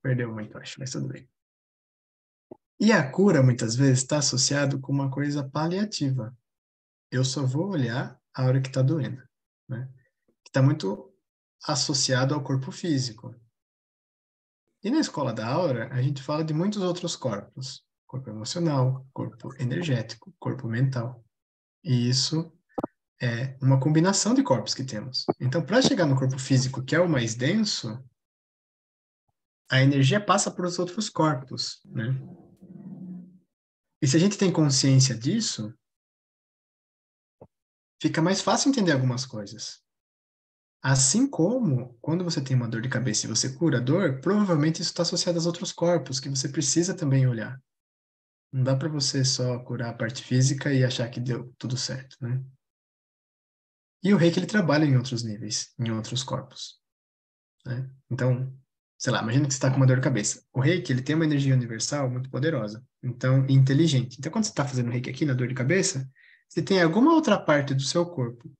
Perdeu muito, acho, mas tudo bem. E a cura, muitas vezes, está associado com uma coisa paliativa. Eu só vou olhar a hora que está doendo, né? Que está muito associado ao corpo físico. E na escola da aura, a gente fala de muitos outros corpos. Corpo emocional, corpo energético, corpo mental. E isso é uma combinação de corpos que temos. Então, para chegar no corpo físico, que é o mais denso, a energia passa por os outros corpos, né? E se a gente tem consciência disso, fica mais fácil entender algumas coisas. Assim como, quando você tem uma dor de cabeça e você cura a dor, provavelmente isso está associado aos outros corpos, que você precisa também olhar. Não dá para você só curar a parte física e achar que deu tudo certo, né? E o reiki, ele trabalha em outros níveis, em outros corpos, né? Então, sei lá, imagina que você está com uma dor de cabeça. O reiki, ele tem uma energia universal muito poderosa, então, e inteligente. Então, quando você está fazendo reiki aqui na dor de cabeça, se tem alguma outra parte do seu corpo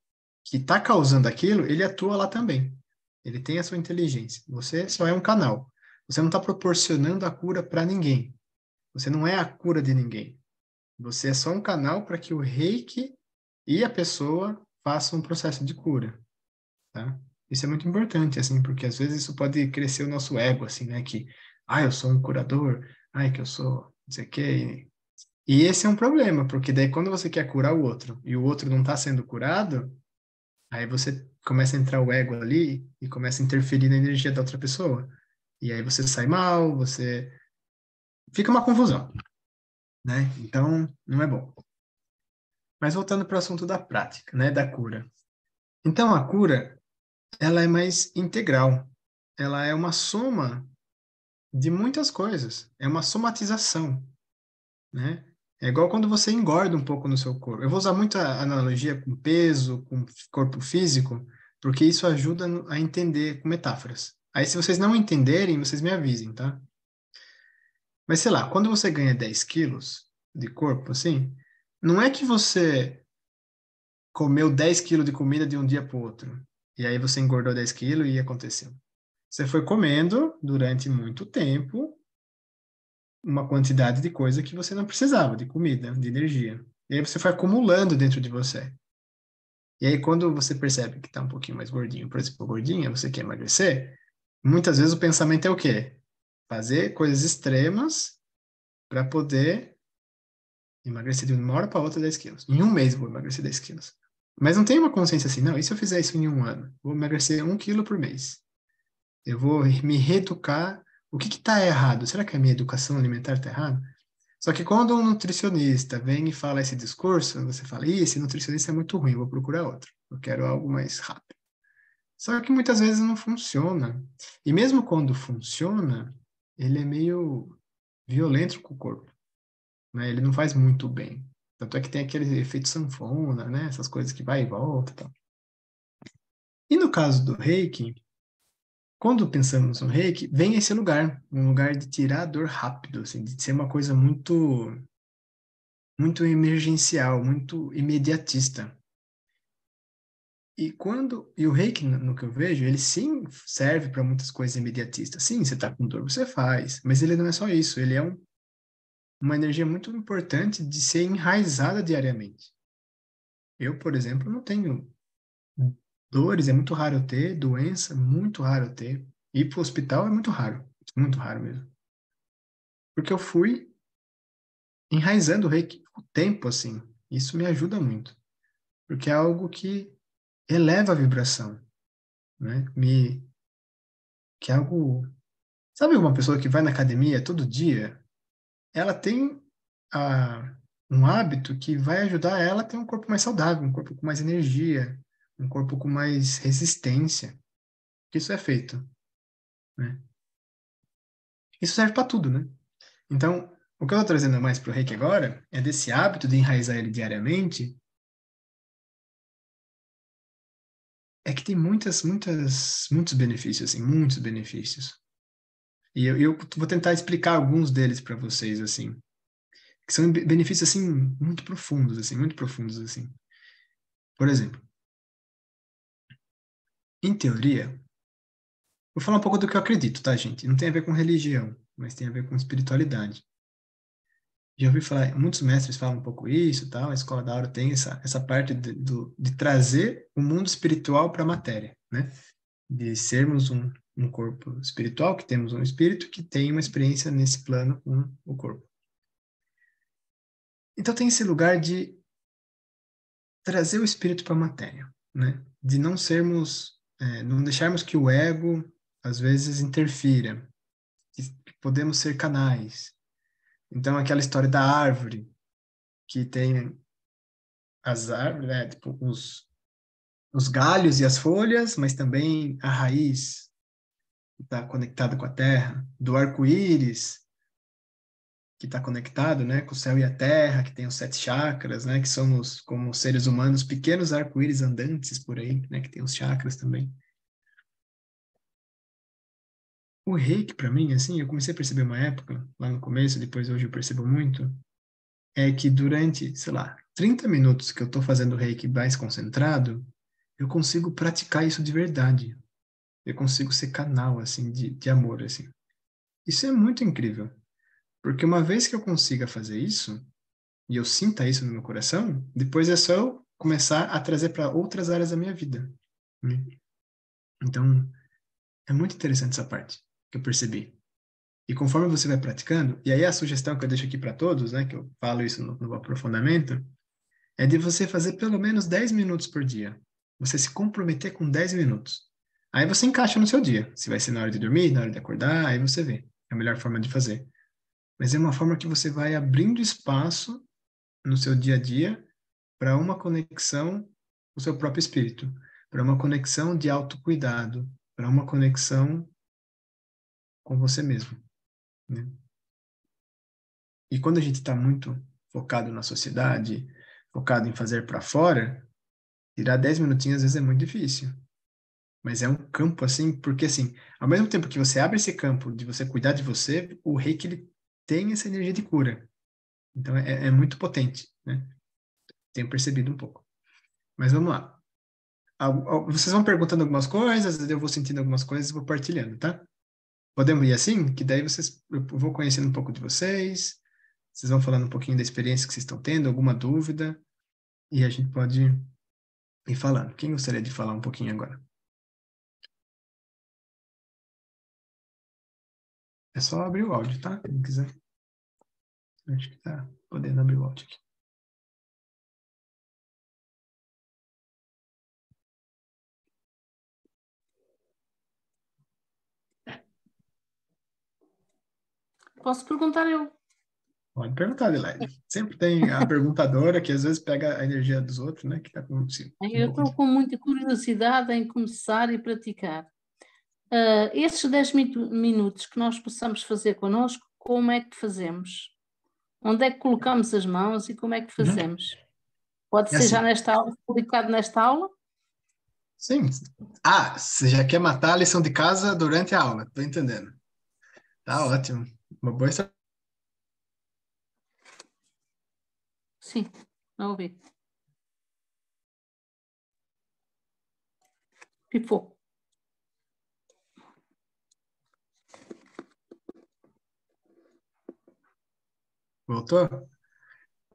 que está causando aquilo, ele atua lá também. Ele tem a sua inteligência. Você só é um canal. Você não está proporcionando a cura para ninguém. Você não é a cura de ninguém. Você é só um canal para que o reiki e a pessoa façam um processo de cura, tá? Isso é muito importante, assim, porque às vezes isso pode crescer o nosso ego, assim, né? Que, eu sou um curador, que eu sou não sei o quê. E esse é um problema, porque daí quando você quer curar o outro e o outro não está sendo curado, aí você começa a entrar o ego ali e começa a interferir na energia da outra pessoa. E aí você sai mal, você... Fica uma confusão, né? Então, não é bom. Mas voltando para o assunto da prática, né? Da cura. Então, a cura, ela é mais integral. Ela é uma soma de muitas coisas. É uma somatização, né? É igual quando você engorda um pouco no seu corpo. Eu vou usar muito a analogia com peso, com corpo físico, porque isso ajuda a entender com metáforas. Aí, se vocês não entenderem, vocês me avisem, tá? Mas sei lá, quando você ganha 10 quilos de corpo, assim, não é que você comeu 10 quilos de comida de um dia para o outro, e aí você engordou 10 quilos e aconteceu. Você foi comendo durante muito tempo uma quantidade de coisa que você não precisava, de comida, de energia. E aí você foi acumulando dentro de você. E aí quando você percebe que está um pouquinho mais gordinho, por exemplo, gordinha, você quer emagrecer, muitas vezes o pensamento é o quê? Fazer coisas extremas para poder emagrecer de uma hora para outra 10 quilos. Em um mês eu vou emagrecer 10 quilos. Mas não tem uma consciência assim, não, e se eu fizer isso em um ano? Vou emagrecer 1 quilo por mês. Eu vou me reeducar. O que está errado? Será que a minha educação alimentar está errada? Só que quando um nutricionista vem e fala esse discurso, você fala, ih, esse nutricionista é muito ruim, eu vou procurar outro. Eu quero algo mais rápido. Só que muitas vezes não funciona. E mesmo quando funciona, ele é meio violento com o corpo, né? Ele não faz muito bem. Tanto é que tem aquele efeito sanfona, né? Essas coisas que vai e volta e tal. E no caso do reiki, quando pensamos no reiki, vem esse lugar, um lugar de tirar a dor rápido, assim, de ser uma coisa muito emergencial, muito imediatista. E o reiki, no que eu vejo, ele sim serve para muitas coisas imediatistas. Sim, você está com dor, você faz, mas ele não é só isso, ele é uma energia muito importante de ser enraizada diariamente. Eu, por exemplo, não tenho dores, é muito raro eu ter, doença, muito raro eu ter. Ir para o hospital é muito raro mesmo. Porque eu fui enraizando o reiki com o tempo, assim. Isso me ajuda muito, porque é algo que eleva a vibração, né? Que é algo... Sabe uma pessoa que vai na academia todo dia? Ela tem a, um hábito que vai ajudar ela a ter um corpo mais saudável, um corpo com mais energia, um corpo com mais resistência. Isso é feito, né? Isso serve para tudo, né? Então, o que eu estou trazendo mais para o reiki agora é desse hábito de enraizar ele diariamente, é que tem muitos benefícios, assim, muitos benefícios. E eu vou tentar explicar alguns deles para vocês, assim, que são benefícios, assim, muito profundos, assim. Por exemplo, em teoria, Vou falar um pouco do que eu acredito, tá, gente? Não tem a ver com religião, mas tem a ver com espiritualidade. Já ouvi falar, muitos mestres falam um pouco isso, tal, a Escola da Aura tem essa parte de trazer o mundo espiritual para a matéria, né? De sermos um corpo espiritual, que temos um espírito que tem uma experiência nesse plano com o corpo. Então tem esse lugar de trazer o espírito para a matéria, né? De não sermos, não deixarmos que o ego, às vezes, interfira, que podemos ser canais. Então, aquela história da árvore, que tem as árvores, né? Tipo, os galhos e as folhas, mas também a raiz, que está conectada com a terra, do arco-íris, que está conectado, né, com o céu e a terra, que tem os 7 chakras, né, que somos, como seres humanos, pequenos arco-íris andantes por aí, né, que tem os chakras também. O reiki, para mim, assim, eu comecei a perceber uma época, lá no começo, depois hoje eu percebo muito, é que durante, sei lá, 30 minutos que eu estou fazendo reiki mais concentrado, eu consigo praticar isso de verdade. Eu consigo ser canal, assim, de amor, assim. Isso é muito incrível, porque uma vez que eu consiga fazer isso, e eu sinta isso no meu coração, depois é só eu começar a trazer para outras áreas da minha vida, né? Então, é muito interessante essa parte que eu percebi. E conforme você vai praticando, e aí a sugestão que eu deixo aqui para todos, né, que eu falo isso no aprofundamento, é de você fazer pelo menos 10 minutos por dia. Você se comprometer com 10 minutos. Aí você encaixa no seu dia. Se vai ser na hora de dormir, na hora de acordar, aí você vê. É a melhor forma de fazer. Mas é uma forma que você vai abrindo espaço no seu dia a dia para uma conexão com o seu próprio espírito, para uma conexão de autocuidado, para uma conexão com você mesmo, né? E quando a gente está muito focado na sociedade, focado em fazer para fora, tirar 10 minutinhos às vezes é muito difícil. Mas é um campo assim, porque assim, ao mesmo tempo que você abre esse campo de você cuidar de você, o reiki ele tem essa energia de cura. Então é muito potente, né? Tenho percebido um pouco. Mas vamos lá. Vocês vão perguntando algumas coisas, eu vou sentindo algumas coisas e vou partilhando, tá? Podemos ir assim? Que daí eu vou conhecendo um pouco de vocês, vocês vão falando um pouquinho da experiência que vocês estão tendo, alguma dúvida, e a gente pode ir falando. Quem gostaria de falar um pouquinho agora? É só abrir o áudio, tá? Quem quiser. Acho que tá podendo abrir o áudio aqui. Posso perguntar eu? Pode perguntar, Adelaide. Sempre tem a perguntadora que às vezes pega a energia dos outros, né? Que tá acontecendo. Eu estou com muita curiosidade em começar e praticar. Esses 10 minutos que nós possamos fazer connosco, como é que fazemos? Onde é que colocamos as mãos e como é que Uhum. fazemos? Pode É ser já assim. nesta aula, publicado nesta aula? Sim. Ah, você já quer matar a lição de casa durante a aula. Tô entendendo. Tá ótimo. Uma boa estratégia. Sim, não ouvi. Pipou. Voltou?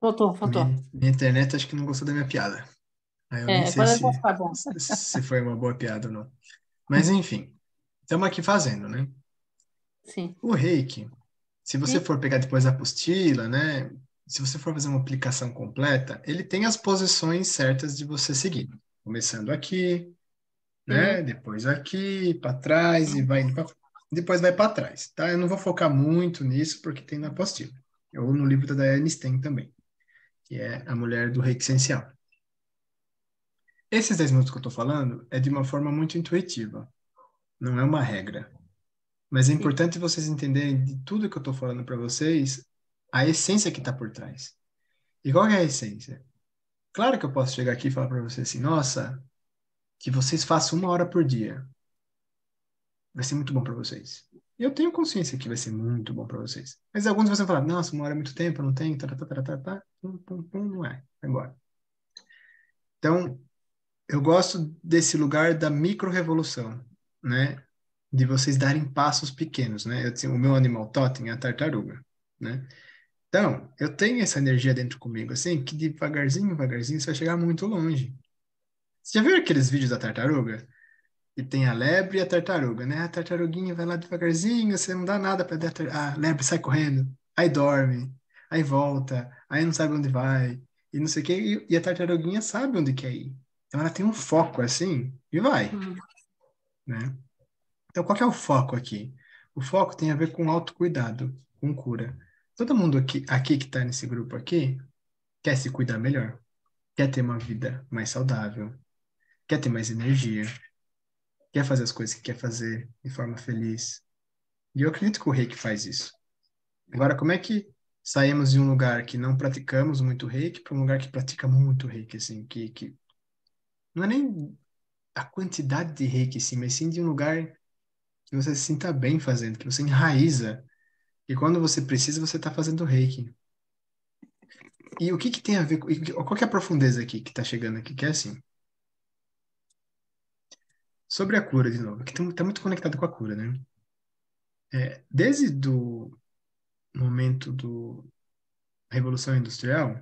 Voltou, voltou. Minha internet acho que não gostou da minha piada. Aí eu nem sei Agora já está bom. se foi uma boa piada ou não. Mas enfim, estamos aqui fazendo, né? Sim, O reiki, se você sim, for pegar depois a apostila, né? Se você for fazer uma aplicação completa, ele tem as posições certas de você seguir. Começando aqui, né? sim, Depois aqui, para trás e sim, vai indo pra... Depois vai para trás, tá? Eu não vou focar muito nisso porque tem na apostila. Ou no livro da Diane Stein também, que é a mulher do reiki essencial. Esses 10 minutos que eu estou falando é de uma forma muito intuitiva, não é uma regra. Mas é sim. importante vocês entenderem de tudo que eu estou falando para vocês, a essência que está por trás. E qual que é a essência? Claro que eu posso chegar aqui e falar para vocês assim, nossa, que vocês façam 1 hora por dia. Vai ser muito bom para vocês. Eu tenho consciência que vai ser muito bom para vocês. Mas alguns vão falar, nossa, 1 hora é muito tempo, eu não tenho, tá, tá, tá, tá, tá, pum, pum, pum, não é, vai embora. Então, eu gosto desse lugar da micro-revolução, né? de vocês darem passos pequenos, né? O meu animal totem é a tartaruga, né? Então, eu tenho essa energia dentro comigo, assim, que devagarzinho, devagarzinho, você vai chegar muito longe. Você já viu aqueles vídeos da tartaruga? E tem a lebre e a tartaruga, né? A tartaruguinha vai lá devagarzinho, você não dá nada para a lebre sai correndo, aí dorme, aí volta, aí não sabe onde vai, e não sei o quê, e a tartaruguinha sabe onde quer ir. Então ela tem um foco assim e vai, Hum. né? Então qual que é o foco aqui? O foco tem a ver com autocuidado, com cura. Todo mundo aqui que está nesse grupo aqui quer se cuidar melhor, quer ter uma vida mais saudável, quer ter mais energia, quer fazer as coisas que quer fazer de forma feliz. E eu acredito que o reiki faz isso. Agora, como é que saímos de um lugar que não praticamos muito reiki para um lugar que pratica muito reiki, assim, que não é nem a quantidade de reiki, assim, mas sim de um lugar que você se sinta bem fazendo, que você enraiza, e quando você precisa, você está fazendo reiki. E o que que tem a ver com... Qual que é a profundeza aqui que está chegando aqui? Que é assim, sobre a cura, de novo, que está muito conectado com a cura, né? Desde do momento do Revolução Industrial,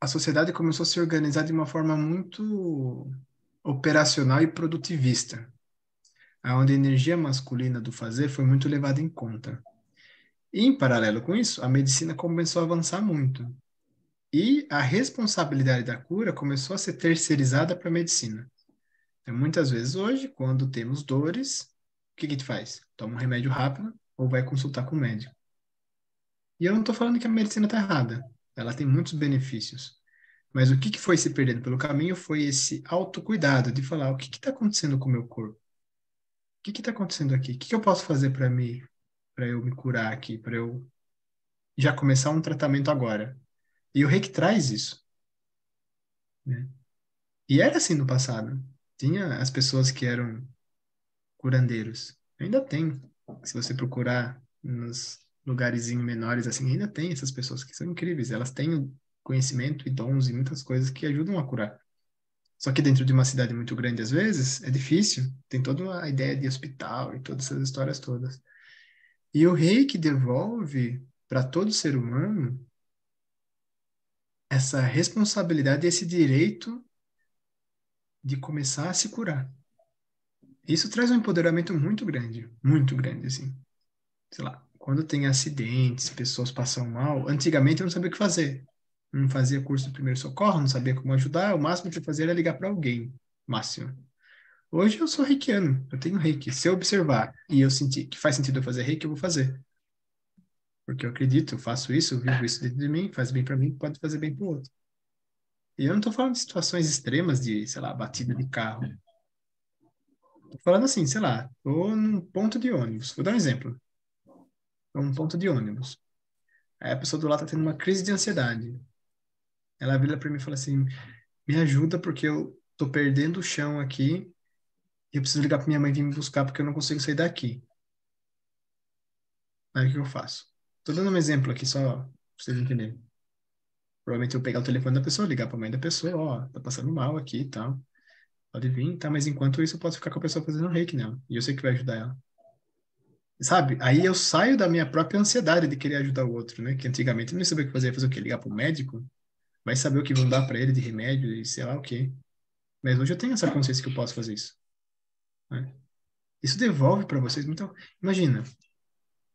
a sociedade começou a se organizar de uma forma muito operacional e produtivista, onde a energia masculina do fazer foi muito levada em conta. E, em paralelo com isso, a medicina começou a avançar muito. E a responsabilidade da cura começou a ser terceirizada para a medicina. Então, muitas vezes hoje, quando temos dores, o que que a gente faz? Toma um remédio rápido ou vai consultar com o médico. E eu não estou falando que a medicina está errada. Ela tem muitos benefícios. Mas o que que foi se perdendo pelo caminho foi esse autocuidado de falar o que está acontecendo com o meu corpo? O que está acontecendo aqui? O que que eu posso fazer para eu me curar aqui, para eu já começar um tratamento agora? E o reiki traz isso, né? E era assim no passado. Tinha as pessoas que eram curandeiros. Ainda tem. Se você procurar nos lugares menores assim, ainda tem essas pessoas que são incríveis. Elas têm conhecimento e dons e muitas coisas que ajudam a curar. Só que dentro de uma cidade muito grande, às vezes, é difícil. Tem toda uma ideia de hospital e todas essas histórias todas. E o reiki devolve para todo ser humano essa responsabilidade, esse direito de começar a se curar. Isso traz um empoderamento muito grande, assim. Sei lá, quando tem acidentes, pessoas passam mal, antigamente eu não sabia o que fazer. Não fazia curso de primeiro socorro, não sabia como ajudar, o máximo que eu fazia era ligar para alguém, máximo. Hoje eu sou reikiano, eu tenho reiki. Se eu observar e eu sentir que faz sentido eu fazer reiki, eu vou fazer. Porque eu acredito, eu faço isso, eu vivo isso dentro de mim, faz bem para mim, pode fazer bem para o outro. E eu não tô falando de situações extremas de, sei lá, batida de carro. Tô falando assim, sei lá, tô num ponto de ônibus. Vou dar um exemplo. Tô num ponto de ônibus. Aí a pessoa do lado tá tendo uma crise de ansiedade. Ela vira para mim e fala assim: me ajuda porque eu tô perdendo o chão aqui e eu preciso ligar para minha mãe vir me buscar porque eu não consigo sair daqui. Aí o que eu faço? Tô dando um exemplo aqui só pra vocês entenderem. Provavelmente eu pegar o telefone da pessoa, ligar pra mãe da pessoa, ó, tá passando mal aqui e tal. Pode vir, tá? Mas enquanto isso eu posso ficar com a pessoa fazendo reiki nela. E eu sei que vai ajudar ela. Sabe? Aí eu saio da minha própria ansiedade de querer ajudar o outro, né? Que antigamente eu não sabia o que fazer o quê? Ligar pro médico? Vai saber o que vão dar para ele de remédio e sei lá o quê. Mas hoje eu tenho essa consciência que eu posso fazer isso, né? Isso devolve para vocês muito. Imagina,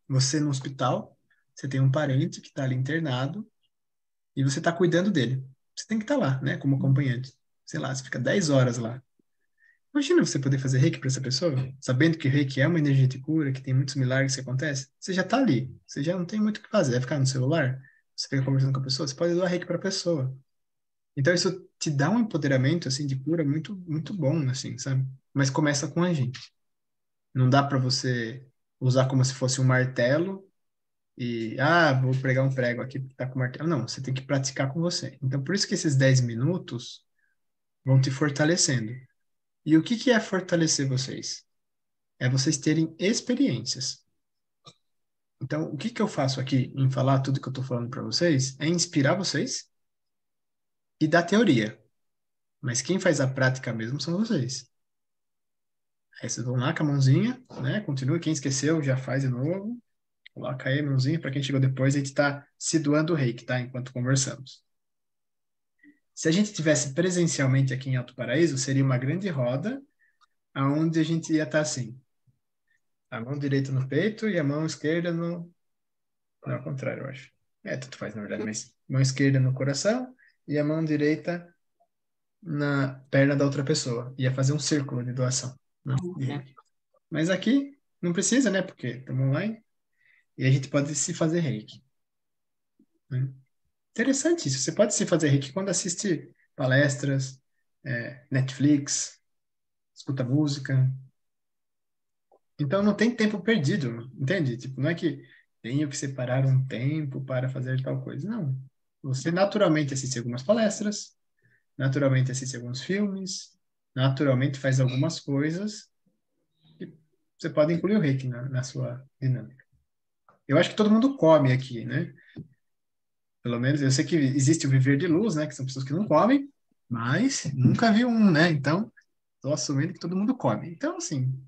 você no hospital, você tem um parente que está ali internado e você está cuidando dele. Você tem que estar lá, né, como acompanhante. Sei lá, você fica 10 horas lá. Imagina você poder fazer reiki para essa pessoa, sabendo que o reiki é uma energia de cura, que tem muitos milagres que acontecem. Você já está ali, você já não tem muito o que fazer. Vai ficar no celular, você fica conversando com a pessoa, você pode doar reiki para a pessoa. Então isso te dá um empoderamento assim de cura muito bom, assim, sabe? Mas começa com a gente. Não dá para você usar como se fosse um martelo e, vou pregar um prego aqui porque tá com martelo. Não, você tem que praticar com você. Então, por isso que esses 10 minutos vão te fortalecendo. E o que que é fortalecer vocês? É vocês terem experiências. Então, o que que eu faço aqui em falar tudo que eu tô falando para vocês é inspirar vocês e dar teoria. Mas quem faz a prática mesmo são vocês. Aí vocês vão lá com a mãozinha, né? Continua, quem esqueceu já faz de novo. Coloca aí a mãozinha, para quem chegou depois, a gente está se doando o reiki, tá? Enquanto conversamos. Se a gente tivesse presencialmente aqui em Alto Paraíso, seria uma grande roda, aonde a gente ia estar assim, a mão direita no peito e a mão esquerda no... Não, ao contrário, eu acho. Tanto faz, na verdade, mas mão esquerda no coração e a mão direita na perna da outra pessoa. Ia fazer um círculo de doação, né? De reiki. Mas aqui não precisa, né? Porque estamos online e a gente pode se fazer reiki, né? Interessante isso. Você pode se fazer reiki quando assiste palestras, Netflix, escuta música. Então não tem tempo perdido, entende? Tipo, não é que tenho que separar um tempo para fazer tal coisa. Não. Você naturalmente assiste algumas palestras, naturalmente assiste alguns filmes, naturalmente faz algumas coisas e você pode incluir o reiki na sua dinâmica. Eu acho que todo mundo come aqui, né? Pelo menos eu sei que existe o viver de luz, né? Que são pessoas que não comem, mas nunca vi um, né? Então, estou assumindo que todo mundo come. Então, assim,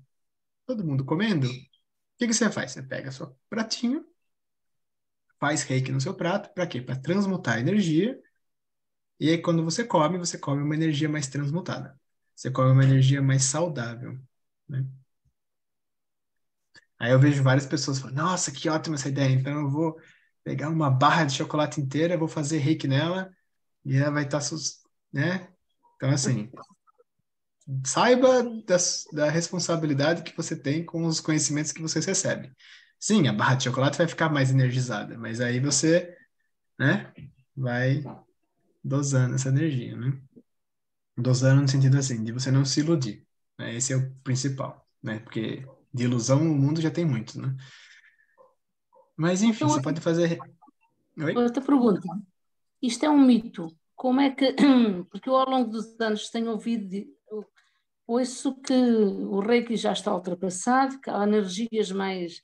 todo mundo comendo, o que você faz? Você pega seu pratinho, faz reiki no seu prato, para quê? Para transmutar a energia. E aí, quando você come uma energia mais transmutada. Você come uma energia mais saudável, né? Aí eu vejo várias pessoas falando, nossa, que ótima essa ideia. Então eu vou pegar uma barra de chocolate inteira, vou fazer reiki nela e ela vai estar, né? Então, assim, saiba da responsabilidade que você tem com os conhecimentos que você recebe. Sim, a barra de chocolate vai ficar mais energizada, mas aí você, né, vai dosando essa energia, né? Dosando no sentido assim, de você não se iludir, né? Esse é o principal, né? Porque de ilusão o mundo já tem muito, né? Mas enfim, Então, você pode fazer. Oi? outra pergunta. Isto é um mito. Como é que. Porque eu ao longo dos anos tenho ouço que o Reiki já está ultrapassado, que há energias mais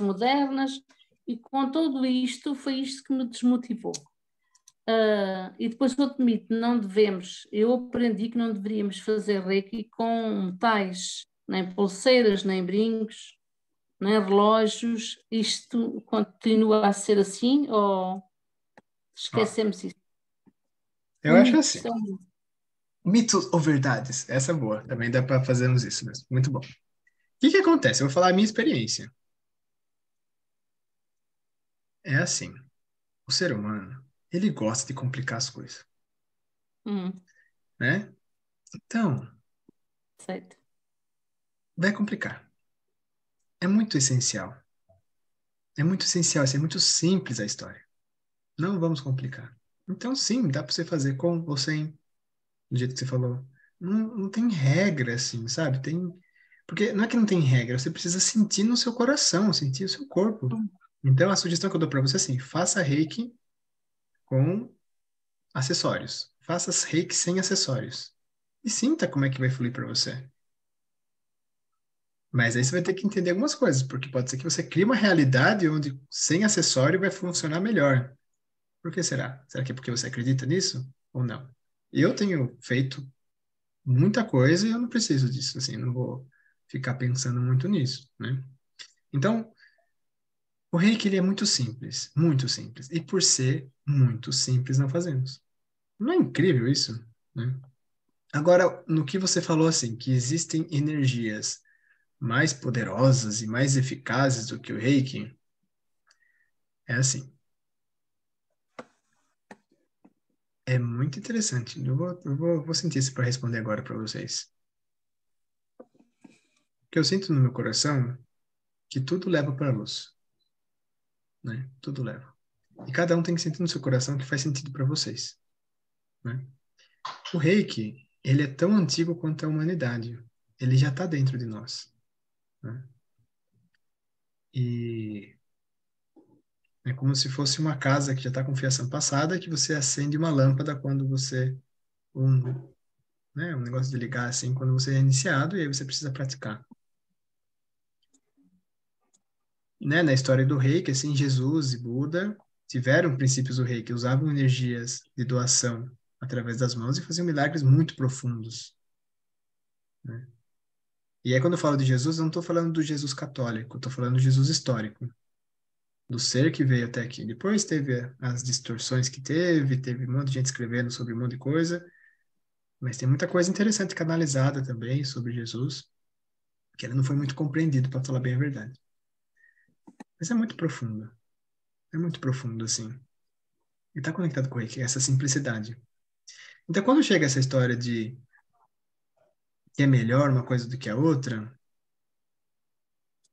modernas, e com tudo isto, foi isto que me desmotivou. E depois outro mito, eu aprendi que não deveríamos fazer Reiki com metais, nem pulseiras, nem brincos, nem relógios. Isto continua a ser assim ou Ó, esquecemos isso? É eu um acho mito, assim. isto é um mito. Mitos ou verdades? Essa é boa. Também dá para fazermos isso mesmo. Muito bom. O que que acontece? Eu vou falar a minha experiência. É assim, o ser humano, ele gosta de complicar as coisas, Hum, né? Então, certo. vai complicar. É muito essencial. É muito essencial, assim, é muito simples a história. Não vamos complicar. Então, sim, dá para você fazer com ou sem, do jeito que você falou. Não tem regra, assim, sabe? Porque não é que não tem regra, você precisa sentir no seu coração, sentir o seu corpo. Então, a sugestão que eu dou para você é assim, faça reiki com acessórios. Faça reiki sem acessórios. E sinta como é que vai fluir para você. Mas aí você vai ter que entender algumas coisas, porque pode ser que você crie uma realidade onde sem acessório vai funcionar melhor. Por que será? Será que é porque você acredita nisso ou não? Eu tenho feito muita coisa e eu não preciso disso, assim, não vou ficar pensando muito nisso, né? Então, o reiki ele é muito simples, muito simples. E por ser muito simples, não fazemos. Não é incrível isso, né? Agora, no que você falou assim, que existem energias mais poderosas e mais eficazes do que o reiki, é assim. É muito interessante. Eu vou sentir isso para responder agora para vocês. O que eu sinto no meu coração que tudo leva para a luz, né? Tudo leva. E cada um tem que sentir no seu coração que faz sentido para vocês, né? O Reiki, ele é tão antigo quanto a humanidade. Ele já está dentro de nós, né? E é como se fosse uma casa que já está com fiação passada, que você acende uma lâmpada quando você um, um negócio de ligar assim quando você é iniciado e aí você precisa praticar. Né? Na história do Reiki, assim, Jesus e Buda tiveram princípios do Reiki, usavam energias de doação através das mãos e faziam milagres muito profundos, né? E aí, quando eu falo de Jesus, eu não estou falando do Jesus católico, estou falando do Jesus histórico, do ser que veio até aqui. Depois teve as distorções que teve um monte de gente escrevendo sobre um monte de coisa, mas tem muita coisa interessante canalizada também sobre Jesus, que ele não foi muito compreendido, para falar bem a verdade. Mas é muito profundo, assim. E está conectado com essa simplicidade. Então, quando chega essa história de que é melhor uma coisa do que a outra,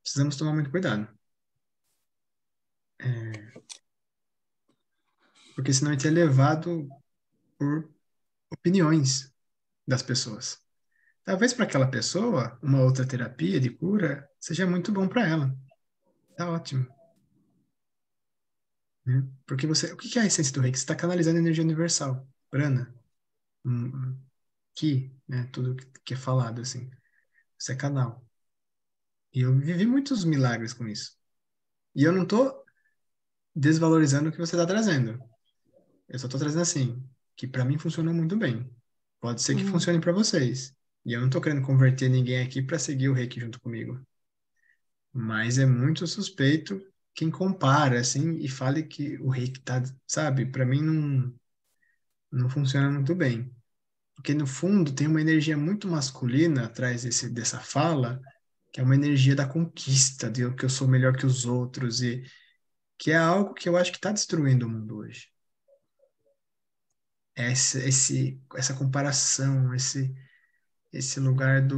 precisamos tomar muito cuidado. Porque senão a gente é levado por opiniões das pessoas. Talvez para aquela pessoa, uma outra terapia de cura seja muito bom para ela. Tá ótimo. Né? Porque o que é a essência do Reiki? Você está canalizando a energia universal, prana, ki, né? Tudo que é falado assim. Você é canal. E eu vivi muitos milagres com isso. E eu não estou desvalorizando o que você está trazendo. Eu só estou trazendo assim, que para mim funcionou muito bem. Pode ser que funcione para vocês. E eu não estou querendo converter ninguém aqui para seguir o Reiki junto comigo. Mas é muito suspeito quem compara, assim, e fale que o Reiki tá, sabe? Para mim não funciona muito bem. Porque no fundo tem uma energia muito masculina atrás dessa fala, que é uma energia da conquista, de que eu sou melhor que os outros, e que é algo que eu acho que está destruindo o mundo hoje. Essa comparação, esse lugar de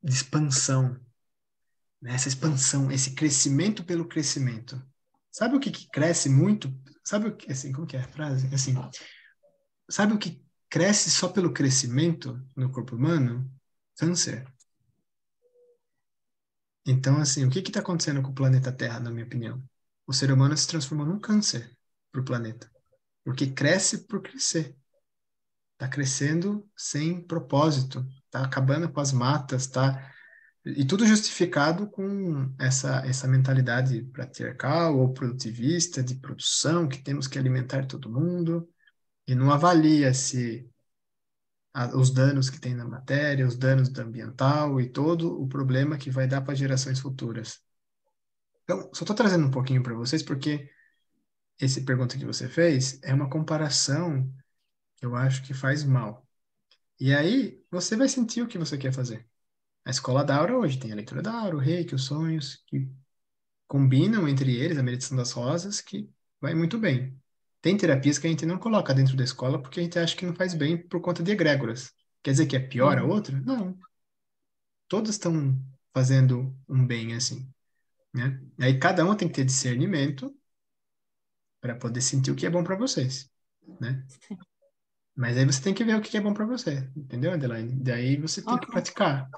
expansão, né? Essa expansão, esse crescimento pelo crescimento. Sabe o que cresce muito? Sabe o que, assim, como que é a frase? Assim, sabe o que cresce só pelo crescimento no corpo humano? Câncer. Então, assim, o que está acontecendo com o planeta Terra, na minha opinião? O ser humano se transformou num câncer para o planeta. Porque cresce por crescer. Está crescendo sem propósito. Está acabando com as matas, tá? E tudo justificado com essa mentalidade patriarcal ou produtivista de produção, que temos que alimentar todo mundo, e não avalia se os danos que tem na matéria, os danos do ambiental e todo o problema que vai dar para gerações futuras. Então, só estou trazendo um pouquinho para vocês, porque essa pergunta que você fez é uma comparação que eu acho que faz mal. E aí, você vai sentir o que você quer fazer. A escola da Aura hoje tem a leitura da Aura, o Reiki, os sonhos, que combinam entre eles a meditação das rosas, que vai muito bem. Tem terapias que a gente não coloca dentro da escola porque a gente acha que não faz bem por conta de egrégoras. Quer dizer que é pior a outra? Não. Todos estão fazendo um bem assim, né? Aí cada um tem que ter discernimento para poder sentir o que é bom para vocês, né? Mas aí você tem que ver o que é bom para você, entendeu, Adelaide? Daí você tem que Ok. praticar.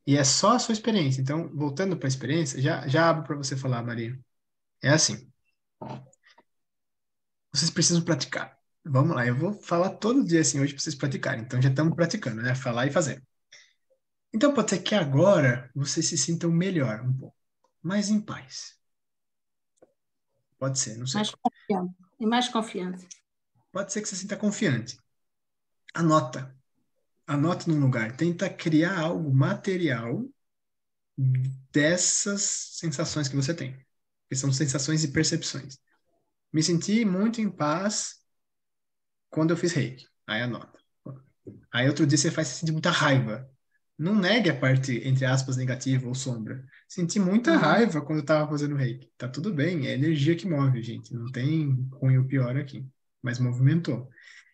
E é só a sua experiência. Então, voltando para a experiência, já abro para você falar, Maria. É assim. Vocês precisam praticar. Vamos lá, eu vou falar todo dia assim hoje para vocês praticarem. Então já estamos praticando, né? Falar e fazer. Então pode ser que agora vocês se sintam melhor um pouco, mais em paz. Pode ser, não Mais sei. confiante. E mais confiante. Pode ser que você se sinta confiante. Anota. Anota num lugar. Tenta criar algo material dessas sensações que você tem. Que são sensações e percepções. Me senti muito em paz quando eu fiz reiki. Aí anota. Aí outro dia você faz se sentir muita raiva. Não negue a parte, entre aspas, negativa ou sombra. Senti muita raiva quando eu estava fazendo reiki. Tá tudo bem, é energia que move, gente. Não tem ruim ou pior aqui. Mas movimentou.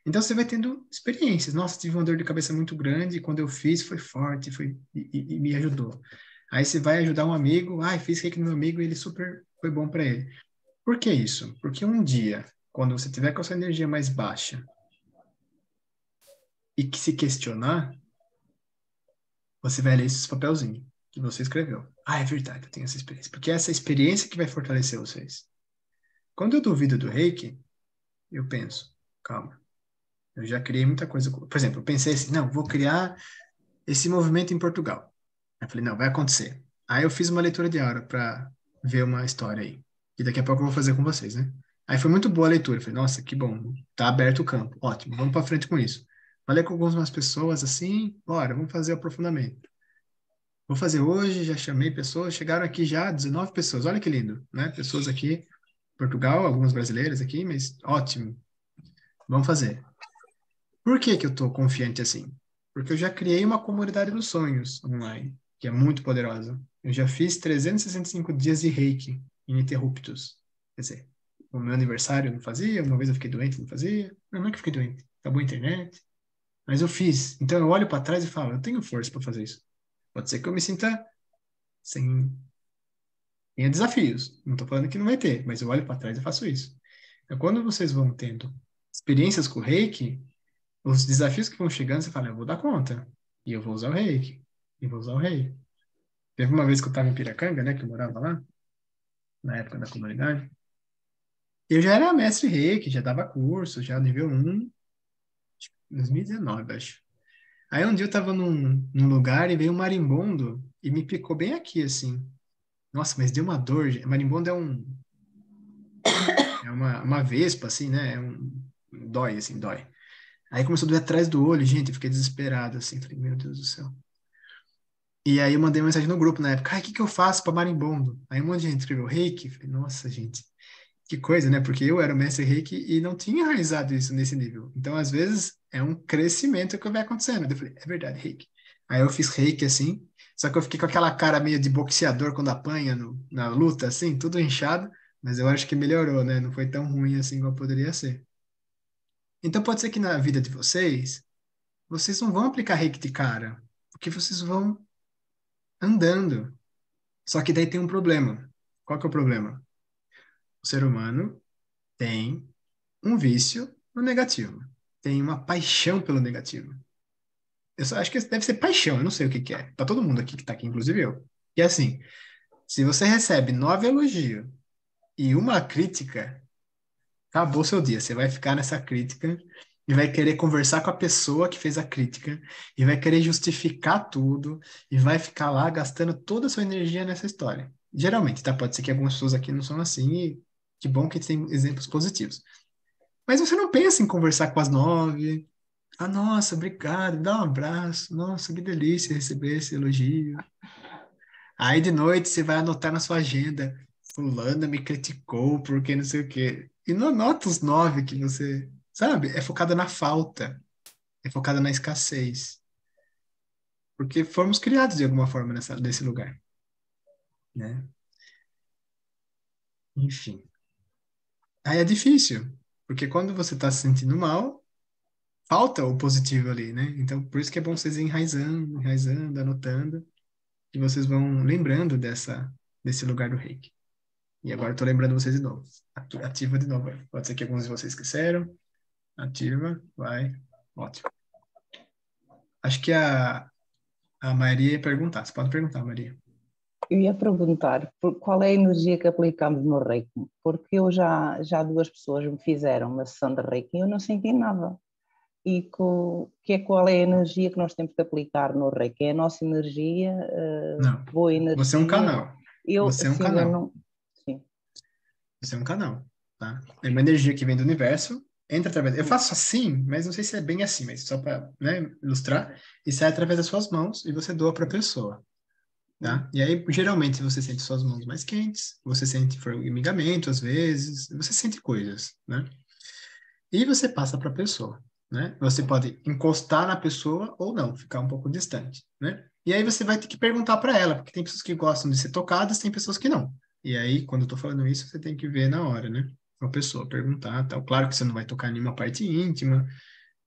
Então você vai tendo experiências. Nossa, tive uma dor de cabeça muito grande e quando eu fiz foi forte e me ajudou. Aí você vai ajudar um amigo. Ah, fiz reiki no meu amigo e ele super foi bom para ele. Por que isso? Porque um dia, quando você tiver com a sua energia mais baixa e que se questionar, você vai ler esses papelzinhos que você escreveu. Ah, é verdade, eu tenho essa experiência. Porque é essa experiência que vai fortalecer vocês. Quando eu duvido do reiki, eu penso, calma, eu já criei muita coisa. Por exemplo, eu pensei assim, não, vou criar esse movimento em Portugal. Aí eu falei, não, vai acontecer. Aí eu fiz uma leitura de aura para ver uma história aí. E daqui a pouco eu vou fazer com vocês, né? Aí foi muito boa a leitura. Eu falei, nossa, que bom, tá aberto o campo. Ótimo, vamos para frente com isso. Falei com algumas pessoas assim, bora, vamos fazer o aprofundamento. Vou fazer hoje, já chamei pessoas, chegaram aqui já 19 pessoas, olha que lindo, né? Pessoas aqui, Portugal, algumas brasileiras aqui, mas ótimo, vamos fazer. Por que que eu tô confiante assim? Porque eu já criei uma comunidade dos sonhos online, que é muito poderosa. Eu já fiz 365 dias de reiki ininterruptos. Quer dizer, o meu aniversário eu não fazia, uma vez eu fiquei doente, não fazia. Não, não é que eu fiquei doente, acabou a internet, mas eu fiz. Então eu olho para trás e falo, eu tenho força para fazer isso. Pode ser que eu me sinta sem tenha desafios. Não estou falando que não vai ter, mas eu olho para trás e faço isso. Então, quando vocês vão tendo experiências com o reiki, os desafios que vão chegando, você fala, eu vou dar conta. E eu vou usar o reiki. E vou usar o reiki. Teve uma vez que eu estava em Piracanga, né, que eu morava lá, na época da comunidade. Eu já era mestre reiki, já dava curso, já nível 1, 2019, acho. Aí um dia eu estava num lugar e veio um marimbondo e me picou bem aqui, assim. Nossa, mas deu uma dor. Marimbondo é uma vespa, assim, né? Dói, assim, dói. Aí começou a doer atrás do olho, gente, eu fiquei desesperado, assim, falei, meu Deus do céu. E aí eu mandei uma mensagem no grupo na época, o que que eu faço para marimbondo? Aí um monte de gente escreveu reiki, falei, nossa, gente, que coisa, né? Porque eu era o mestre reiki e não tinha enraizado isso nesse nível. Então, às vezes, é um crescimento que vai acontecendo. Daí eu falei, é verdade, reiki. Aí eu fiz reiki, assim, só que eu fiquei com aquela cara meio de boxeador quando apanha na luta, assim, tudo inchado, mas eu acho que melhorou, né? Não foi tão ruim assim como poderia ser. Então pode ser que na vida de vocês não vão aplicar reiki de cara, porque vocês vão andando. Só que daí tem um problema. Qual que é o problema? O ser humano tem um vício no negativo. Tem uma paixão pelo negativo. Eu só acho que deve ser paixão, eu não sei o que que é. Pra todo mundo aqui que tá aqui, inclusive eu. E assim, se você recebe 9 elogios e uma crítica, acabou seu dia. Você vai ficar nessa crítica e vai querer conversar com a pessoa que fez a crítica e vai querer justificar tudo e vai ficar lá gastando toda a sua energia nessa história. Geralmente, tá? Pode ser que algumas pessoas aqui não são assim e que bom que tem exemplos positivos. Mas você não pensa em conversar com as 9. Ah, nossa, obrigado, dá um abraço. Nossa, que delícia receber esse elogio. Aí de noite você vai anotar na sua agenda. Fulana me criticou porque não sei o quê. E não anota os 9 que você, sabe? É focada na falta, é focada na escassez. Porque fomos criados de alguma forma nesse lugar, né? Enfim. Aí é difícil, porque quando você está se sentindo mal, falta o positivo ali, né? Então, por isso que é bom vocês ir enraizando, enraizando, anotando, e vocês vão lembrando desse lugar do reiki. E agora eu tô lembrando vocês de novo. Ativa de novo. Pode ser que alguns de vocês esqueceram. Ativa, vai. Ótimo. Acho que a Maria ia perguntar. Você pode perguntar, Maria. Eu ia perguntar qual é a energia que aplicamos no Reiki, porque eu já duas pessoas me fizeram uma sessão de Reiki e eu não senti nada. E qual é a energia que nós temos que aplicar no Reiki? É a nossa energia, Não. boa energia? Você é um canal. Eu, Você é um sim, eu canal. não... Sim. Você é um canal, tá? É uma energia que vem do universo, entra através. Eu faço assim, mas não sei se é bem assim, mas só para, né, ilustrar, e sai através das suas mãos e você doa para a pessoa, tá? E aí, geralmente, você sente suas mãos mais quentes, você sente formigamento às vezes, você sente coisas, né? E você passa para a pessoa, né? Você pode encostar na pessoa ou não, ficar um pouco distante, né? E aí você vai ter que perguntar para ela, porque tem pessoas que gostam de ser tocadas, tem pessoas que não. E aí, quando eu tô falando isso, você tem que ver na hora, né? A pessoa perguntar, tal. Claro que você não vai tocar nenhuma parte íntima,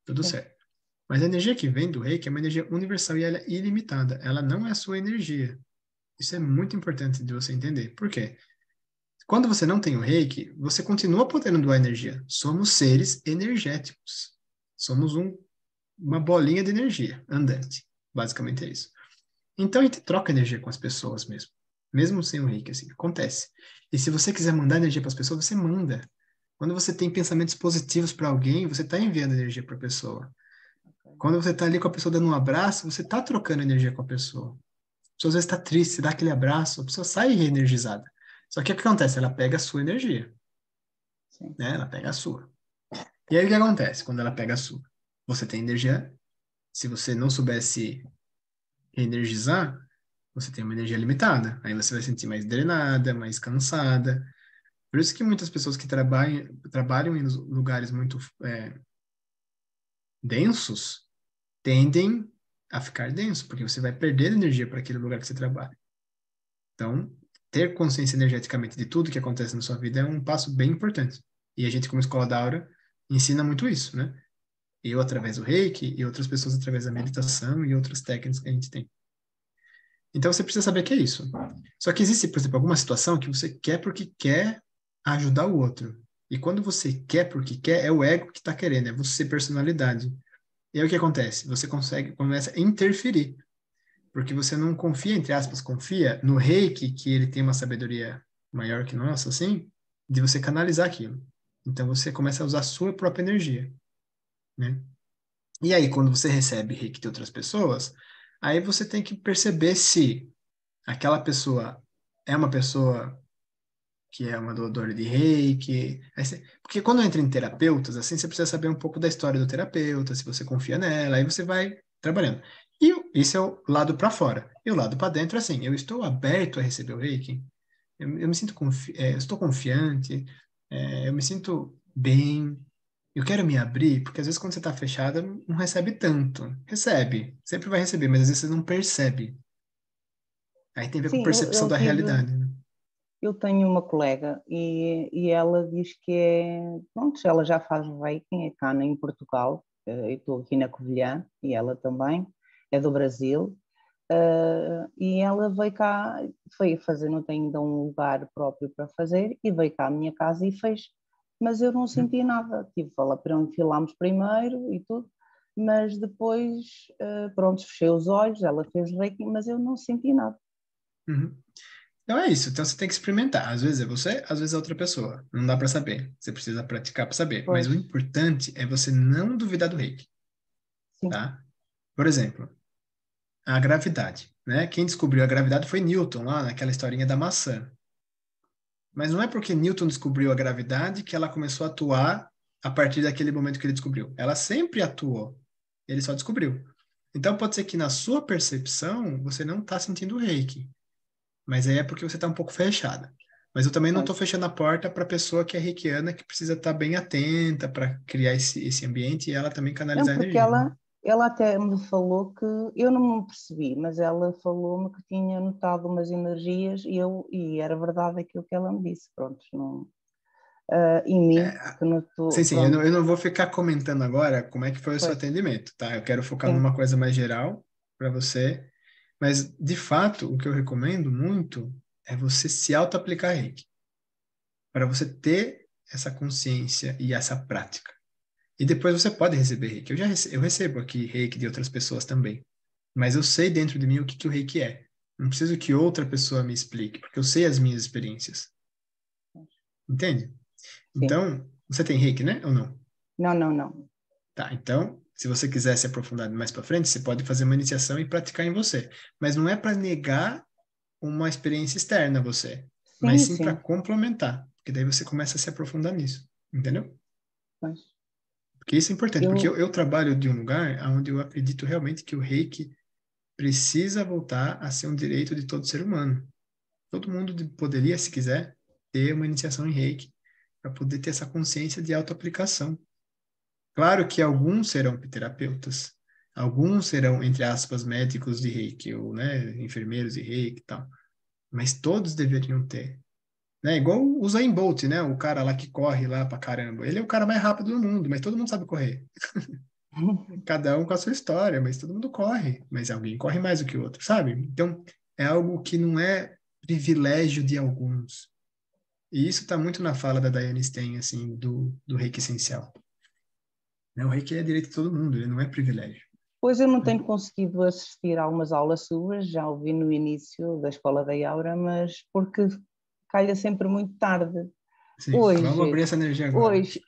tudo Sim. certo. Mas a energia que vem do reiki é uma energia universal e ela é ilimitada. Ela não é a sua energia. Isso é muito importante de você entender. Por quê? Quando você não tem o reiki, você continua podendo doar energia. Somos seres energéticos. Somos uma bolinha de energia andante. Basicamente é isso. Então a gente troca energia com as pessoas mesmo. Mesmo sem o reiki, assim, acontece. E se você quiser mandar energia para as pessoas, você manda. Quando você tem pensamentos positivos para alguém, você está enviando energia para a pessoa. Quando você está ali com a pessoa dando um abraço, você está trocando energia com a pessoa. A pessoa às vezes está triste, você dá aquele abraço, a pessoa sai reenergizada. Só que o que acontece? Ela pega a sua energia, Sim. né? Ela pega a sua. E aí o que acontece quando ela pega a sua? Você tem energia. Se você não soubesse reenergizar, você tem uma energia limitada. Aí você vai sentir mais drenada, mais cansada. Por isso que muitas pessoas que trabalham em lugares muito densos tendem a ficar denso, porque você vai perder energia para aquele lugar que você trabalha. Então, ter consciência energeticamente de tudo que acontece na sua vida é um passo bem importante. E a gente, como Escola da Aura, ensina muito isso, né? Eu através do Reiki e outras pessoas através da meditação e outras técnicas que a gente tem. Então, você precisa saber que é isso. Só que existe, por exemplo, alguma situação que você quer porque quer ajudar o outro. E quando você quer porque quer, é o ego que está querendo, é você, personalidade. E aí o que acontece? Você começa a interferir. Porque você não confia, entre aspas, confia no Reiki, que ele tem uma sabedoria maior que nossa, assim, de você canalizar aquilo. Então você começa a usar a sua própria energia, né? E aí, quando você recebe Reiki de outras pessoas, aí você tem que perceber se aquela pessoa é uma pessoa que é uma doadora de Reiki. Porque quando entra em terapeutas, assim, você precisa saber um pouco da história do terapeuta, se você confia nela, aí você vai trabalhando. E esse é o lado para fora. E o lado para dentro, assim, eu estou aberto a receber o Reiki, eu me sinto eu estou confiante, eu me sinto bem, eu quero me abrir, porque às vezes quando você está fechada, não recebe tanto. Recebe, sempre vai receber, mas às vezes você não percebe. Aí tem a ver com Sim, percepção da realidade, né? eu tenho uma colega e ela diz que pronto, ela já faz Reiki, é cá em Portugal, eu estou aqui na Covilhã e ela também, é do Brasil, e ela veio cá, foi fazer, não tem ainda um lugar próprio para fazer, e veio cá à minha casa e fez, mas eu não senti nada, tive lá, enfilámos primeiro e tudo, mas depois, pronto, fechei os olhos, ela fez Reiki, mas eu não senti nada. Uhum. Então é isso. Então você tem que experimentar. Às vezes é você, às vezes é outra pessoa. Não dá para saber. Você precisa praticar para saber. Mas Pois, o importante é você não duvidar do Reiki, sim, tá? Por exemplo, a gravidade, né? Quem descobriu a gravidade foi Newton, lá naquela historinha da maçã. Mas não é porque Newton descobriu a gravidade que ela começou a atuar a partir daquele momento que ele descobriu. Ela sempre atuou. Ele só descobriu. Então pode ser que na sua percepção você não está sentindo o Reiki. Mas aí é porque você está um pouco fechada. Mas eu também não estou pois. fechando a porta para a pessoa que é reikiana, que precisa estar bem atenta para criar esse ambiente e ela também Não, canalizar a porque energia, né? ela até me falou que, eu não me percebi, mas ela falou-me que tinha notado umas energias e era verdade aquilo que ela me disse, pronto, não, em mim, que Sim, notou, sim, pronto, eu não vou ficar comentando agora como é que foi o seu pois, atendimento, tá? Eu quero focar sim, numa coisa mais geral para você, mas de fato, o que eu recomendo muito é você se auto-aplicar reiki, para você ter essa consciência e essa prática. E depois você pode receber reiki. Eu recebo aqui reiki de outras pessoas também. Mas eu sei dentro de mim o que, que o reiki é. Não preciso que outra pessoa me explique, porque eu sei as minhas experiências. Entende? sim. Então, você tem reiki, né? Ou não? Não, não, não. Tá, então, se você quiser se aprofundar mais para frente, você pode fazer uma iniciação e praticar em você. Mas não é para negar uma experiência externa a você, mas Sim, sim para sim, complementar, porque daí você começa a se aprofundar nisso. Entendeu? pois. Porque isso é importante, porque Eu, eu trabalho de um lugar onde eu acredito realmente que o reiki precisa voltar a ser um direito de todo ser humano. Todo mundo poderia, se quiser, ter uma iniciação em Reiki para poder ter essa consciência de autoaplicação. Claro que alguns serão terapeutas, alguns serão, entre aspas, médicos de Reiki, ou, né, enfermeiros de Reiki e tal, mas todos deveriam ter. Né? Igual o Usain Bolt, né? O cara lá que corre lá pra caramba. Ele é o cara mais rápido do mundo, mas todo mundo sabe correr. Cada um com a sua história, mas todo mundo corre. Mas alguém corre mais do que o outro, sabe? Então, é algo que não é privilégio de alguns. E isso está muito na fala da Diane Stein, assim, do reiki essencial. Né? O reiki é direito de todo mundo, ele não é privilégio. Pois eu não Né? tenho conseguido assistir a algumas aulas suas, já ouvi no início da Escola da Aura, mas porque calha sempre muito tarde. Sim, vamos abrir Hoje, essa energia agora. hoje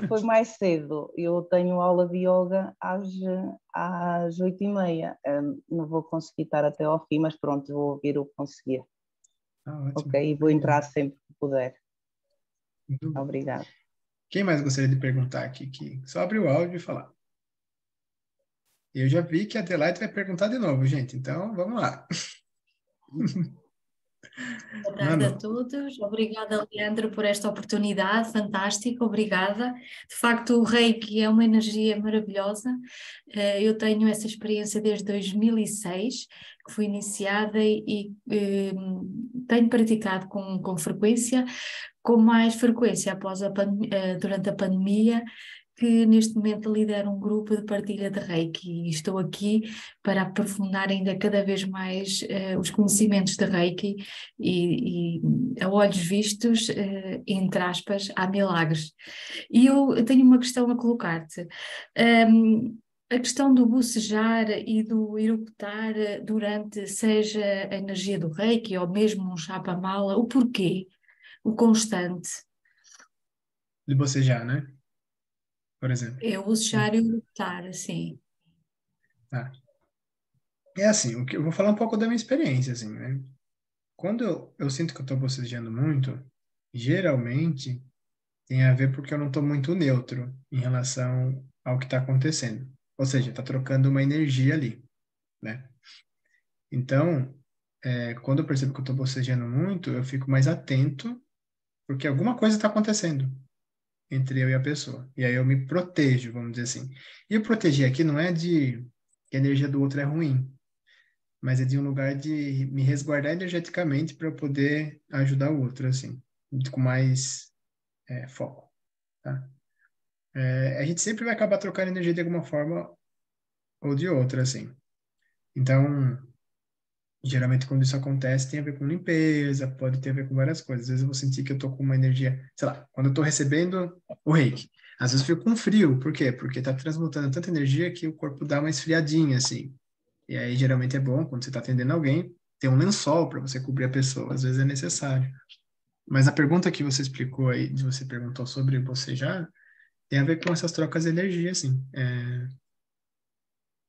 foi mais cedo. Eu tenho aula de yoga às 8h30. Não vou conseguir estar até ao fim, mas pronto, vou ouvir o que conseguir. Tá Ok? ótimo, E vou obrigado. entrar sempre que puder. Muito bom. Obrigada. Quem mais gostaria de perguntar aqui? Que só abrir o áudio e falar. Eu já vi que a Adelaide vai perguntar de novo, gente, então vamos lá. Boa tarde a Manu, todos. Obrigada, Leandro, por esta oportunidade fantástica. Obrigada. De facto, o Reiki é uma energia maravilhosa. Eu tenho essa experiência desde 2006, que fui iniciada e tenho praticado com frequência, com mais frequência durante a pandemia, que neste momento lidero um grupo de partilha de Reiki e estou aqui para aprofundar ainda cada vez mais os conhecimentos de Reiki e a olhos vistos, entre aspas, há milagres. E eu tenho uma questão a colocar-te. A questão do bocejar e do eructar durante, seja a energia do Reiki ou mesmo um chapa-mala, o porquê? O constante. de bocejar, né? Por exemplo. É o bocejar e o eructar, assim. Tá. É assim, eu vou falar um pouco da minha experiência, assim, né? Quando eu sinto que eu tô bocejando muito, geralmente tem a ver porque eu não tô muito neutro em relação ao que tá acontecendo. Ou seja, tá trocando uma energia ali, né? Então, quando eu percebo que eu tô bocejando muito, eu fico mais atento porque alguma coisa está acontecendo entre eu e a pessoa. E aí eu me protejo, vamos dizer assim. E o proteger aqui não é de que a energia do outro é ruim, mas é de um lugar de me resguardar energeticamente para eu poder ajudar o outro, assim, com mais foco, tá? A gente sempre vai acabar trocando energia de alguma forma ou de outra, assim. Então, geralmente quando isso acontece tem a ver com limpeza, pode ter a ver com várias coisas. Às vezes eu vou sentir que eu tô com uma energia, sei lá, quando eu tô recebendo o reiki, às vezes eu fico com frio, por quê? Porque tá transmutando tanta energia que o corpo dá uma esfriadinha, assim. E aí, geralmente é bom, quando você está atendendo alguém, ter um lençol para você cobrir a pessoa. Às vezes é necessário. Mas a pergunta que você explicou aí, de você perguntou sobre bocejar, tem a ver com essas trocas de energia, assim.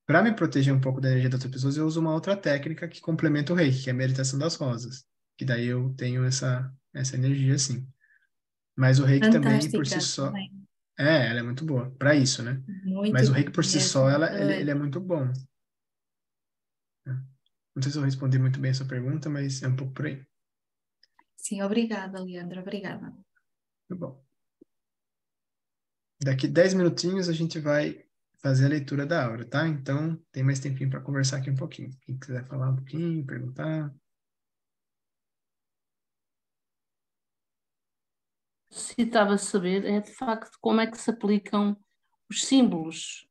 Para me proteger um pouco da energia das outras pessoas, eu uso uma outra técnica que complementa o reiki, que é a meditação das rosas. Que daí eu tenho essa energia, assim. Mas o reiki também, por si Fantástica só, também. ela é muito boa para isso, né? Muito Mas o reiki bom por si só, mesmo. ele é muito bom, né? Não sei se eu respondi muito bem a sua pergunta, mas é um pouco por aí. Sim, obrigada, Leandro, obrigada. Muito bom. Daqui 10 minutinhos a gente vai fazer a leitura da aura, tá? Então, tem mais tempinho para conversar aqui um pouquinho. Quem quiser falar um pouquinho, perguntar. Necessitava saber é de facto como é que se aplicam os símbolos.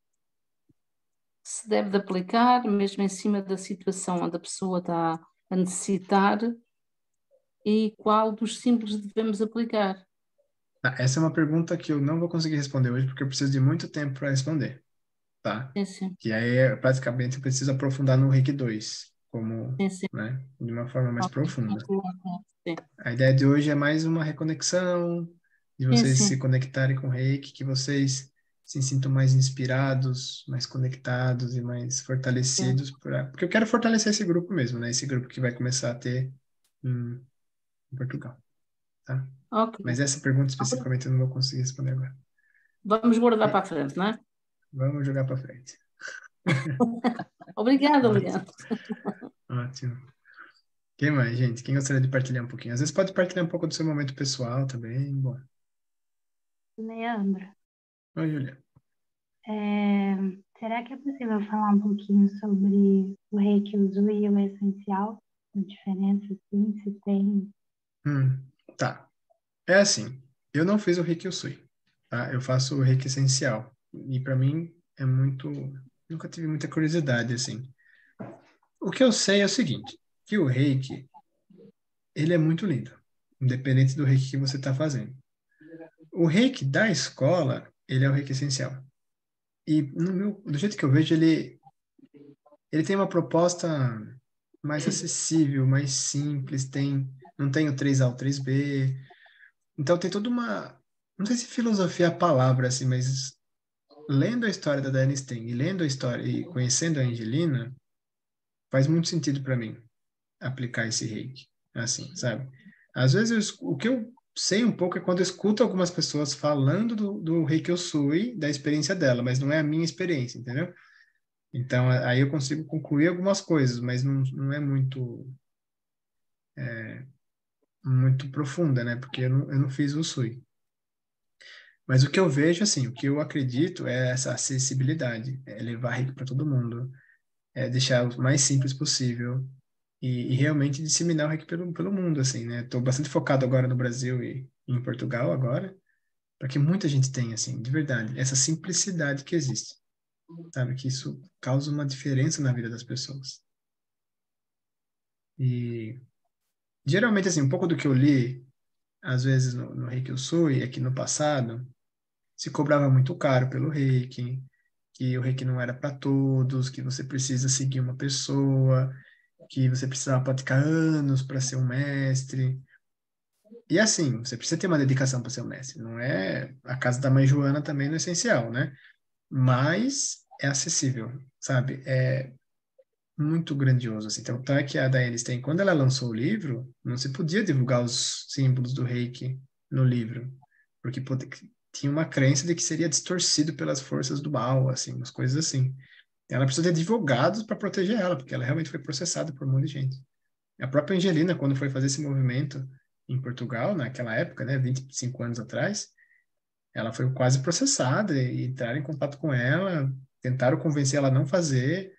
Se deve de aplicar mesmo em cima da situação onde a pessoa está a necessitar e qual dos símbolos devemos aplicar. Tá, essa é uma pergunta que eu não vou conseguir responder hoje, porque eu preciso de muito tempo para responder, tá? Sim, sim, Que aí, praticamente, eu preciso aprofundar no Reiki 2, como, sim, sim. né, de uma forma mais Ok. profunda. Sim, A ideia de hoje é mais uma reconexão, de sim, vocês se sim. conectarem com o Reiki, que vocês se sintam mais inspirados, mais conectados e mais Sim. fortalecidos, porque eu quero fortalecer esse grupo mesmo, né? Esse grupo que vai começar a ter em, em Portugal, tá? Ok. Mas essa pergunta especificamente eu não vou conseguir responder agora. Vamos guardar para E a frente, não é? vamos jogar para frente. Obrigada, Ótimo, Leandro. ótimo. Quem mais, gente? Quem gostaria de partilhar um pouquinho? Às vezes pode partilhar um pouco do seu momento pessoal também. Bom. Leandro, Oi, Julia. é, será que é possível falar um pouquinho sobre o Reiki Usui e o essencial? A diferença, assim, se tem. Tá. É assim, eu não fiz o Reiki Usui, tá? Eu faço o Reiki Essencial. E para mim é muito... Nunca tive muita curiosidade, assim. O que eu sei é o seguinte, que o Reiki, ele é muito lindo, independente do Reiki que você está fazendo. O Reiki da escola, ele é o Reiki Essencial. E do jeito que eu vejo, ele tem uma proposta mais acessível, mais simples, não tem o 3A ou 3B. Então tem toda uma, não sei se filosofia é a palavra, assim, mas lendo a história da Diane Stein e lendo a história e conhecendo a Angelina, faz muito sentido para mim aplicar esse reiki, assim, sabe? Às vezes o que eu sei um pouco é quando eu escuto algumas pessoas falando do reiki Usui, da experiência dela, mas não é a minha experiência, entendeu? Então aí eu consigo concluir algumas coisas, mas não é muito muito profunda, né? Porque eu não fiz o Usui. Mas o que eu vejo, assim, o que eu acredito é essa acessibilidade, é levar Reiki para todo mundo, é deixar o mais simples possível e realmente disseminar o Reiki pelo mundo, assim, né? Estou bastante focado agora no Brasil e em Portugal agora, para que muita gente tenha, assim, de verdade, essa simplicidade que existe, sabe? Que isso causa uma diferença na vida das pessoas. E geralmente, assim, um pouco do que eu li, às vezes no Reiki Usui, é que no passado se cobrava muito caro pelo Reiki, que o Reiki não era para todos, que você precisa seguir uma pessoa, que você precisava praticar anos para ser um mestre. E assim, você precisa ter uma dedicação para ser um mestre. Não é a casa da mãe Joana também não é essencial, né? Mas é acessível, sabe? É muito grandioso, assim. Então, tá que a Daiane Stein, quando ela lançou o livro, não se podia divulgar os símbolos do Reiki no livro, porque tinha uma crença de que seria distorcido pelas forças do mal, assim, umas coisas assim. Ela precisou de advogados para proteger ela, porque ela realmente foi processada por um monte de gente. A própria Angelina, quando foi fazer esse movimento em Portugal, naquela época, né, 25 anos atrás, ela foi quase processada e entraram em contato com ela, tentaram convencer ela a não fazer.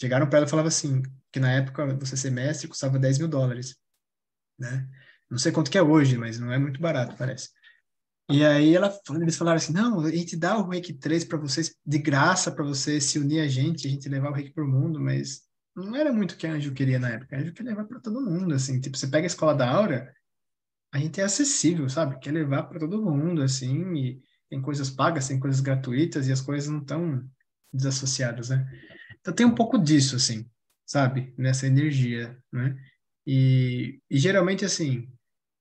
Chegaram para ela e falavam assim, que na época você ser mestre custava US$ 10.000, né? Não sei quanto que é hoje, mas não é muito barato, parece. E aí eles falaram assim, não, a gente dá o Reiki 3 para vocês, de graça para vocês se unir a gente levar o Reiki para o mundo, mas não era muito o que a Anjo queria na época. A Anjo queria levar para todo mundo, assim, tipo, você pega a escola da Aura, a gente é acessível, sabe? Quer levar para todo mundo, assim, e tem coisas pagas, tem coisas gratuitas e as coisas não estão desassociadas, né? Então tem um pouco disso, assim, sabe? Nessa energia, né? E geralmente, assim,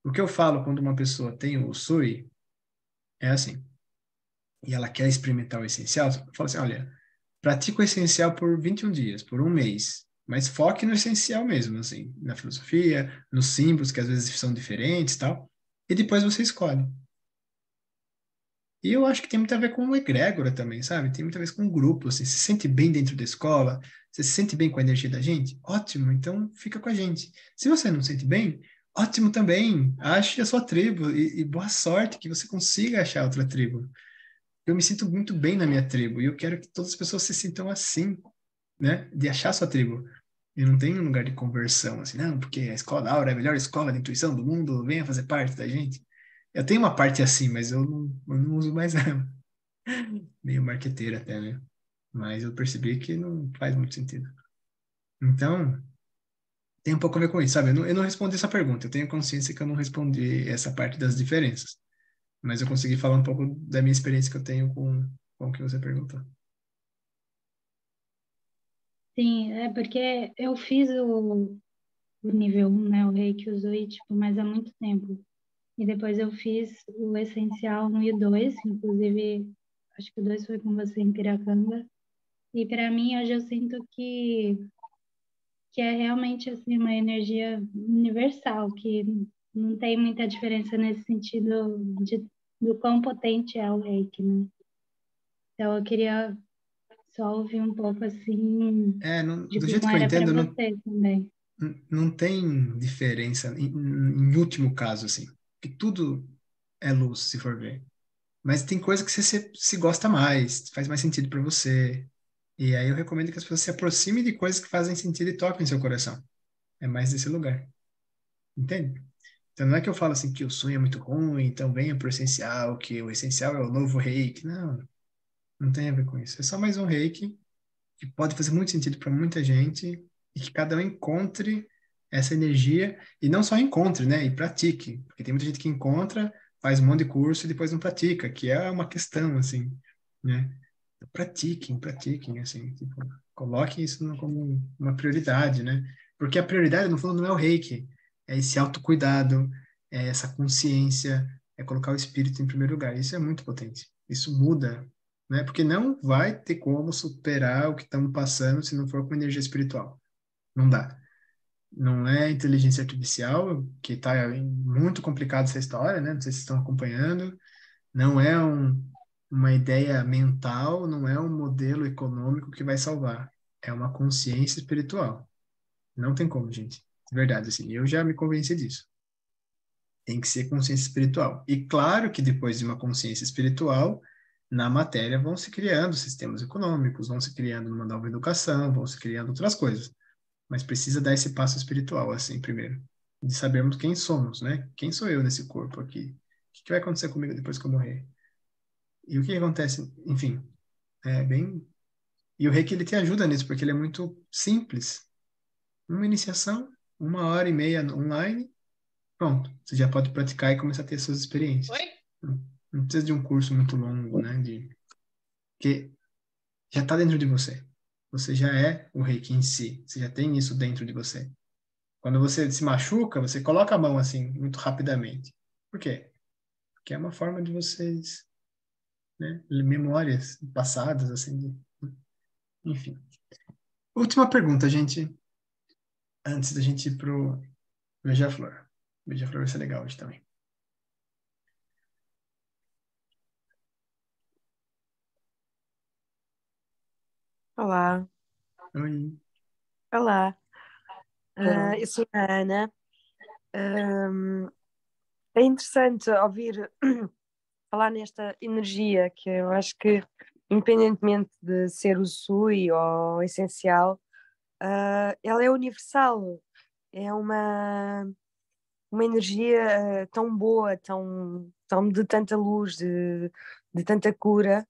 o que eu falo quando uma pessoa tem o Sui é assim, e ela quer experimentar o essencial, eu falo assim, olha, pratica o essencial por 21 dias, por um mês, mas foque no essencial mesmo, assim, na filosofia, nos símbolos, que às vezes são diferentes e tal, e depois você escolhe. E eu acho que tem muito a ver com o egrégora também, sabe? Tem muito a ver com o grupo, assim, se sente bem dentro da escola, você se sente bem com a energia da gente? Ótimo, então fica com a gente. Se você não se sente bem, ótimo também, ache a sua tribo e boa sorte que você consiga achar outra tribo. Eu me sinto muito bem na minha tribo e eu quero que todas as pessoas se sintam assim, né? De achar sua tribo. E não tem um lugar de conversão, assim, não, porque a escola da Aura é a melhor escola de intuição do mundo, venha fazer parte da gente. Eu tenho uma parte assim, mas eu não uso mais ela. Meio marqueteira até, né? Mas eu percebi que não faz muito sentido. Então, tem um pouco a ver com isso, sabe? Eu não respondi essa pergunta, eu tenho consciência que eu não respondi essa parte das diferenças. Mas eu consegui falar um pouco da minha experiência que eu tenho com o que você perguntou. Sim, é porque eu fiz o nível 1, né, o Reiki Usui, tipo, mas há muito tempo. E depois eu fiz o essencial no I2, inclusive, acho que o 2 foi com você em Piracanga. E para mim, hoje eu sinto que é realmente assim, uma energia universal, que não tem muita diferença nesse sentido do quão potente é o Reiki, né? Então eu queria só ouvir um pouco assim de Do jeito como que eu era para entendo, você também. não tem diferença em último caso, assim. Que tudo é luz, se for ver. Mas tem coisa que você se gosta mais, faz mais sentido para você. E aí eu recomendo que as pessoas se aproximem de coisas que fazem sentido e toquem seu coração. É mais desse lugar. Entende? Então não é que eu falo assim que o sonho é muito ruim, então venha pro essencial, que o essencial é o novo reiki. Não, não tem a ver com isso. É só mais um reiki que pode fazer muito sentido para muita gente e que cada um encontre essa energia e não só encontre, né? E pratique. Porque tem muita gente que encontra, faz um monte de curso e depois não pratica, que é uma questão, assim, né? Então, pratiquem, assim, tipo, coloquem isso como uma prioridade, né? Porque a prioridade, no fundo, não é o reiki, é esse autocuidado, é essa consciência, é colocar o espírito em primeiro lugar. Isso é muito potente. Isso muda, né? Porque não vai ter como superar o que estamos passando se não for com energia espiritual. Não dá. Não é inteligência artificial, que está muito complicada essa história, né? Não sei se estão acompanhando. Não é uma ideia mental, não é um modelo econômico que vai salvar. É uma consciência espiritual. Não tem como, gente. verdade, assim, eu já me convenci disso. Tem que ser consciência espiritual. E claro que depois de uma consciência espiritual, na matéria vão se criando sistemas econômicos, vão se criando uma nova educação, vão se criando outras coisas. Mas precisa dar esse passo espiritual, assim, primeiro. De sabermos quem somos, né? Quem sou eu nesse corpo aqui? O que vai acontecer comigo depois que eu morrer? E o que acontece? Enfim, é bem... E o Reiki, ele te ajuda nisso, porque ele é muito simples. Uma iniciação, 1h30 online, pronto. Você já pode praticar e começar a ter suas experiências. Não precisa de um curso muito longo, né? Porque já está dentro de você. Você já é o Reiki em si. Você já tem isso dentro de você. Quando você se machuca, você coloca a mão assim, muito rapidamente. Por quê? Porque é uma forma de vocês, né? Memórias passadas, assim. Enfim. Última pergunta, gente. Antes da gente ir pro Beija-Flor. Beija-Flor vai ser legal hoje também. Olá, Oi. olá. Eu sou a Ana. É interessante ouvir falar nesta energia que eu acho que, independentemente de ser o SUI ou o essencial, ela é universal. É uma energia tão boa, tão de tanta luz, de tanta cura,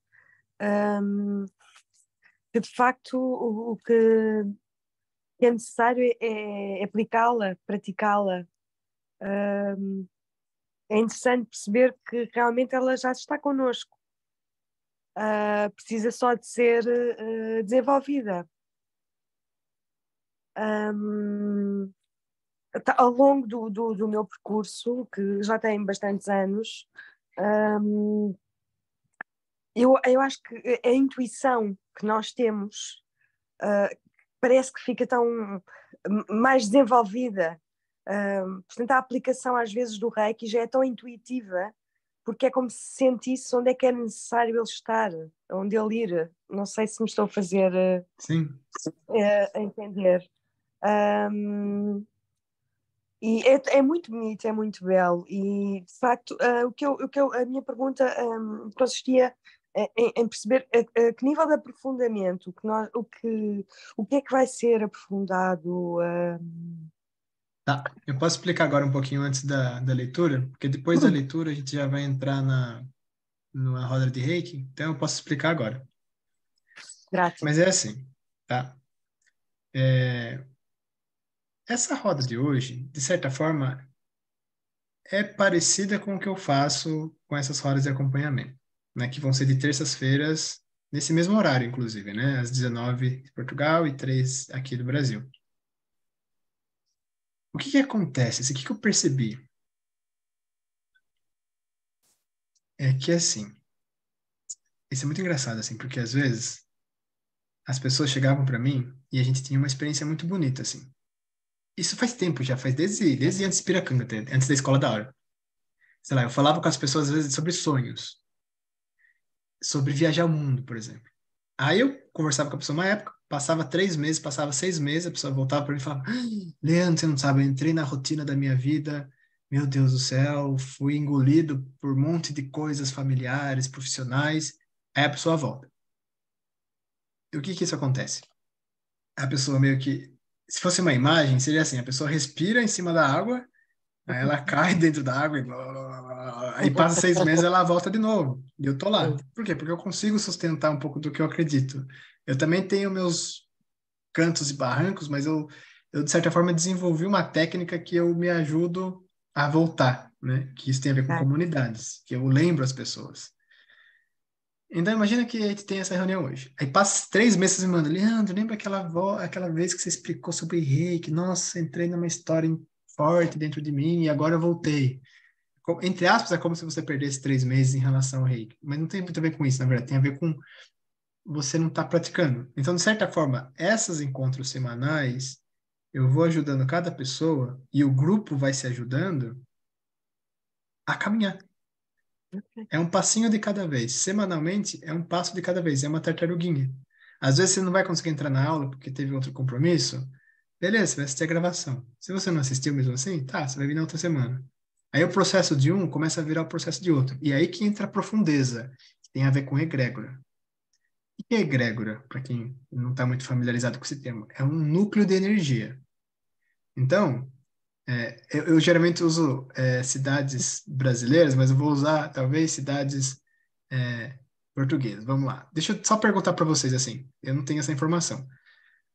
que de facto o que é necessário é aplicá-la, praticá-la. É interessante perceber que realmente ela já está connosco, precisa só de ser desenvolvida. Ao longo do meu percurso, que já tem bastantes anos, eu acho que a intuição que nós temos parece que fica tão mais desenvolvida. Portanto, a aplicação às vezes do Reiki já é tão intuitiva, porque é como se sentisse onde é que é necessário ele estar, onde ele ir. Não sei se me estou a fazer Sim. a entender. E é muito bonito, é muito belo. E de facto, a minha pergunta consistia em perceber a que nível de aprofundamento, o que é que vai ser aprofundado. Tá, eu posso explicar agora um pouquinho antes da leitura, porque depois da leitura a gente já vai entrar numa roda de Reiki, então eu posso explicar agora. Graças. Mas é assim, tá? Essa roda de hoje, de certa forma, é parecida com o que eu faço com essas rodas de acompanhamento, né? Que vão ser de terças-feiras, nesse mesmo horário, inclusive, né? Às 19 de Portugal e 3 aqui do Brasil. O que acontece? O que eu percebi? É que, assim, isso é muito engraçado, assim, porque às vezes as pessoas chegavam para mim e a gente tinha uma experiência muito bonita, assim. Isso faz tempo já, faz desde antes de Piracanga, até, antes da escola da hora. Sei lá, eu falava com as pessoas às vezes sobre sonhos, sobre viajar o mundo, por exemplo. Aí eu conversava com a pessoa uma época, passava 3 meses, passava 6 meses, a pessoa voltava para mim e falava: Leandro, você não sabe, eu entrei na rotina da minha vida, meu Deus do céu, fui engolido por um monte de coisas familiares, profissionais. Aí a pessoa volta. E o que isso acontece? A pessoa meio que, se fosse uma imagem, seria assim, a pessoa respira em cima da água, aí ela cai dentro da água e blá, blá, blá, blá, aí passa 6 meses ela volta de novo. E eu tô lá. Por quê? Porque eu consigo sustentar um pouco do que eu acredito. Eu também tenho meus cantos e barrancos, mas eu de certa forma desenvolvi uma técnica que eu me ajudo a voltar, né? Que isso tem a ver com comunidades, que eu lembro as pessoas. Então, imagina que a gente tem essa reunião hoje. Aí passa 3 meses e me manda: Leandro, lembra aquela vez que você explicou sobre reiki? Nossa, entrei numa história forte dentro de mim e agora eu voltei. Entre aspas, é como se você perdesse 3 meses em relação ao reiki. Mas não tem muito a ver com isso, na verdade. Tem a ver com você não estar praticando. Então, de certa forma, esses encontros semanais, eu vou ajudando cada pessoa e o grupo vai se ajudando a caminhar. É um passinho de cada vez. Semanalmente, é um passo de cada vez. É uma tartaruguinha. Às vezes você não vai conseguir entrar na aula porque teve outro compromisso. beleza, você vai assistir a gravação. Se você não assistiu mesmo assim, tá, você vai vir na outra semana. Aí o processo de um começa a virar o processo de outro. E aí que entra a profundeza, que tem a ver com egrégora. O que é egrégora, para quem não está muito familiarizado com esse termo? É um núcleo de energia. Então, eu geralmente uso cidades brasileiras, mas eu vou usar talvez cidades portuguesas. Vamos lá. Deixa eu só perguntar para vocês assim, eu não tenho essa informação.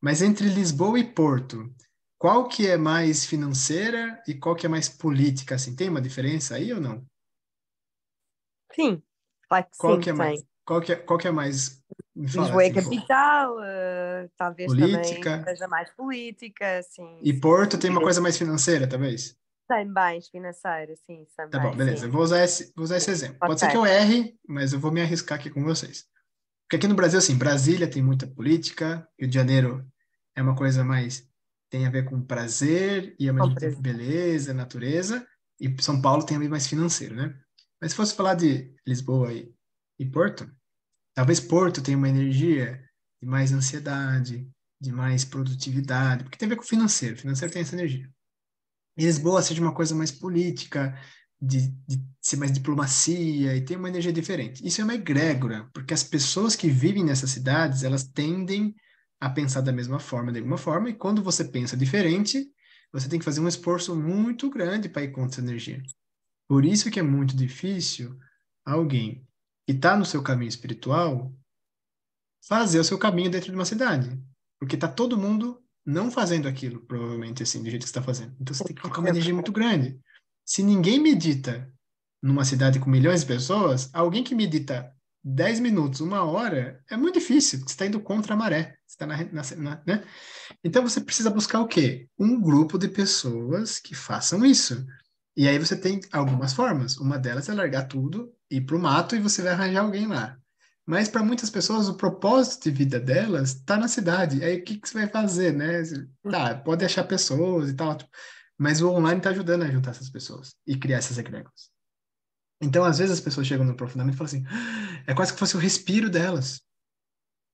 Mas entre Lisboa e Porto, qual que é mais financeira e qual que é mais política? Assim, tem uma diferença aí ou não? Sim, claro que Qual sim, que é mais? tem. Qual que é mais? Me fala Lisboa é assim, capital, talvez também política seja mais política, sim, e sim, Porto sim. tem uma coisa mais financeira, talvez? Tem bens financeiros, sim, Tá bom, também, beleza. sim. Eu vou usar esse exemplo. Pode ser que Ok, eu erre, mas eu vou me arriscar aqui com vocês. Porque aqui no Brasil, assim, Brasília tem muita política, Rio de Janeiro é uma coisa mais, tem a ver com prazer e ao mesmo tempo compreendo. beleza, natureza, e São Paulo tem a ver mais financeiro, né? Mas se fosse falar de Lisboa e Porto, talvez Porto tenha uma energia de mais ansiedade, de mais produtividade, porque tem a ver com o financeiro tem essa energia. E Lisboa seja uma coisa mais política, de ser mais diplomacia e tem uma energia diferente. Isso é uma egrégora, porque as pessoas que vivem nessas cidades, elas tendem a pensar da mesma forma, de alguma forma, e quando você pensa diferente, você tem que fazer um esforço muito grande para ir contra essa energia. Por isso que é muito difícil alguém que está no seu caminho espiritual fazer o seu caminho dentro de uma cidade, porque está todo mundo não fazendo aquilo, provavelmente assim, do jeito que está fazendo. Então você tem que colocar uma Eu energia percebo. muito grande. Se ninguém medita numa cidade com milhões de pessoas, alguém que medita 10 minutos, uma hora, é muito difícil, porque você está indo contra a maré. Você está né? Então você precisa buscar o quê? Um grupo de pessoas que façam isso. E aí você tem algumas formas. Uma delas é largar tudo, ir para o mato e você vai arranjar alguém lá. Mas para muitas pessoas, o propósito de vida delas está na cidade. Aí o que que você vai fazer, né? Tá, pode achar pessoas e tal, mas o online está ajudando a juntar essas pessoas e criar essas egrégoras. Então, às vezes as pessoas chegam no aprofundamento e falam assim, é quase que fosse o respiro delas.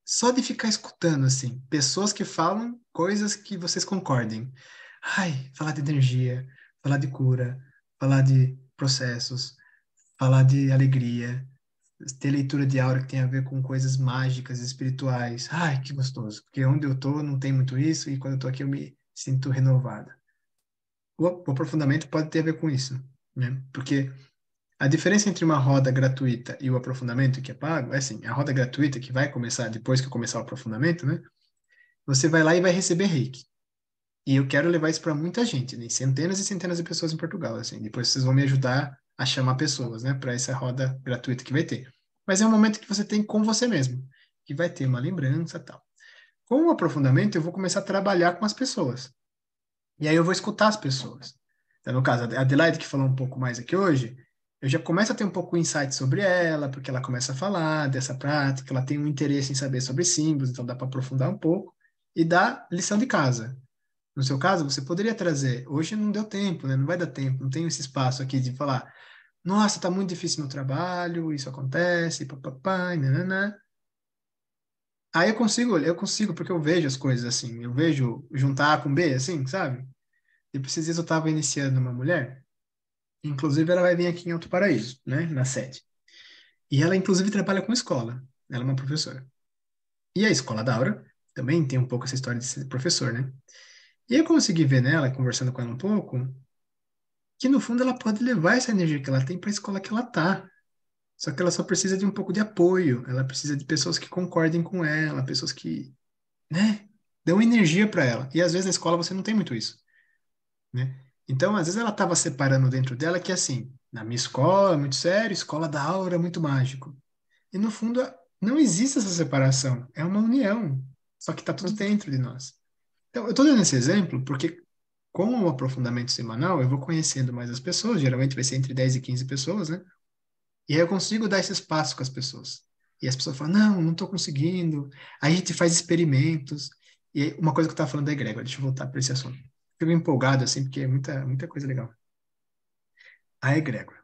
Só de ficar escutando, assim, pessoas que falam coisas que vocês concordem. Ai, falar de energia, falar de cura, falar de processos, falar de alegria, ter leitura de aura que tem a ver com coisas mágicas, espirituais. Ai, que gostoso. Porque onde eu tô não tem muito isso e quando eu tô aqui eu me sinto renovada. O aprofundamento pode ter a ver com isso, né? Porque a diferença entre uma roda gratuita e o aprofundamento que é pago é assim, a roda gratuita que vai começar depois que eu começar o aprofundamento, né? Você vai lá e vai receber reiki. E eu quero levar isso para muita gente, né? Centenas e centenas de pessoas em Portugal, assim. Depois vocês vão me ajudar a chamar pessoas, né, para essa roda gratuita que vai ter. Mas é um momento que você tem com você mesmo, que vai ter uma lembrança, tal. Com o aprofundamento, eu vou começar a trabalhar com as pessoas. E aí eu vou escutar as pessoas. Então, no caso, a Adelaide, que falou um pouco mais aqui hoje, eu já começo a ter um pouco de insight sobre ela, porque ela começa a falar dessa prática, ela tem um interesse em saber sobre símbolos, então dá para aprofundar um pouco e dar lição de casa. No seu caso, você poderia trazer, hoje não deu tempo, né? Não vai dar tempo, não tenho esse espaço aqui de falar, nossa, tá muito difícil meu trabalho, isso acontece, papapá, nananã. Aí eu consigo, porque eu vejo as coisas assim, eu vejo juntar A com B, assim, sabe? E esses dias eu estava iniciando uma mulher, inclusive ela vai vir aqui em Alto Paraíso, né, na sede. E ela, inclusive, trabalha com escola, ela é uma professora. E a escola da Aura também tem um pouco essa história de ser professor, né? E eu consegui ver nela, conversando com ela um pouco, que no fundo ela pode levar essa energia que ela tem para a escola que ela tá. Só que ela só precisa de um pouco de apoio, ela precisa de pessoas que concordem com ela, pessoas que, né, dão energia para ela. E às vezes na escola você não tem muito isso, né? Então, às vezes ela estava separando dentro dela que assim, na minha escola é muito sério, escola da aura é muito mágico. E no fundo não existe essa separação, é uma união, só que está tudo dentro de nós. Então, eu estou dando esse exemplo porque com o aprofundamento semanal eu vou conhecendo mais as pessoas, geralmente vai ser entre 10 e 15 pessoas, né? E aí eu consigo dar esse espaço com as pessoas. E as pessoas falam, não, não estou conseguindo. Aí a gente faz experimentos. E aí, uma coisa que eu estava falando da egrégora, deixa eu voltar para esse assunto. Fico empolgado, assim, porque é muita, muita coisa legal. A egrégora.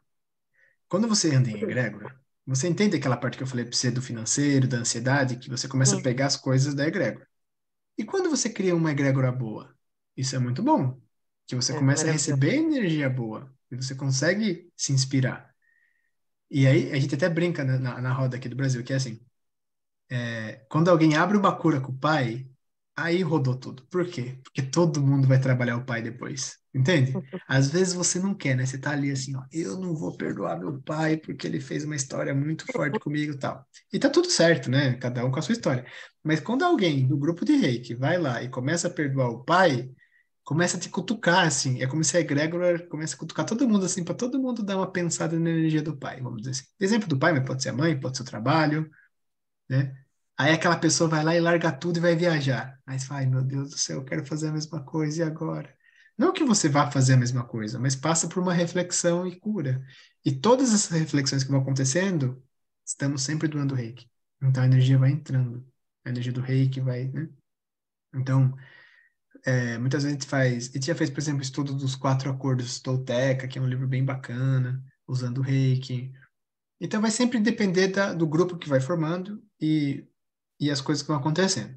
Quando você anda em egrégora, você entende aquela parte que eu falei para você do financeiro, da ansiedade, que você começa a Sim, pegar as coisas da egrégora. E quando você cria uma egrégora boa? Isso é muito bom. Que você É começa a maravilhoso. receber energia boa. E você consegue se inspirar. E aí, a gente até brinca na roda aqui do Brasil, que é assim, quando alguém abre uma cura com o pai, aí rodou tudo. Por quê? Porque todo mundo vai trabalhar o pai depois. Entende? Às vezes você não quer, né? Você tá ali assim, ó, eu não vou perdoar meu pai porque ele fez uma história muito forte comigo e tal. E tá tudo certo, né? Cada um com a sua história. Mas quando alguém do grupo de reiki vai lá e começa a perdoar o pai, começa a te cutucar, assim. É como se a egrégora começa a cutucar todo mundo, assim, para todo mundo dar uma pensada na energia do pai, vamos dizer assim. Exemplo do pai, mas pode ser a mãe, pode ser o trabalho, né? Aí aquela pessoa vai lá e larga tudo e vai viajar. Aí você fala, ai, meu Deus do céu, eu quero fazer a mesma coisa, e agora? Não que você vá fazer a mesma coisa, mas passa por uma reflexão e cura. E todas essas reflexões que vão acontecendo, estamos sempre doando reiki. Então a energia vai entrando. A energia do reiki vai, né? Então, muitas vezes a gente já fez, por exemplo, estudo dos 4 acordos Tolteca, que é um livro bem bacana, usando o reiki. Então vai sempre depender do grupo que vai formando e as coisas que vão acontecendo.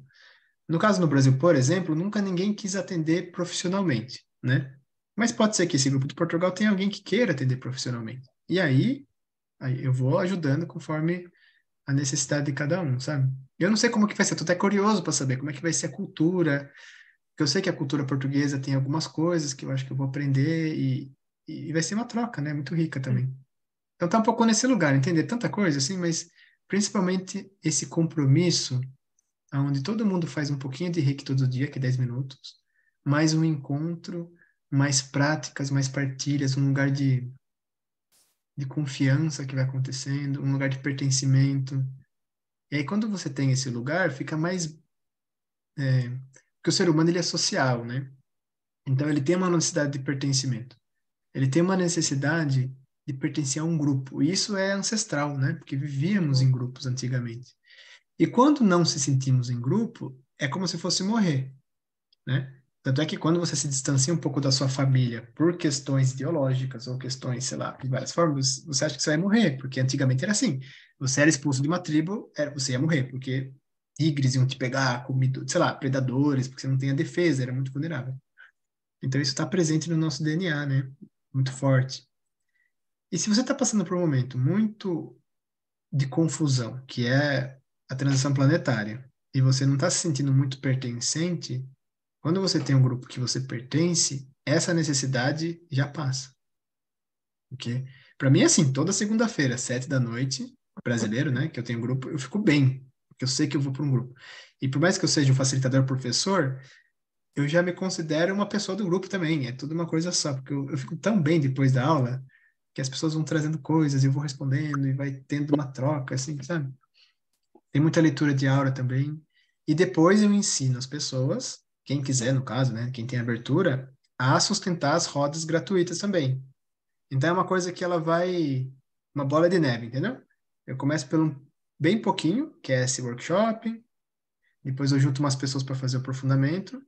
No caso no Brasil, por exemplo, nunca ninguém quis atender profissionalmente, né? Mas pode ser que esse grupo de Portugal tenha alguém que queira atender profissionalmente. E aí eu vou ajudando conforme a necessidade de cada um, sabe? Eu não sei como que vai ser, tô até curioso para saber como é que vai ser a cultura, porque eu sei que a cultura portuguesa tem algumas coisas que eu acho que eu vou aprender e vai ser uma troca, né? Muito rica também. Então tá um pouco nesse lugar, entender tanta coisa assim, mas principalmente esse compromisso onde todo mundo faz um pouquinho de reiki todo dia, que é 10 minutos, mais um encontro, mais práticas, mais partilhas, um lugar de confiança que vai acontecendo, um lugar de pertencimento. E aí quando você tem esse lugar, fica mais... porque o ser humano ele é social, né? Então ele tem uma necessidade de pertencimento. Ele tem uma necessidade de pertencer a um grupo. E isso é ancestral, né? Porque vivíamos em grupos antigamente. E quando não se sentimos em grupo, é como se fosse morrer, né? Tanto é que quando você se distancia um pouco da sua família por questões ideológicas ou questões, sei lá, de várias formas, você acha que você vai morrer, porque antigamente era assim. Você era expulso de uma tribo, você ia morrer, porque tigres iam te pegar, comida, sei lá, predadores, porque você não tem a defesa, era muito vulnerável. Então isso está presente no nosso DNA, né? Muito forte. E se você está passando por um momento muito de confusão, que é a transição planetária, e você não está se sentindo muito pertencente, quando você tem um grupo que você pertence, essa necessidade já passa. Ok? Para mim é assim, toda segunda-feira, 7 da noite, brasileiro, né, que eu tenho um grupo, eu fico bem, porque eu sei que eu vou para um grupo. E por mais que eu seja um facilitador professor, eu já me considero uma pessoa do grupo também, é tudo uma coisa só, porque eu fico tão bem depois da aula, que as pessoas vão trazendo coisas, e eu vou respondendo, e vai tendo uma troca, assim, sabe? Tem muita leitura de aura também. E depois eu ensino as pessoas, quem quiser, no caso, né, quem tem abertura, a sustentar as rodas gratuitas também. Então é uma coisa que ela vai, uma bola de neve, entendeu? Eu começo pelo bem pouquinho, que é esse workshop, depois eu junto umas pessoas para fazer o aprofundamento,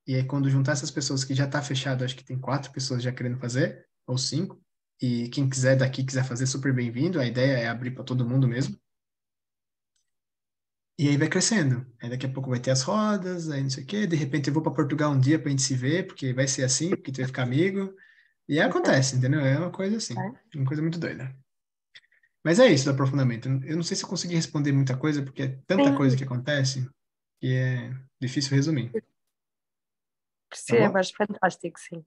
e aí quando juntar essas pessoas que já está fechado, acho que tem 4 pessoas já querendo fazer, ou 5, e quem quiser daqui quiser fazer, super bem-vindo, a ideia é abrir para todo mundo mesmo. E aí vai crescendo. Aí daqui a pouco vai ter as rodas, aí não sei o quê. De repente eu vou para Portugal um dia para a gente se ver, porque vai ser assim, porque tu vai ficar amigo. E aí acontece, entendeu? É uma coisa assim, uma coisa muito doida. Mas é isso do aprofundamento. Eu não sei se eu consegui responder muita coisa, porque é tanta coisa Sim, que acontece que é difícil resumir. Tá percebo, bom? acho fantástico, sim.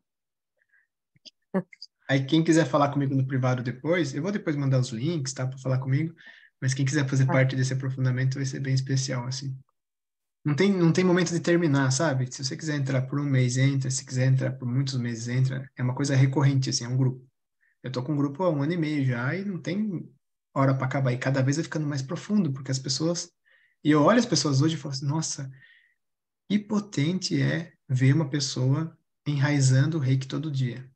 Aí quem quiser falar comigo no privado depois, eu vou depois mandar os links, tá, para falar comigo. Mas quem quiser fazer Ah, parte desse aprofundamento vai ser bem especial, assim. Não tem momento de terminar, sabe? Se você quiser entrar por um mês, entra. Se quiser entrar por muitos meses, entra. É uma coisa recorrente, assim, é um grupo. Eu tô com um grupo há 1 ano e meio já e não tem hora para acabar. E cada vez vai ficando mais profundo, porque as pessoas... E eu olho as pessoas hoje e falo assim, nossa, que potente é ver uma pessoa enraizando o reiki todo dia.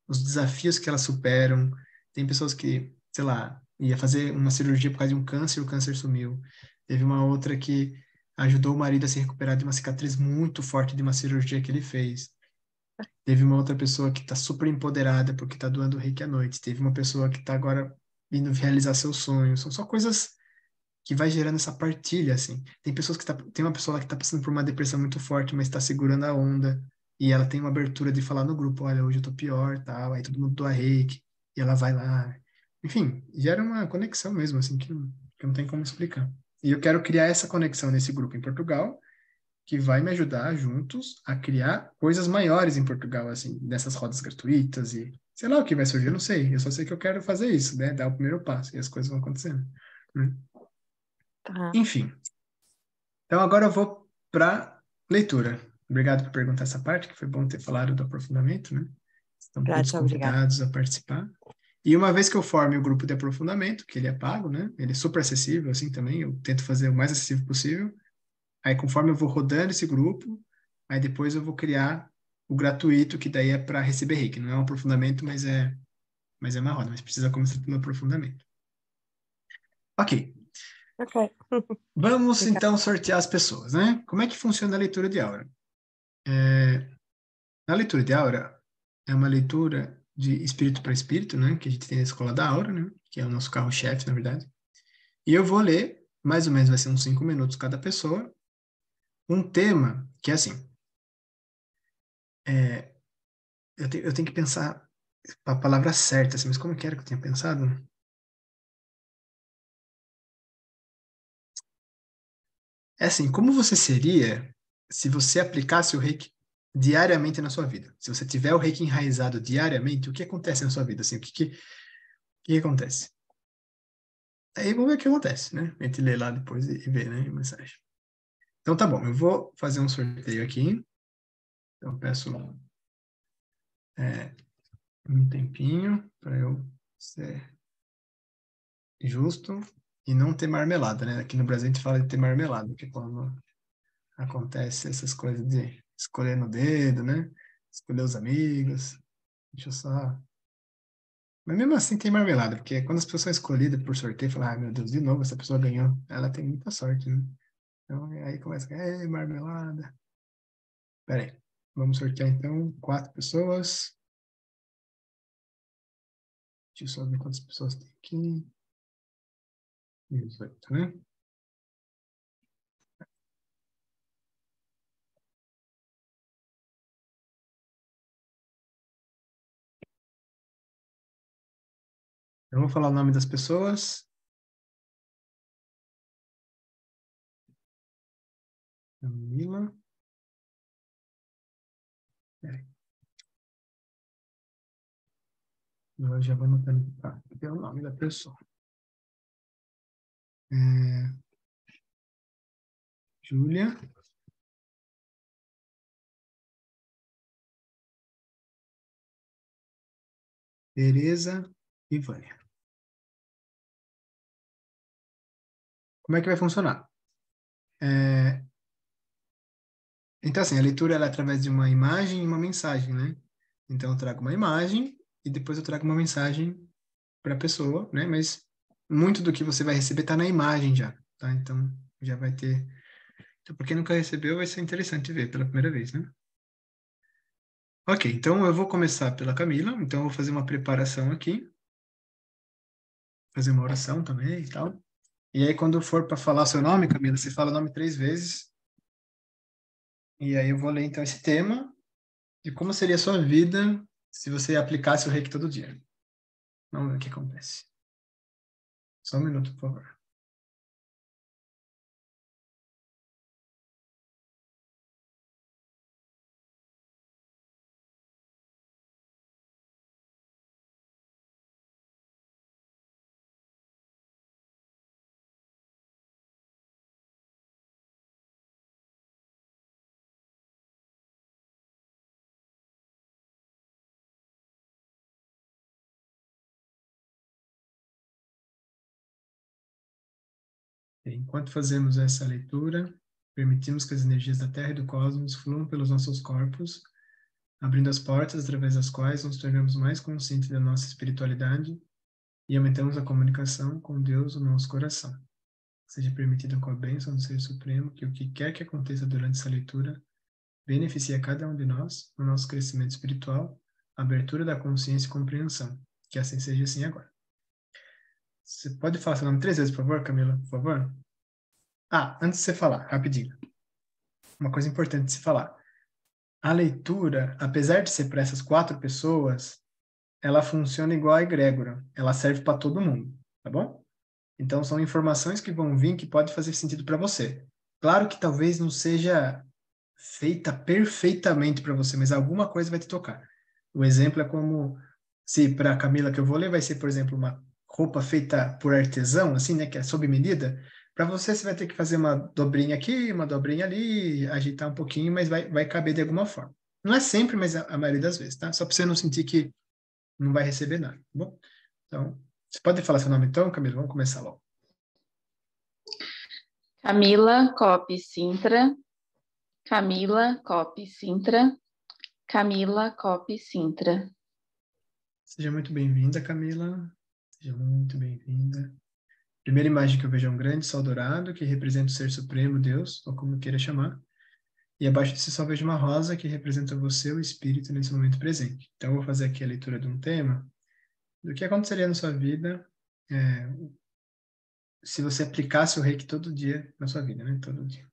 Os desafios que elas superam. Tem pessoas que, sei lá, ia fazer uma cirurgia por causa de um câncer e o câncer sumiu. Teve uma outra que ajudou o marido a se recuperar de uma cicatriz muito forte de uma cirurgia que ele fez. Teve uma outra pessoa que está super empoderada porque está doando reiki à noite. Teve uma pessoa que está agora indo realizar seus sonhos. São só coisas que vai gerando essa partilha, assim. Tem pessoas que tem uma pessoa lá que está passando por uma depressão muito forte, mas está segurando a onda. e ela tem uma abertura de falar no grupo, olha, hoje eu tô pior, tal, aí todo mundo doa reiki, e ela vai lá. Enfim, gera uma conexão mesmo, assim, que não tem como explicar. E eu quero criar essa conexão nesse grupo em Portugal, que vai me ajudar juntos a criar coisas maiores em Portugal, assim, dessas rodas gratuitas e sei lá o que vai surgir, eu não sei. Eu só sei que eu quero fazer isso, né? Dar o primeiro passo e as coisas vão acontecendo, né? Tá. Enfim. Então agora eu vou para leitura. Obrigado por perguntar essa parte, que foi bom ter falado do aprofundamento, né? Estão todos Grata, obrigada. convidados a participar. E uma vez que eu forme o grupo de aprofundamento, que ele é pago, né? Ele é super acessível, assim, também. Eu tento fazer o mais acessível possível. Aí, conforme eu vou rodando esse grupo, aí depois eu vou criar o gratuito, que daí é para receber reiki. Não é um aprofundamento, mas é uma roda. Mas precisa começar pelo aprofundamento. Ok. Ok. Vamos, Obrigada. então, sortear as pessoas, né? Como é que funciona a leitura de aura? A leitura de aura é uma leitura de espírito para espírito, né? Que a gente tem na Escola da Aura, né? Que é o nosso carro-chefe, na verdade. E eu vou ler, mais ou menos vai ser uns 5 minutos cada pessoa, um tema que é assim, eu tenho que pensar a palavra certa, assim, mas como que era que eu tinha pensado? É assim, como você seria se você aplicasse o reiki diariamente na sua vida? Se você tiver o reiki enraizado diariamente, o que acontece na sua vida? Assim, o que acontece? Aí vamos ver o que acontece, né? A gente lê lá depois e vê, né, a mensagem. Então tá bom, eu vou fazer um sorteio aqui. Eu peço um tempinho para eu ser justo e não ter marmelada, né? Aqui no Brasil a gente fala de ter marmelada, que é quando acontece essas coisas de escolher no dedo, né? Escolher os amigos. Deixa eu só. Mas mesmo assim tem marmelada, porque quando as pessoas são escolhidas por sorteio, falam, ah, meu Deus, de novo essa pessoa ganhou. Ela tem muita sorte, né? Então aí começa, marmelada. Peraí, vamos sortear então 4 pessoas. Deixa eu só ver quantas pessoas tem aqui. 18, né? Eu vou falar o nome das pessoas. Camila. Peraí. Eu já vou anotando. Tá, aqui é o nome da pessoa. Júlia. Tereza e Vânia. Como é que vai funcionar? Então, assim, a leitura ela é através de uma imagem e uma mensagem, né? Então, eu trago uma imagem e depois eu trago uma mensagem para a pessoa, né? Mas muito do que você vai receber está na imagem já, tá? Então, já vai ter... Então, para quem nunca recebeu, vai ser interessante ver pela primeira vez, né? Ok, então eu vou começar pela Camila. Então, eu vou fazer uma preparação aqui. Fazer uma oração também e tal. E aí, quando for para falar seu nome, Camila, você fala o nome 3 vezes. E aí eu vou ler, então, esse tema de como seria a sua vida se você aplicasse o reiki todo dia. Vamos ver o que acontece. Só um minuto, por favor. Enquanto fazemos essa leitura, permitimos que as energias da Terra e do cosmos fluam pelos nossos corpos, abrindo as portas através das quais nos tornamos mais conscientes da nossa espiritualidade e aumentamos a comunicação com Deus no nosso coração. Seja permitida com a bênção do Ser Supremo que o que quer que aconteça durante essa leitura beneficie a cada um de nós no nosso crescimento espiritual, abertura da consciência e compreensão. Que assim seja assim agora. Você pode falar seu nome 3 vezes, por favor, Camila, por favor? Ah, antes de você falar, rapidinho. Uma coisa importante de se falar. a leitura, apesar de ser para essas 4 pessoas, ela funciona igual a egrégora. Ela serve para todo mundo, tá bom? Então, são informações que vão vir que pode fazer sentido para você. Claro que talvez não seja feita perfeitamente para você, mas alguma coisa vai te tocar. O exemplo é como, se para a Camila que eu vou ler, vai ser, por exemplo, uma roupa feita por artesão, assim, né, que é sob medida. Para você vai ter que fazer uma dobrinha aqui, uma dobrinha ali, agitar um pouquinho, mas vai caber de alguma forma. Não é sempre, mas a maioria das vezes, tá? Só para você não sentir que não vai receber nada, tá bom? Então, você pode falar seu nome então, Camila? Vamos começar logo. Camila Coppi Sintra. Camila Coppi Sintra. Camila Coppi Sintra. Seja muito bem-vinda, Camila. Seja muito bem-vinda. Primeira imagem que eu vejo é um grande sol dourado, que representa o Ser Supremo, Deus, ou como queira chamar. E abaixo desse sol vejo uma rosa, que representa você, o Espírito, nesse momento presente. Então, eu vou fazer aqui a leitura de um tema do que aconteceria na sua vida se você aplicasse o reiki todo dia na sua vida, né? Todo dia.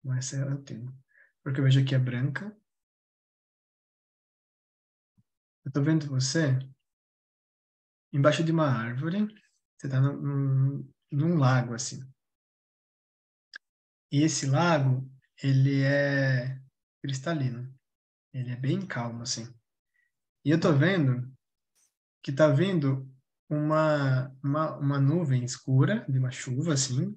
Então, esse é o tema. Porque eu vejo aqui a branca. Eu tô vendo você embaixo de uma árvore. Você tá num lago, assim. E esse lago, ele é cristalino. Ele é bem calmo, assim. E eu tô vendo que tá vindo uma nuvem escura, de uma chuva, assim,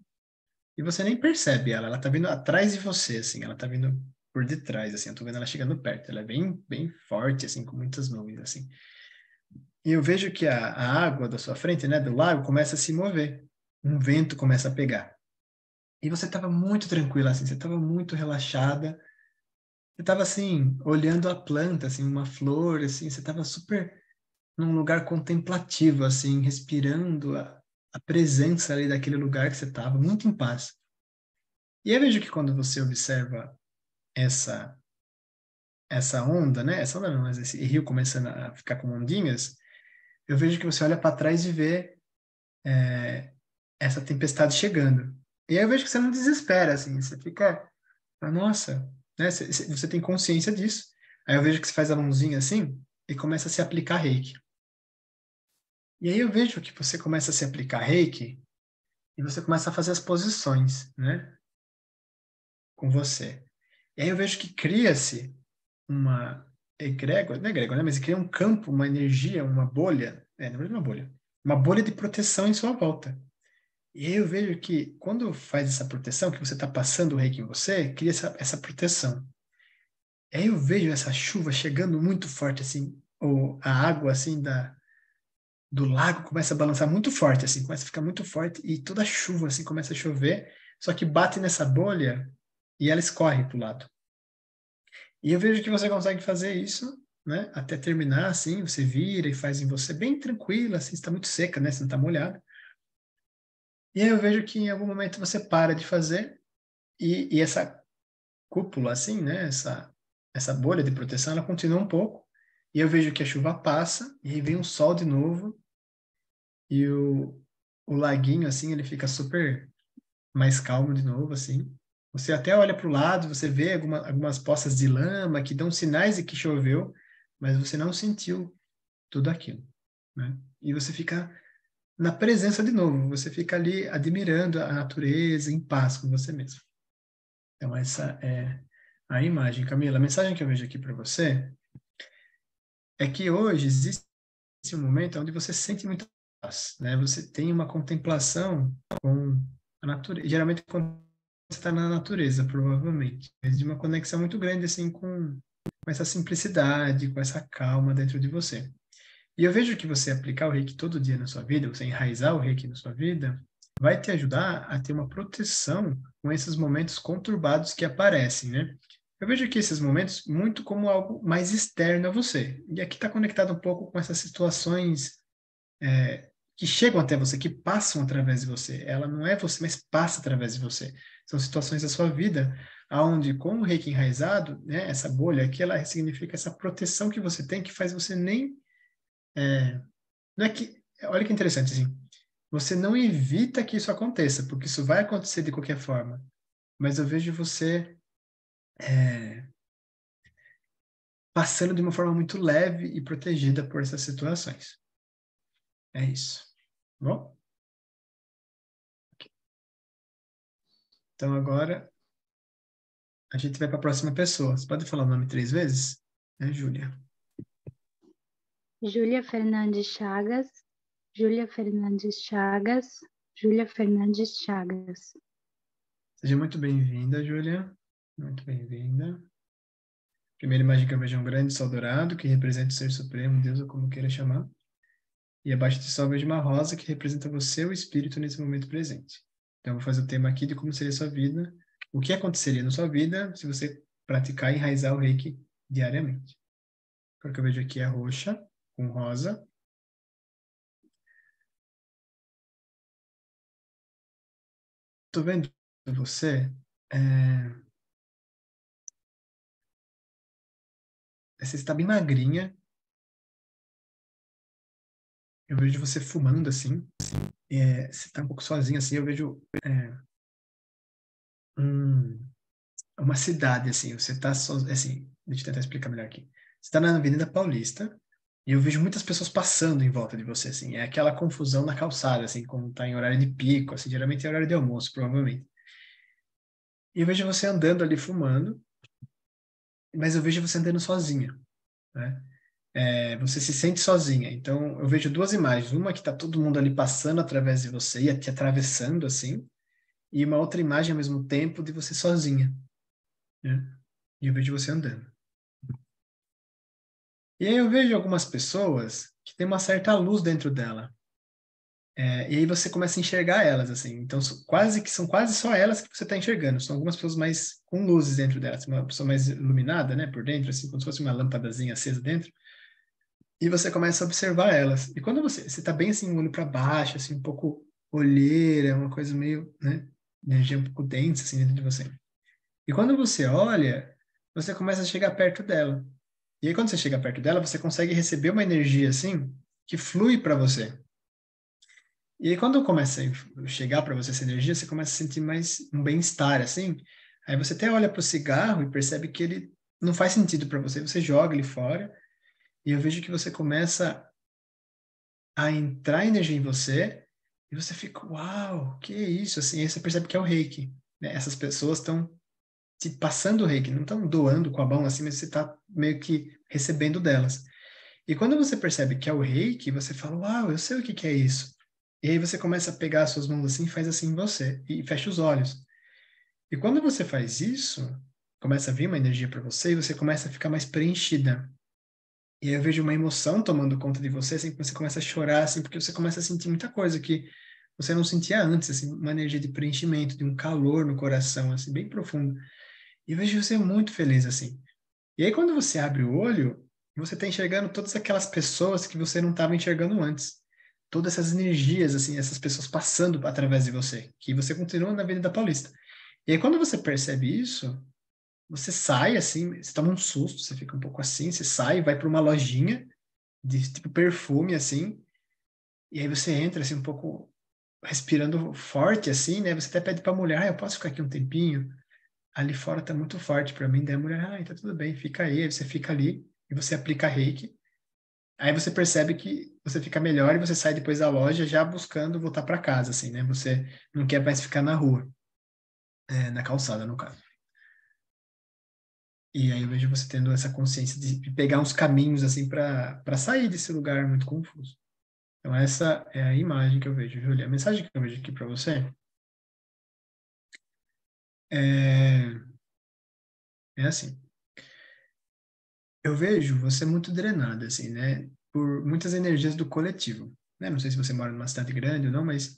e você nem percebe ela. Ela tá vindo atrás de você, assim. Ela tá vindo por detrás, assim. Eu tô vendo ela chegando perto. Ela é bem forte, assim, com muitas nuvens, assim. E eu vejo que a água da sua frente, né, do lago, começa a se mover. Um vento começa a pegar. E você estava muito tranquila, assim, você estava muito relaxada. Você estava, assim, olhando a planta, assim, uma flor, assim, você estava super num lugar contemplativo, assim, respirando a presença ali daquele lugar que você estava, muito em paz. E eu vejo que quando você observa essa onda, né, essa onda não, mas esse rio começando a ficar com ondinhas, eu vejo que você olha para trás e vê essa tempestade chegando. E aí eu vejo que você não desespera, assim, você fica, nossa, né? Você tem consciência disso. Aí eu vejo que você faz a mãozinha assim e começa a se aplicar reiki. E aí eu vejo que você começa a se aplicar reiki e você começa a fazer as posições, né? Com você. E aí eu vejo que cria-se uma egrégora, não é egrégora, né? Mas cria um campo, uma energia, uma bolha, na verdade uma bolha de proteção em sua volta. E aí eu vejo que quando faz essa proteção, que você está passando o reiki em você, cria essa proteção. E aí eu vejo essa chuva chegando muito forte, assim, ou a água, assim, do lago começa a balançar muito forte, assim, começa a ficar muito forte e toda a chuva, assim, começa a chover, só que bate nessa bolha e ela escorre para o lado. E eu vejo que você consegue fazer isso, né, até terminar, assim, você vira e faz em você bem tranquila, assim, está muito seca, né, você não está molhada. E aí eu vejo que em algum momento você para de fazer e essa cúpula, assim, né, essa bolha de proteção, ela continua um pouco. E eu vejo que a chuva passa e aí vem um sol de novo e o laguinho, assim, ele fica super mais calmo de novo, assim. Você até olha para o lado, você vê algumas poças de lama que dão sinais de que choveu, mas você não sentiu tudo aquilo, né? E você fica na presença de novo, você fica ali admirando a natureza, em paz com você mesmo. Então, essa é a imagem. Camila, a mensagem que eu vejo aqui para você é que hoje existe um momento onde você sente muita paz, né? Você tem uma contemplação com a natureza. Geralmente, quando você está na natureza, provavelmente. Mas de uma conexão muito grande, assim, com essa simplicidade, com essa calma dentro de você. E eu vejo que você aplicar o reiki todo dia na sua vida, você enraizar o reiki na sua vida, vai te ajudar a ter uma proteção com esses momentos conturbados que aparecem, né? Eu vejo aqui esses momentos muito como algo mais externo a você. E aqui está conectado um pouco com essas situações que chegam até você, que passam através de você. Ela não é você, mas passa através de você. São situações da sua vida onde, com o reiki enraizado, né, essa bolha aqui, ela significa essa proteção que você tem, que faz você nem... não é que... Olha que interessante, assim. Você não evita que isso aconteça, porque isso vai acontecer de qualquer forma. Mas eu vejo você passando de uma forma muito leve e protegida por essas situações. É isso. Bom? Então, agora, a gente vai para a próxima pessoa. Você pode falar o nome 3 vezes? Júlia. Júlia Fernandes Chagas, Júlia Fernandes Chagas, Júlia Fernandes Chagas. Seja muito bem-vinda, Júlia. Muito bem-vinda. Primeira imagem que eu vejo é um grande sol dourado, que representa o Ser Supremo, Deus ou como queira chamar. E abaixo do sol eu vejo uma rosa, que representa você, o espírito, nesse momento presente. Então, eu vou fazer o tema aqui de como seria a sua vida, o que aconteceria na sua vida se você praticar e enraizar o Reiki diariamente. A cor que eu vejo aqui é roxa, com rosa. Tô vendo você... Você está bem magrinha. Eu vejo você fumando, assim. Você está um pouco sozinha, assim. Eu vejo uma cidade, assim. Você está assim, deixa eu tentar explicar melhor aqui. Você está na Avenida Paulista e eu vejo muitas pessoas passando em volta de você, assim. É aquela confusão na calçada, assim, como está em horário de pico, assim. Geralmente é horário de almoço, provavelmente. E eu vejo você andando ali fumando, mas eu vejo você andando sozinha, né? Você se sente sozinha. Então, eu vejo 2 imagens. Uma que está todo mundo ali passando através de você e te atravessando, assim. E uma outra imagem ao mesmo tempo de você sozinha, né? E eu vejo você andando. E aí eu vejo algumas pessoas que tem uma certa luz dentro dela. E aí você começa a enxergar elas, assim. Então, são quase só elas que você está enxergando. São algumas pessoas mais com luzes dentro delas. Uma pessoa mais iluminada, né, por dentro, assim, como se fosse uma lâmpadazinha acesa dentro. E você começa a observar elas. E quando você está bem assim, o olho para baixo, assim, um pouco olheira, uma coisa meio, né, energia um pouco densa, assim, dentro de você. E quando você olha, você começa a chegar perto dela. E aí, quando você chega perto dela, você consegue receber uma energia, assim, que flui para você. E aí, quando começa a chegar para você essa energia, você começa a sentir mais um bem-estar, assim. Aí você até olha para o cigarro e percebe que ele não faz sentido para você. Você joga ele fora. E eu vejo que você começa a entrar energia em você e você fica, uau, que é isso? Assim, aí você percebe que é o Reiki, né? Essas pessoas estão te passando o Reiki, não estão doando com a mão assim, mas você está meio que recebendo delas. E quando você percebe que é o Reiki, você fala, uau, eu sei o que que é isso. E aí você começa a pegar as suas mãos assim, faz assim em você e fecha os olhos. E quando você faz isso, começa a vir uma energia para você e você começa a ficar mais preenchida. E aí eu vejo uma emoção tomando conta de você, assim, que você começa a chorar, assim, porque você começa a sentir muita coisa que você não sentia antes, assim, uma energia de preenchimento, de um calor no coração, assim, bem profundo. E eu vejo você muito feliz, assim. E aí quando você abre o olho, você está enxergando todas aquelas pessoas que você não estava enxergando antes. Todas essas energias, assim, essas pessoas passando através de você, que você continua na Avenida Paulista. E aí quando você percebe isso, você sai assim, você toma um susto, você fica um pouco assim, você sai, vai para uma lojinha de tipo perfume assim, e aí você entra assim um pouco respirando forte assim, né? Você até pede para a mulher, eu posso ficar aqui um tempinho? Ali fora tá muito forte para mim, daí a mulher, tá tudo bem, fica aí você fica ali e você aplica Reiki. Aí você percebe que você fica melhor e você sai depois da loja já buscando voltar para casa assim, né? Você não quer mais ficar na rua, na calçada no caso. E aí eu vejo você tendo essa consciência de pegar uns caminhos assim para sair desse lugar muito confuso. Então essa é a imagem que eu vejo, Júlia. A mensagem que eu vejo aqui para você é, é assim. Eu vejo você muito drenada, assim, né? Por muitas energias do coletivo, né? Não sei se você mora numa cidade grande ou não, mas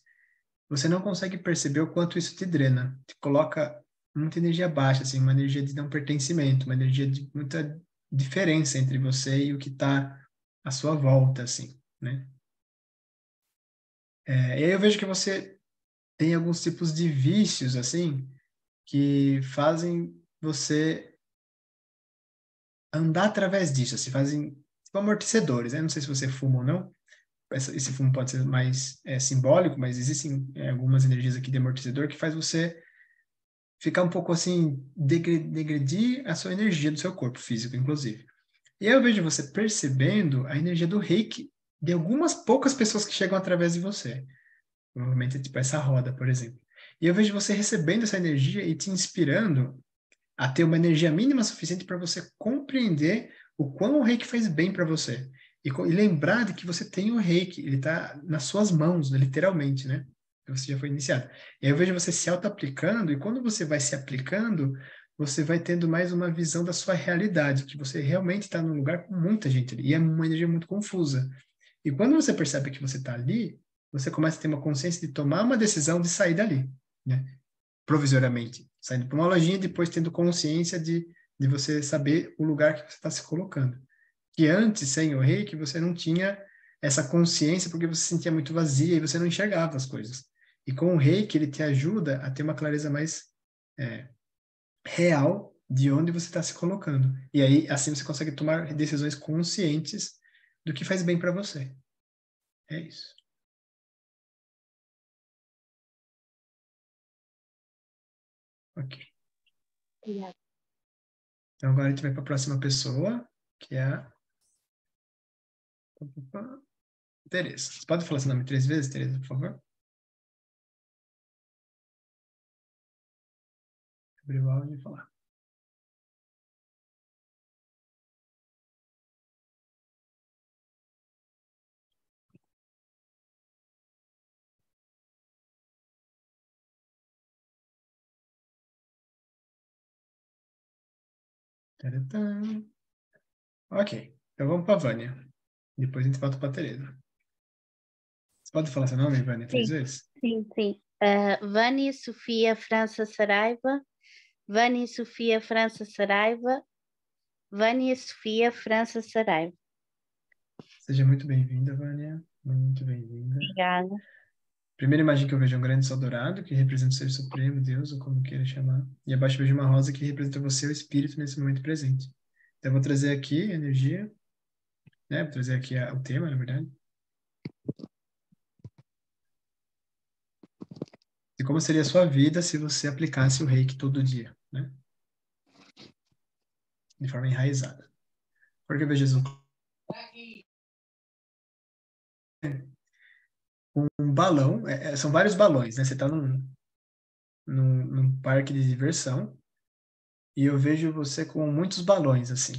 você não consegue perceber o quanto isso te drena. Te coloca muita energia baixa, assim, uma energia de não pertencimento, uma energia de muita diferença entre você e o que está à sua volta, assim, né? E aí eu vejo que você tem alguns tipos de vícios, assim, que fazem você andar através disso, assim, fazem tipo amortecedores, né? Não sei se você fuma ou não, esse fumo pode ser mais simbólico, mas existem algumas energias aqui de amortecedor que faz você ficar um pouco assim, degredir a sua energia do seu corpo físico, inclusive. E aí eu vejo você percebendo a energia do reiki de algumas poucas pessoas que chegam através de você. Provavelmente tipo essa roda, por exemplo. E eu vejo você recebendo essa energia e te inspirando a ter uma energia mínima suficiente para você compreender o quão o reiki faz bem para você. E lembrar de que você tem o reiki, ele está nas suas mãos, literalmente, né? Você já foi iniciado. E aí eu vejo você se auto-aplicando, e quando você vai se aplicando, você vai tendo mais uma visão da sua realidade, que você realmente está num lugar com muita gente ali, e é uma energia muito confusa. E quando você percebe que você está ali, você começa a ter uma consciência de tomar uma decisão de sair dali, né? Provisoriamente, saindo para uma lojinha e depois tendo consciência de você saber o lugar que você está se colocando. Que antes, sem o reiki, você não tinha essa consciência porque você se sentia muito vazia e você não enxergava as coisas. E com o reiki, ele te ajuda a ter uma clareza mais real de onde você está se colocando. E aí, assim, você consegue tomar decisões conscientes do que faz bem para você. É isso. Ok. Obrigada. Então, agora a gente vai para a próxima pessoa, que é a Tereza. Você pode falar seu nome 3 vezes, Tereza, por favor? Abrir o áudio e falar. Taratã. Ok, então vamos para a Vânia. Depois a gente volta para a Tereza. Você pode falar seu nome, Vânia, 3 vezes? Sim. Vânia Sofia França Saraiva, Vânia Sofia França Saraiva, Vânia Sofia França Saraiva. Seja muito bem-vinda, Vânia. Muito bem-vinda. Obrigada. Primeira imagem que eu vejo é um grande sol dourado, que representa o Ser Supremo, Deus, ou como queira chamar. E abaixo eu vejo uma rosa que representa você, o Espírito, nesse momento presente. Então eu vou trazer aqui a energia, né? Vou trazer aqui o tema, na verdade. E como seria a sua vida se você aplicasse o reiki todo dia, né? De forma enraizada. Porque eu vejo um balão, são vários balões, né? Você está num parque de diversão e eu vejo você com muitos balões, assim.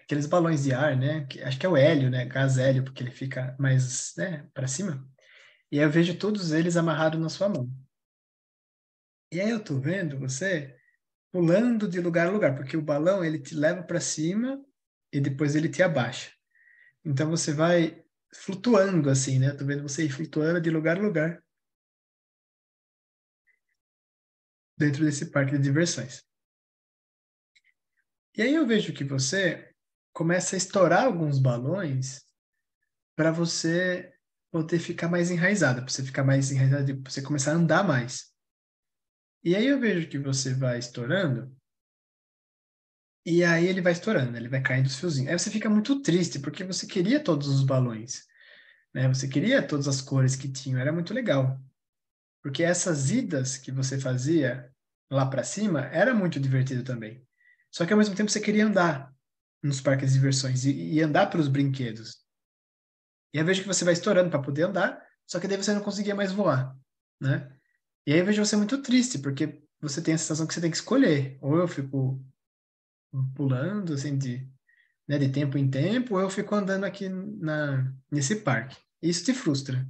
Aqueles balões de ar, né? Acho que é o hélio, né? Gás hélio, porque ele fica mais, né, para cima. E aí eu vejo todos eles amarrados na sua mão. E aí eu tô vendo você pulando de lugar a lugar, porque o balão, ele te leva para cima e depois ele te abaixa. Então você vai flutuando assim, né? Eu tô vendo você ir flutuando de lugar a lugar dentro desse parque de diversões. E aí eu vejo que você começa a estourar alguns balões para você poder ficar mais enraizada, para você ficar mais enraizada, para você começar a andar mais. E aí eu vejo que você vai estourando, e aí ele vai estourando, ele vai caindo os fiozinhos. Aí você fica muito triste, porque você queria todos os balões, né? Você queria todas as cores que tinham, era muito legal. Porque essas idas que você fazia lá para cima era muito divertido também. Só que ao mesmo tempo você queria andar nos parques de diversões e andar pelos brinquedos. E eu vejo que você vai estourando para poder andar, só que daí você não conseguia mais voar, né? E aí eu vejo você muito triste, porque você tem a sensação que você tem que escolher. Ou eu fico pulando, assim, de tempo em tempo, ou eu fico andando aqui nesse parque. E isso te frustra.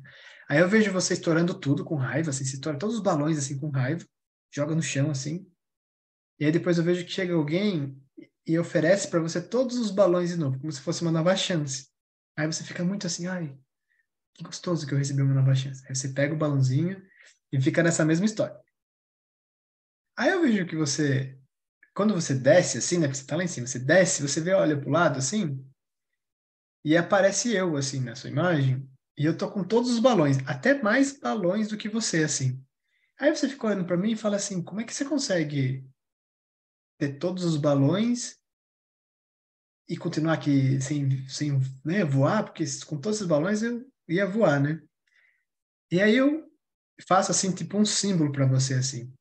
Aí eu vejo você estourando tudo com raiva, assim, você estoura todos os balões, assim, com raiva, joga no chão, assim. E aí depois eu vejo que chega alguém e oferece para você todos os balões de novo, como se fosse uma nova chance. Aí você fica muito assim, ai, que gostoso que eu recebi uma nova chance. Aí você pega o balãozinho e fica nessa mesma história. Aí eu vejo que você, quando você desce assim, né, porque você tá lá em cima, você desce, você vê, olha pro lado assim, e aparece eu, assim, na sua imagem, e eu tô com todos os balões, até mais balões do que você, assim. Aí você fica olhando para mim e fala assim, como é que você consegue ter todos os balões e continuar aqui sem né, voar? Porque com todos os balões eu ia voar, né? E aí eu faço assim, tipo um símbolo para você, assim.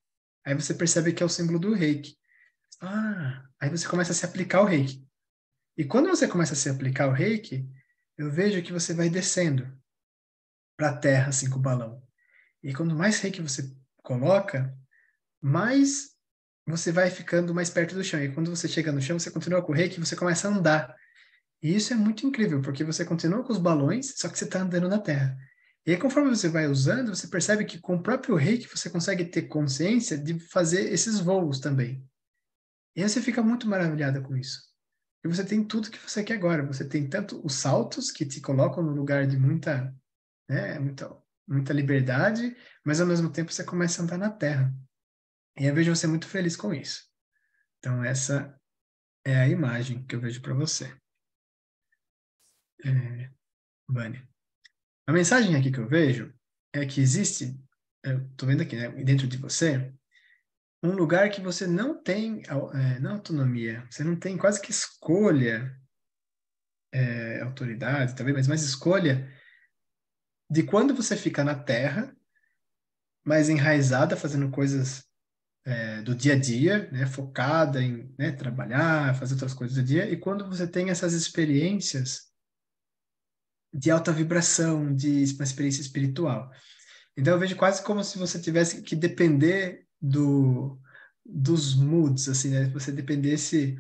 Aí você percebe que é o símbolo do reiki. Aí você começa a se aplicar o reiki. E quando você começa a se aplicar o reiki, eu vejo que você vai descendo para a terra, assim, com o balão. E quanto mais reiki você coloca, mais você vai ficando mais perto do chão. E quando você chega no chão, você continua com o reiki, você começa a andar. E isso é muito incrível, porque você continua com os balões, só que você está andando na terra. E aí, conforme você vai usando, você percebe que com o próprio reiki você consegue ter consciência de fazer esses voos também. E aí você fica muito maravilhada com isso. E você tem tudo que você quer agora. Você tem tanto os saltos que te colocam no lugar de muita, né, muita liberdade, mas ao mesmo tempo você começa a andar na terra. E eu vejo você muito feliz com isso. Então essa é a imagem que eu vejo para você. Vânia. A mensagem aqui que eu vejo é que existe, eu estou vendo aqui, né, dentro de você, um lugar que você não tem, não autonomia, você não tem quase que escolha, autoridade, talvez, mas mais escolha de quando você fica na Terra, mais enraizada, fazendo coisas do dia a dia, né, focada em, né, trabalhar, fazer outras coisas do dia, e quando você tem essas experiências de alta vibração, de uma experiência espiritual. Então eu vejo quase como se você tivesse que depender dos moods, assim, né? Você dependesse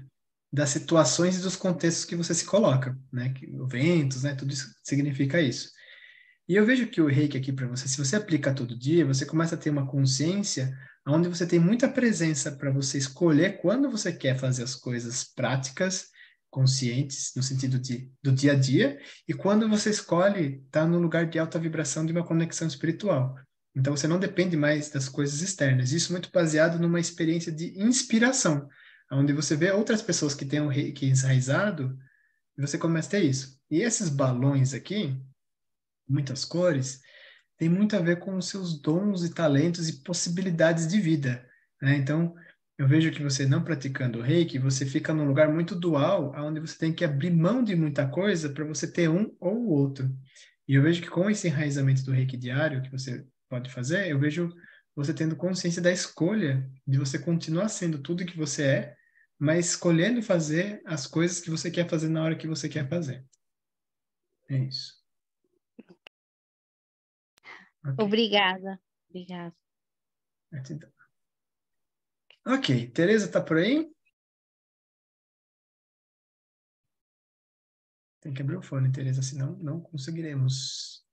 das situações e dos contextos que você se coloca, né? Eventos, né? Tudo isso significa isso. E eu vejo que o reiki aqui para você, se você aplica todo dia, você começa a ter uma consciência onde você tem muita presença para você escolher quando você quer fazer as coisas práticas, conscientes, no sentido do dia a dia, e quando você escolhe estar no lugar de alta vibração de uma conexão espiritual. Então você não depende mais das coisas externas. Isso muito baseado numa experiência de inspiração, onde você vê outras pessoas que têm o reiki enraizado, e você começa a ter isso. E esses balões aqui, muitas cores, tem muito a ver com os seus dons e talentos e possibilidades de vida, né? Então, eu vejo que você não praticando o reiki, você fica num lugar muito dual, onde você tem que abrir mão de muita coisa para você ter um ou o outro. E eu vejo que com esse enraizamento do reiki diário que você pode fazer, eu vejo você tendo consciência da escolha de você continuar sendo tudo que você é, mas escolhendo fazer as coisas que você quer fazer na hora que você quer fazer. É isso. Okay. Obrigada. Obrigada. Ok, Tereza tá por aí? Tem que abrir o fone, Tereza, senão não conseguiremos.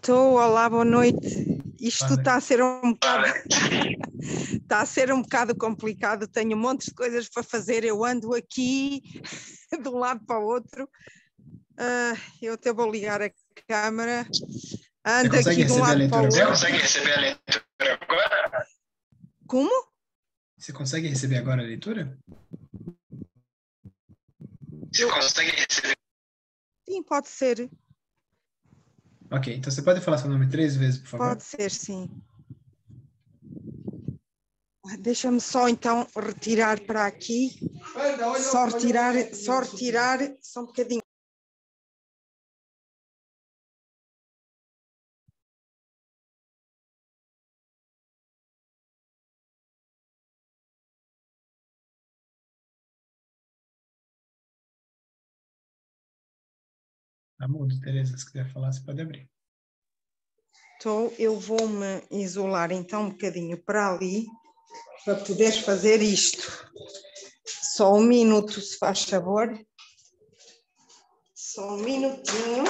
Olá, boa noite. Isto está a ser está a ser um bocado complicado, tenho um monte de coisas para fazer, eu ando aqui de um lado para o outro. Eu até vou ligar a câmera. Ando aqui de um lado para o outro. Você consegue receber a leitura agora? Como? Você consegue receber agora a leitura? Você consegue receber? Sim, pode ser. Ok, então você pode falar seu nome 3 vezes, por favor? Pode ser, sim. Deixa-me só então retirar para aqui. Só retirar, só um bocadinho. Tá mudo, Tereza, se quiser falar, você pode abrir. Eu vou-me isolar então um bocadinho para ali, para poderes fazer isto. Só um minuto, se faz favor. Só um minutinho.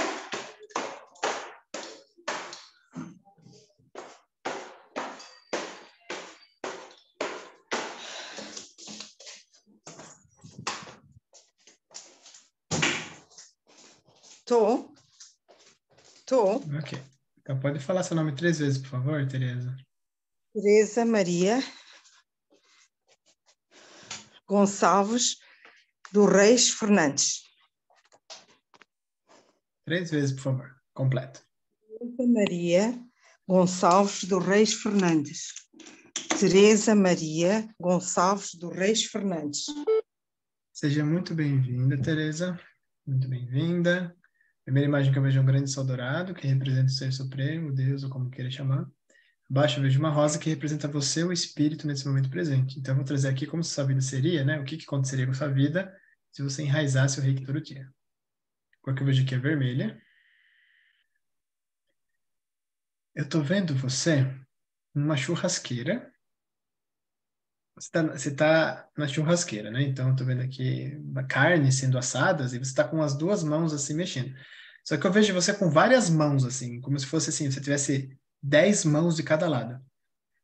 Estou. Ok. Então pode falar seu nome 3 vezes, por favor, Tereza. Tereza Maria Gonçalves do Reis Fernandes. 3 vezes, por favor. Completo. Tereza Maria Gonçalves do Reis Fernandes. Tereza Maria Gonçalves do Reis Fernandes. Seja muito bem-vinda, Tereza. Muito bem-vinda. Primeira imagem que eu vejo é um grande sol dourado, que representa o Ser Supremo, Deus, ou como queira chamar. Abaixo eu vejo uma rosa que representa você, o espírito, nesse momento presente. Então, eu vou trazer aqui como sua vida seria, né? O que aconteceria com a sua vida se você enraizasse o reiki todo dia. A cor que eu vejo aqui é vermelha. Eu tô vendo você numa churrasqueira. Você tá na churrasqueira, né? Então, eu tô vendo aqui carne sendo assadas e você tá com as duas mãos assim mexendo. Só que eu vejo você com várias mãos, assim, como se fosse assim, você tivesse 10 mãos de cada lado.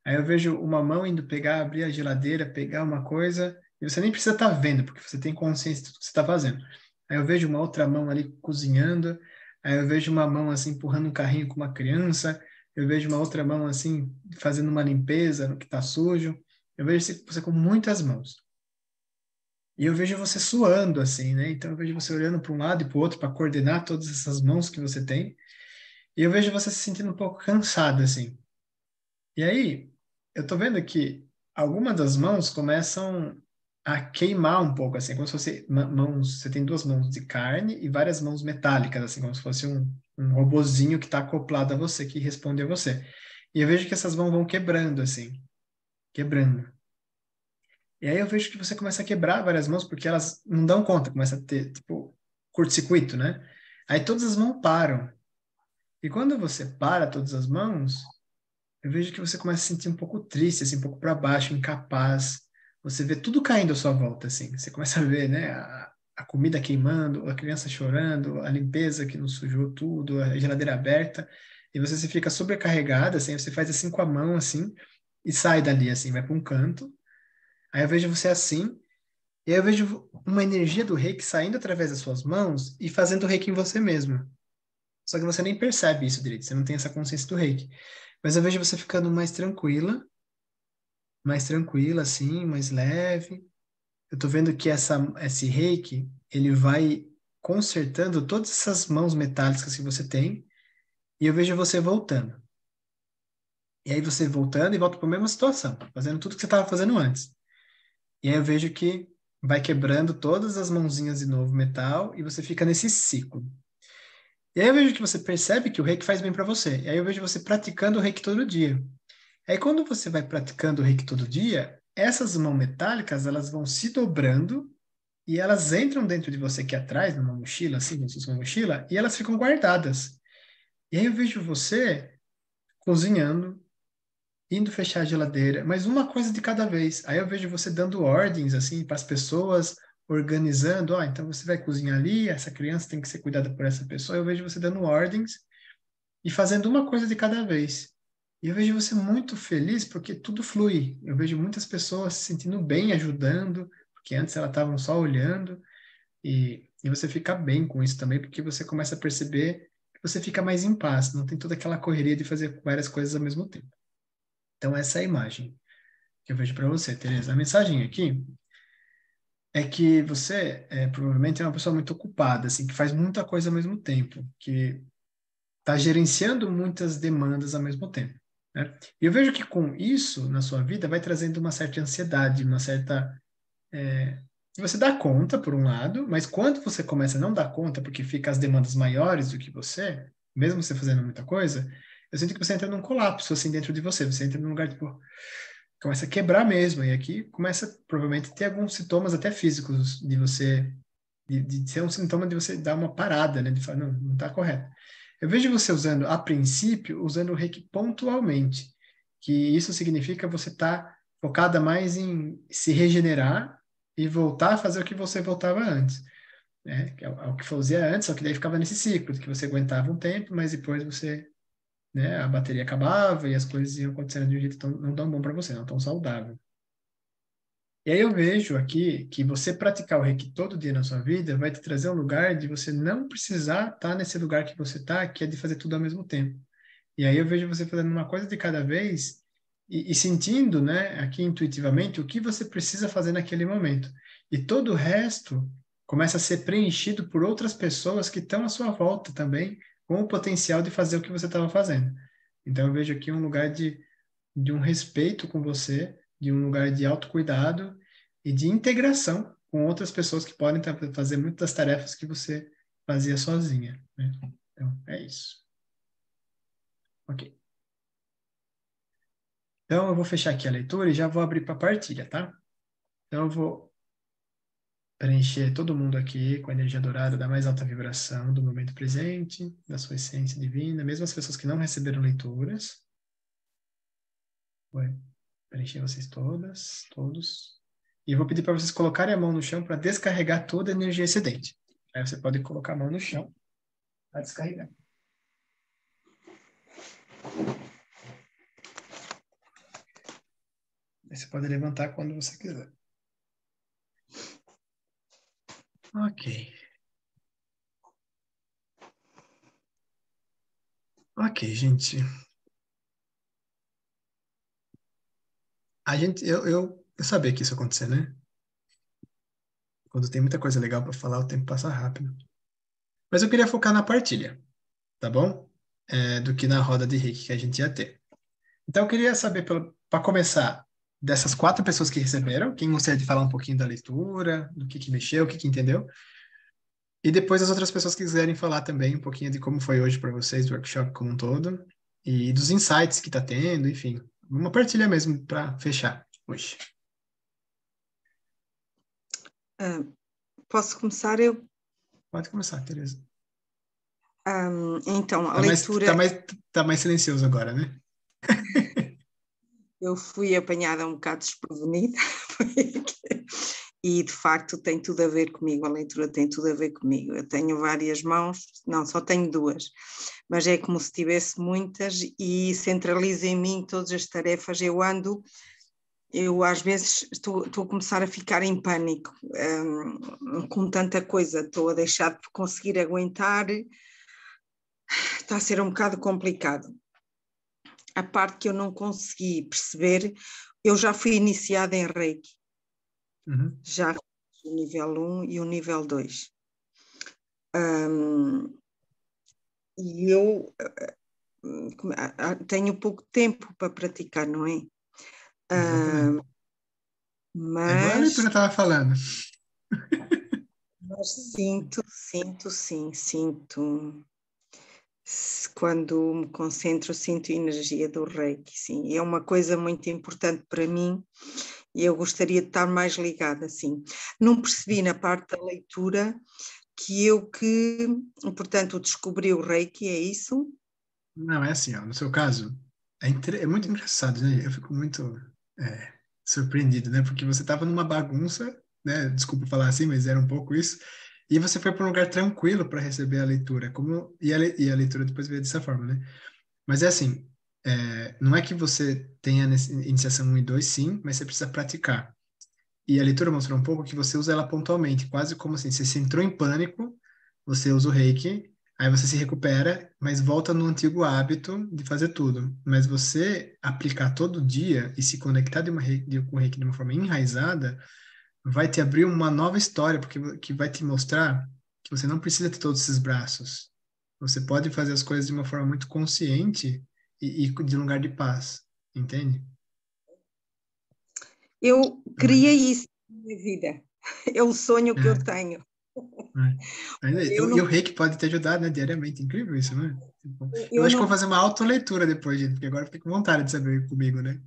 Aí eu vejo uma mão indo pegar, abrir a geladeira, pegar uma coisa, e você nem precisa estar vendo, porque você tem consciência de tudo que você está fazendo. Aí eu vejo uma outra mão ali cozinhando, aí eu vejo uma mão assim empurrando um carrinho com uma criança, eu vejo uma outra mão assim fazendo uma limpeza no que está sujo. Eu vejo você com muitas mãos. E eu vejo você suando assim, né? Então eu vejo você olhando para um lado e para o outro para coordenar todas essas mãos que você tem. E eu vejo você se sentindo um pouco cansado assim. E aí, eu tô vendo que algumas das mãos começam a queimar um pouco, assim, como se fosse mãos, você tem duas mãos de carne e várias mãos metálicas, assim, como se fosse um robozinho que está acoplado a você, que responde a você. E eu vejo que essas mãos vão quebrando, assim, quebrando. E aí eu vejo que você começa a quebrar várias mãos porque elas não dão conta, começa a ter, tipo, curto-circuito, né? Aí todas as mãos param. E quando você para todas as mãos, eu vejo que você começa a se sentir um pouco triste, assim, um pouco para baixo, incapaz. Você vê tudo caindo à sua volta, assim. Você começa a ver, né, a comida queimando, a criança chorando, a limpeza que não sujou tudo, a geladeira aberta. E você se fica sobrecarregada, assim, você faz assim com a mão, assim, e sai dali, assim, vai para um canto. Aí eu vejo você assim, e aí eu vejo uma energia do reiki saindo através das suas mãos e fazendo reiki em você mesmo. Só que você nem percebe isso direito, você não tem essa consciência do reiki. Mas eu vejo você ficando mais tranquila, assim, mais leve. Eu tô vendo que esse reiki, ele vai consertando todas essas mãos metálicas que você tem, e eu vejo você voltando. E aí você voltando e volta para a mesma situação, fazendo tudo que você estava fazendo antes. E aí eu vejo que vai quebrando todas as mãozinhas de novo metal e você fica nesse ciclo. E aí eu vejo que você percebe que o reiki faz bem para você. E aí eu vejo você praticando o reiki todo dia. Aí quando você vai praticando o reiki todo dia, essas mãos metálicas, elas vão se dobrando e elas entram dentro de você aqui atrás, numa mochila, assim, como se fosse uma mochila, e elas ficam guardadas. E aí eu vejo você cozinhando, indo fechar a geladeira, mas uma coisa de cada vez. Aí eu vejo você dando ordens, assim, para as pessoas, organizando, então você vai cozinhar ali, essa criança tem que ser cuidada por essa pessoa. Eu vejo você dando ordens e fazendo uma coisa de cada vez. E eu vejo você muito feliz porque tudo flui. Eu vejo muitas pessoas se sentindo bem, ajudando, porque antes elas estavam só olhando, e você fica bem com isso também, porque você começa a perceber que você fica mais em paz, não tem toda aquela correria de fazer várias coisas ao mesmo tempo. Então, essa é a imagem que eu vejo para você, Tereza. A mensagem aqui é que você provavelmente é uma pessoa muito ocupada, assim, que faz muita coisa ao mesmo tempo, que está gerenciando muitas demandas ao mesmo tempo, né? E eu vejo que com isso, na sua vida, vai trazendo uma certa ansiedade, uma certa... Você dá conta, por um lado, mas quando você começa a não dar conta, porque fica as demandas maiores do que você, mesmo você fazendo muita coisa, eu sinto que você entra num colapso, assim, dentro de você. Você entra num lugar, tipo, começa a quebrar mesmo. E aqui começa, provavelmente, a ter alguns sintomas até físicos de você... De ser um sintoma de você dar uma parada, né? De falar, não está correto. Eu vejo você usando, a princípio, usando o reiki pontualmente, que isso significa você estar focada mais em se regenerar e voltar a fazer o que você voltava antes, né? Que é o que fazia antes, só que daí ficava nesse ciclo, de que você aguentava um tempo, mas depois você, né, a bateria acabava e as coisas iam acontecendo de um jeito não tão bom para você, não tão saudável. E aí eu vejo aqui que você praticar o reiki todo dia na sua vida vai te trazer um lugar de você não precisar estar nesse lugar que você está, que é de fazer tudo ao mesmo tempo. E aí eu vejo você fazendo uma coisa de cada vez e sentindo, né, aqui intuitivamente, o que você precisa fazer naquele momento. E todo o resto começa a ser preenchido por outras pessoas que estão à sua volta também, com o potencial de fazer o que você estava fazendo. Então eu vejo aqui um lugar de um respeito com você, de um lugar de autocuidado e de integração com outras pessoas que podem fazer muitas das tarefas que você fazia sozinha, né? Então, é isso. Ok. Então, eu vou fechar aqui a leitura e já vou abrir para partilha, tá? Então, eu vou preencher todo mundo aqui com a energia dourada da mais alta vibração do momento presente, da sua essência divina, mesmo as pessoas que não receberam leituras. Vou preencher vocês todas, todos. E eu vou pedir para vocês colocarem a mão no chão para descarregar toda a energia excedente. Aí você pode colocar a mão no chão para descarregar. Aí você pode levantar quando você quiser. Ok. Ok, gente. Eu sabia que isso ia acontecer, né? Quando tem muita coisa legal para falar, o tempo passa rápido. Mas eu queria focar na partilha, tá bom? Do que na roda de reiki que a gente ia ter. Então, eu queria saber, para começar, dessas 4 pessoas que receberam, quem gostaria de falar um pouquinho da leitura, do que mexeu, o que entendeu. E depois as outras pessoas que quiserem falar também um pouquinho de como foi hoje para vocês, o workshop como um todo, e dos insights que está tendo, enfim. Uma partilha mesmo para fechar hoje. Posso começar eu? Pode começar, Tereza. Então, a leitura... Tá mais silencioso agora, né? Eu fui apanhada um bocado desprevenida e de facto tem tudo a ver comigo, a leitura tem tudo a ver comigo. Eu tenho várias mãos, não, só tenho 2, mas é como se tivesse muitas e centralizo em mim todas as tarefas. Eu às vezes estou a começar a ficar em pânico com tanta coisa, estou a deixar de conseguir aguentar, está a ser um bocado complicado. A parte que eu não consegui perceber, eu já fui iniciada em Reiki, já o nível 1 e o nível 2. E eu tenho pouco tempo para praticar, não é? É igual a leitura estava falando. Mas sinto. Quando me concentro, sinto a energia do Reiki, sim. É uma coisa muito importante para mim e eu gostaria de estar mais ligada, sim. Não percebi na parte da leitura portanto, descobri o Reiki, é isso? Não, é assim, ó, no seu caso, é muito engraçado, né? Eu fico muito surpreendido, né? Porque você estava numa bagunça, né? Desculpa falar assim, mas era um pouco isso. E você foi para um lugar tranquilo para receber a leitura, e a leitura depois veio dessa forma, né? Mas é assim, não é que você tenha iniciação 1 e 2, sim, mas você precisa praticar. E a leitura mostrou um pouco que você usa ela pontualmente, quase como assim, você entrou em pânico, você usa o Reiki, aí você se recupera, mas volta no antigo hábito de fazer tudo. Mas você aplicar todo dia e se conectar com o Reiki de uma forma enraizada, vai te abrir uma nova história, porque que vai te mostrar que você não precisa ter todos esses braços. Você pode fazer as coisas de uma forma muito consciente e de um lugar de paz, entende? Eu criei isso na minha vida. É um sonho que eu tenho. E o Reiki pode te ajudar, né, diariamente. Incrível isso, né? Eu acho que vou fazer uma autoleitura depois, gente, porque agora eu fico com vontade de saber comigo, né?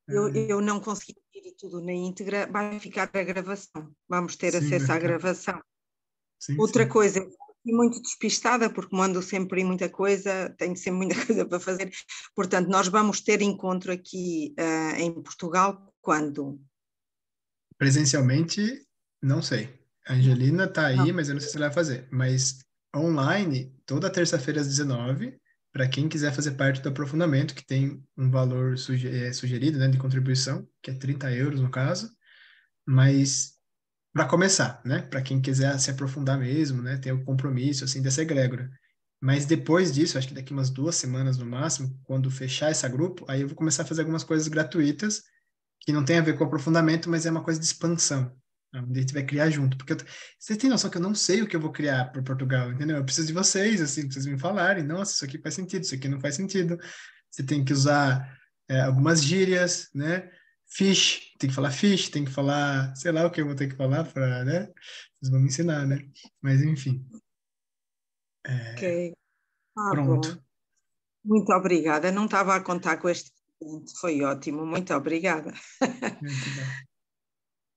Eu não consegui ir tudo na íntegra, vai ficar a gravação. Vamos ter acesso à gravação. Outra coisa, eu fui muito despistada, porque mando sempre muita coisa, tenho sempre muita coisa para fazer. Portanto, nós vamos ter encontro aqui em Portugal quando? Presencialmente, não sei. A Angelina está aí, mas eu não sei se ela vai fazer. Mas online, toda terça-feira às 19h, para quem quiser fazer parte do aprofundamento, que tem um valor sugerido, né, de contribuição, que é 30 euros no caso, mas para começar, né, para quem quiser se aprofundar mesmo, né, ter o compromisso, assim, dessa egrégora. Mas depois disso, acho que daqui umas 2 semanas no máximo, quando fechar esse grupo, aí eu vou começar a fazer algumas coisas gratuitas, que não tem a ver com aprofundamento, mas é uma coisa de expansão, onde a gente vai criar junto. Porque você tem noção que eu não sei o que eu vou criar para Portugal, entendeu? Eu preciso de vocês, assim, pra vocês me falarem, nossa, isso aqui faz sentido, isso aqui não faz sentido. Você tem que usar algumas gírias, né? Fish, tem que falar fish, tem que falar, sei lá o que eu vou ter que falar para, né? Vocês vão me ensinar, né? Mas enfim. Ok. Pronto. Muito obrigada. Não estava a contar com este presente. Foi ótimo. Muito obrigada. Muito bom.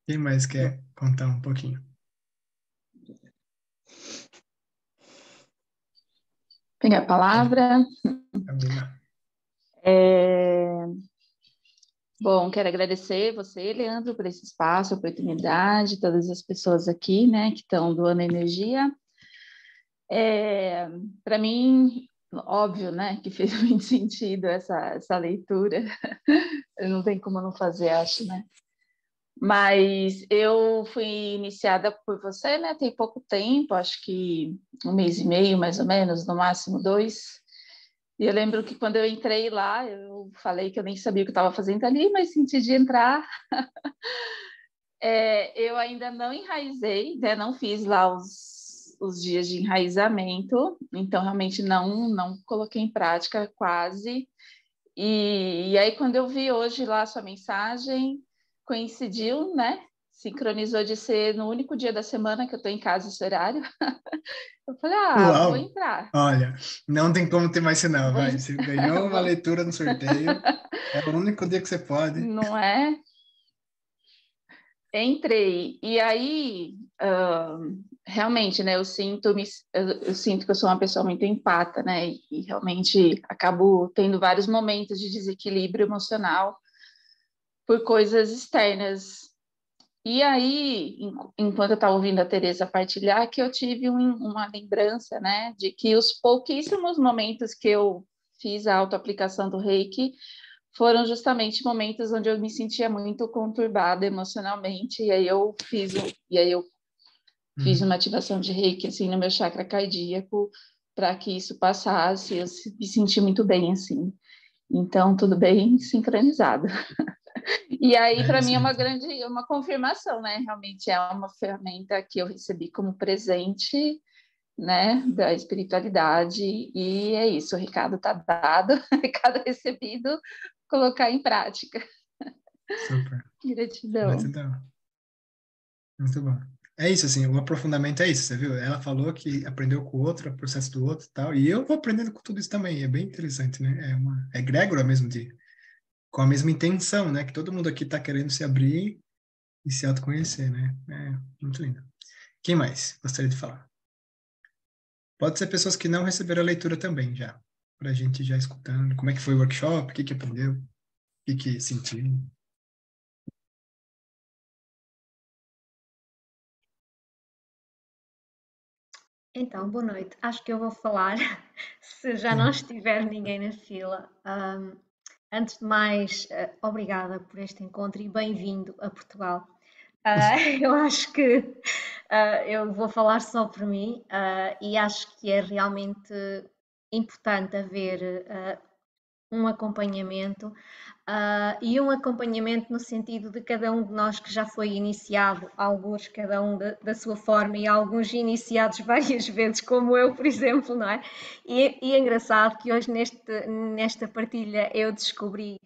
Quem mais quer contar um pouquinho? Pegar a palavra. Camila. Bom, quero agradecer você, Leandro, por esse espaço, oportunidade, todas as pessoas aqui, né, que estão doando energia. Para mim, óbvio, né, que fez muito sentido essa leitura. Não tem como não fazer, acho, né? Mas eu fui iniciada por você, né? Tem pouco tempo, acho que 1 mês e meio, mais ou menos, no máximo 2. E eu lembro que quando eu entrei lá, eu falei que eu nem sabia o que estava fazendo ali, mas senti de entrar. Eu ainda não enraizei, né? Não fiz lá os dias de enraizamento, então realmente não coloquei em prática quase. E aí, quando eu vi hoje lá a sua mensagem, coincidiu, né? Sincronizou de ser no único dia da semana que eu estou em casa esse horário. Eu falei, vou Uau! entrar. Olha, não tem como ter mais sinal, Vou vai. entrar. Você ganhou uma leitura no sorteio. É o único dia que você pode. Não é? Entrei. E aí, realmente, né? Eu sinto que eu sou uma pessoa muito empata, né? E realmente acabo tendo vários momentos de desequilíbrio emocional por coisas externas. E aí, enquanto eu estava ouvindo a Teresa partilhar, que eu tive uma lembrança, né, de que os pouquíssimos momentos que eu fiz a autoaplicação do Reiki foram justamente momentos onde eu me sentia muito conturbada emocionalmente, e aí eu fiz uma ativação de Reiki assim no meu chakra cardíaco para que isso passasse, eu me senti muito bem assim. Então, tudo bem sincronizado. E aí, para mim, é uma confirmação, né? Realmente é uma ferramenta que eu recebi como presente, né, da espiritualidade, e é isso, o recado está dado, o recado recebido, colocar em prática. Super. Gratidão. Muito bom. É isso, assim, o aprofundamento é isso, você viu? Ela falou que aprendeu com o outro, o processo do outro e tal, e eu vou aprendendo com tudo isso também, é bem interessante, né? É egrégora mesmo, com a mesma intenção, né? Que todo mundo aqui está querendo se abrir e se autoconhecer, né? É muito lindo. Quem mais gostaria de falar? Pode ser pessoas que não receberam a leitura também, já, para a gente já escutando. Como é que foi o workshop, o que aprendeu, o que sentiu. Então, boa noite. Acho que eu vou falar, se já não estiver ninguém na fila. Antes de mais, obrigada por este encontro e bem-vindo a Portugal. Eu acho que eu vou falar só por mim e acho que é realmente importante haver um acompanhamento e um acompanhamento no sentido de cada um de nós que já foi iniciado, alguns cada um da sua forma e alguns iniciados várias vezes, como eu, por exemplo, não é? E é engraçado que hoje nesta partilha eu descobri,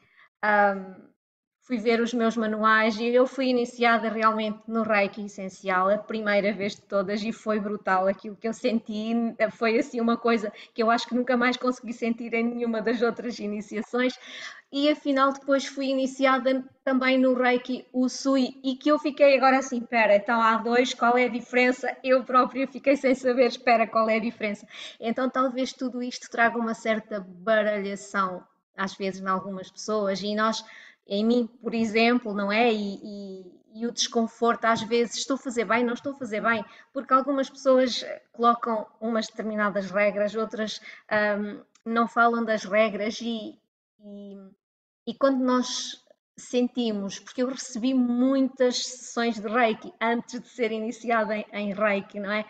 fui ver os meus manuais e eu fui iniciada realmente no Reiki essencial, a primeira vez de todas, e foi brutal aquilo que eu senti, foi assim uma coisa que eu acho que nunca mais consegui sentir em nenhuma das outras iniciações, e afinal depois fui iniciada também no Reiki Usui, e que eu fiquei agora assim, espera, então há dois, qual é a diferença? Eu própria fiquei sem saber, espera, qual é a diferença? Então talvez tudo isto traga uma certa baralhação, às vezes, em algumas pessoas, e nós, em mim, por exemplo, não é? E o desconforto, às vezes, estou a fazer bem, não estou a fazer bem, porque algumas pessoas colocam umas determinadas regras, outras não falam das regras e quando nós sentimos, porque eu recebi muitas sessões de Reiki antes de ser iniciada em Reiki, não é?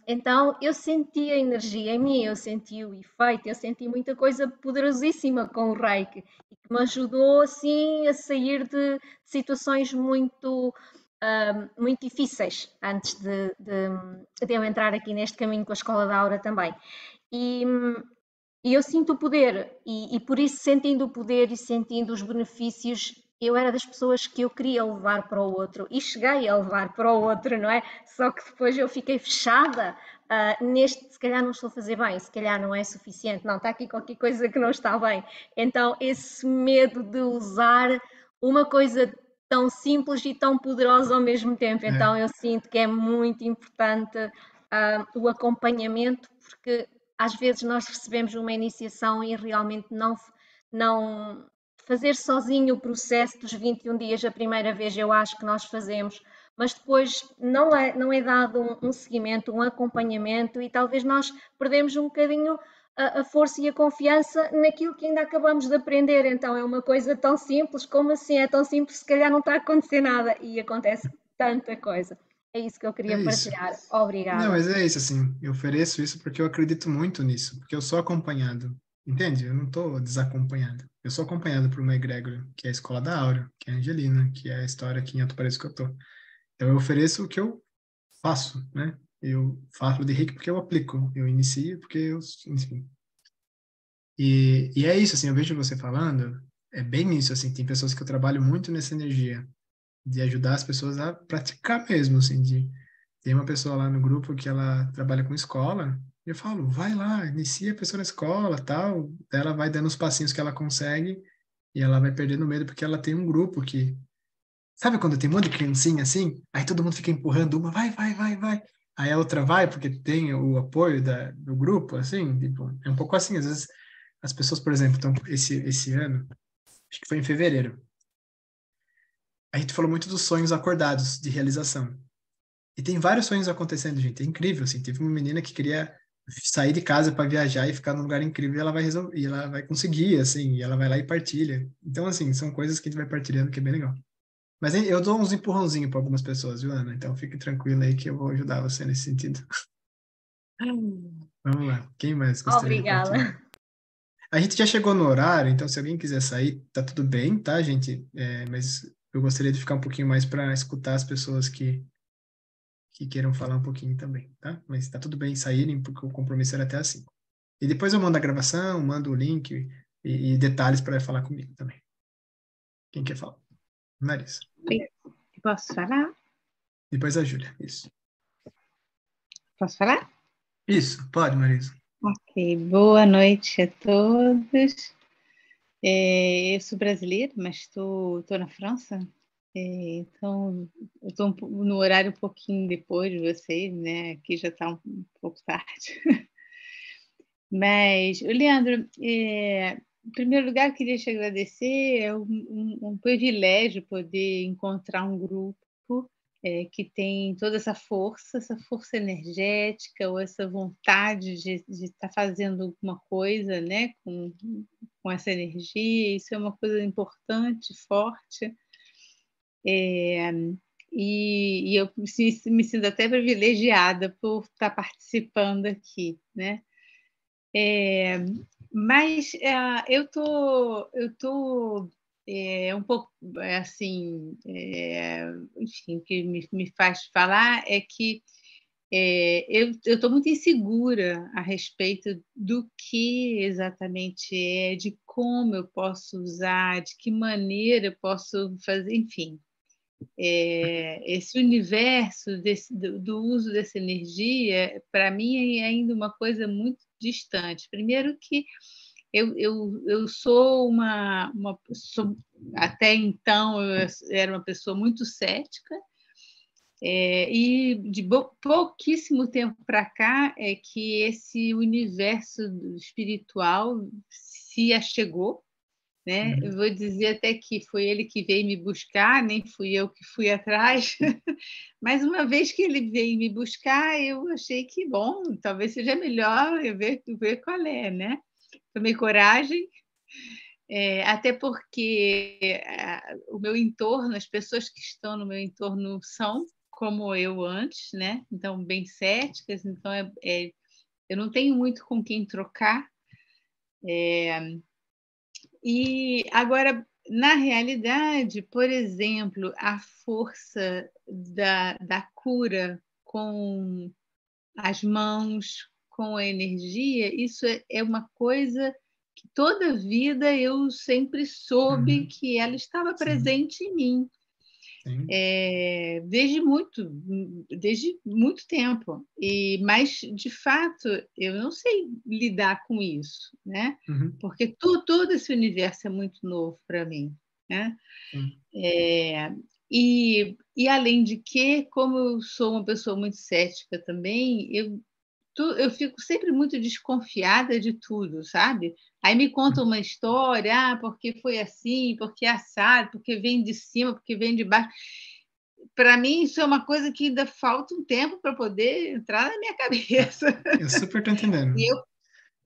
Então eu senti a energia em mim, eu senti o efeito, eu senti muita coisa poderosíssima com o Reiki e que me ajudou assim a sair de situações muito muito difíceis antes de eu entrar aqui neste caminho com a Escola da Aura também. E eu sinto o poder, e por isso, sentindo o poder e sentindo os benefícios, eu era das pessoas que eu queria levar para o outro e cheguei a levar para o outro, não é? Só que depois eu fiquei fechada neste, se calhar não estou a fazer bem, se calhar não é suficiente, não, está aqui qualquer coisa que não está bem. Então, esse medo de usar uma coisa tão simples e tão poderosa ao mesmo tempo. Então, eu sinto que é muito importante o acompanhamento, porque às vezes nós recebemos uma iniciação e realmente não fazer sozinho o processo dos 21 dias a primeira vez, eu acho que nós fazemos, mas depois não é dado um seguimento, um acompanhamento e talvez nós perdemos um bocadinho a força e a confiança naquilo que ainda acabamos de aprender. Então é uma coisa tão simples, como assim é tão simples, se calhar não está a acontecer nada e acontece tanta coisa. É isso que eu queria partilhar. Obrigada. Não, mas é isso, assim, eu ofereço isso porque eu acredito muito nisso, porque eu sou acompanhado, entende? Eu não estou desacompanhado. Eu sou acompanhado por uma egrégora, que é a Escola da Aura, que é a Angelina, que é a história aqui em Alto Paraíso que eu tô. Então eu ofereço o que eu faço, né? Eu falo de Reiki porque eu aplico, eu inicio porque eu, enfim. E é isso, assim, eu vejo você falando, é bem isso, assim, tem pessoas que eu trabalho muito nessa energia, de ajudar as pessoas a praticar mesmo, assim, tem uma pessoa lá no grupo que ela trabalha com escola, e eu falo, vai lá, inicia a pessoa na escola, tal, ela vai dando os passinhos que ela consegue, e ela vai perdendo medo, porque ela tem um grupo que, sabe quando tem um monte de criancinha assim, aí todo mundo fica empurrando uma, vai, vai, vai, vai, aí a outra vai, porque tem o apoio do grupo, assim, tipo, é um pouco assim, às vezes, as pessoas, por exemplo, estão, esse ano, acho que foi em fevereiro, a gente falou muito dos sonhos acordados, de realização. E tem vários sonhos acontecendo, gente. É incrível, assim. Teve uma menina que queria sair de casa para viajar e ficar num lugar incrível e ela vai resolver, e ela vai conseguir, assim, e ela vai lá e partilha. Então, assim, são coisas que a gente vai partilhando que é bem legal. Mas eu dou uns empurrãozinhos para algumas pessoas, viu, Ana? Então fique tranquila aí que eu vou ajudar você nesse sentido. Vamos lá. Quem mais gostaria de partilhar? Obrigada. A gente já chegou no horário, então se alguém quiser sair, tá tudo bem, tá, gente? Mas eu gostaria de ficar um pouquinho mais para escutar as pessoas que queiram falar um pouquinho também, tá? Mas tá tudo bem saírem, porque o compromisso era até às 5. E depois eu mando a gravação, mando o link e detalhes para falar comigo também. Quem quer falar? Marisa. Posso falar? Depois a Júlia, isso. Posso falar? Isso, pode, Marisa. Ok, boa noite a todos. Eu sou brasileira, mas estou na França. Então, eu estou no horário um pouquinho depois de vocês, né? Aqui já está um pouco tarde. Mas, Leandro, em primeiro lugar, eu queria te agradecer. É um privilégio poder encontrar um grupo que tem toda essa força energética, ou essa vontade de estar fazendo alguma coisa, né? Com essa energia. Isso é uma coisa importante, forte. E eu me sinto até privilegiada por estar participando aqui, né? Mas eu tô um pouco assim, enfim, o que me faz falar é que eu estou muito insegura a respeito do que exatamente de como eu posso usar, de que maneira eu posso fazer, enfim. Esse universo do uso dessa energia, para mim, é ainda uma coisa muito distante. Primeiro que eu sou até então eu era uma pessoa muito cética, e de pouquíssimo tempo para cá é que esse universo espiritual se achegou, né? Eu vou dizer até que foi ele que veio me buscar, nem fui eu que fui atrás, mas uma vez que ele veio me buscar, eu achei que, bom, talvez seja melhor eu ver qual é, né? Tomei coragem, até porque o meu entorno, as pessoas que estão no meu entorno são como eu antes, né? Então, bem céticas, então eu não tenho muito com quem trocar. E agora, na realidade, por exemplo, a força da cura com as mãos, com a energia, isso é uma coisa que toda a vida eu sempre soube que ela estava presente em mim. Desde muito tempo, mas de fato eu não sei lidar com isso, né? Porque todo esse universo é muito novo para mim, né? E além de que, como eu sou uma pessoa muito cética também, eu fico sempre muito desconfiada de tudo, sabe? Aí me conta uma história, porque foi assim, porque é assado, porque vem de cima, porque vem de baixo. Para mim, isso é uma coisa que ainda falta um tempo para poder entrar na minha cabeça. Eu super estou entendendo.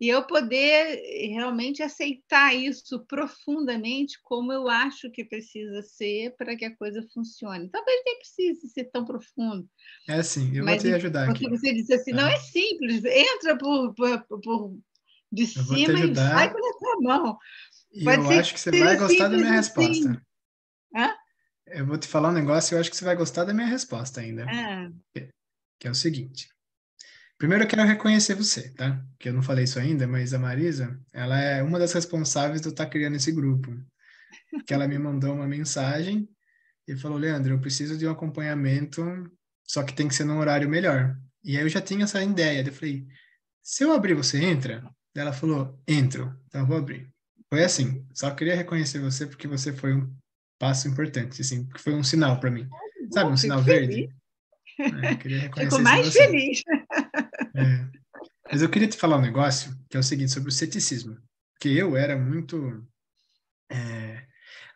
E eu poder realmente aceitar isso profundamente como eu acho que precisa ser para que a coisa funcione. Talvez nem precise ser tão profundo. É assim, eu vou te ajudar porque aqui. Porque você disse assim, não é simples, entra de cima e sai pela sua mão. E eu acho que você vai gostar da minha resposta. Hã? Eu vou te falar um negócio e eu acho que você vai gostar da minha resposta ainda. Que é o seguinte. Primeiro eu quero reconhecer você, tá? Que eu não falei isso ainda, mas a Marisa, ela é uma das responsáveis de eu estar criando esse grupo. Que ela me mandou uma mensagem e falou, Leandro, eu preciso de um acompanhamento, só que tem que ser num horário melhor. E aí eu já tinha essa ideia. Eu falei, se eu abrir, você entra? Ela falou, entro. Então eu vou abrir. Foi assim. Só queria reconhecer você porque você foi um passo importante, assim, porque foi um sinal para mim. Sabe, um sinal verde? Queria reconhecer Fico mais feliz. Mas eu queria te falar um negócio, que é o seguinte, sobre o ceticismo. Porque eu era muito...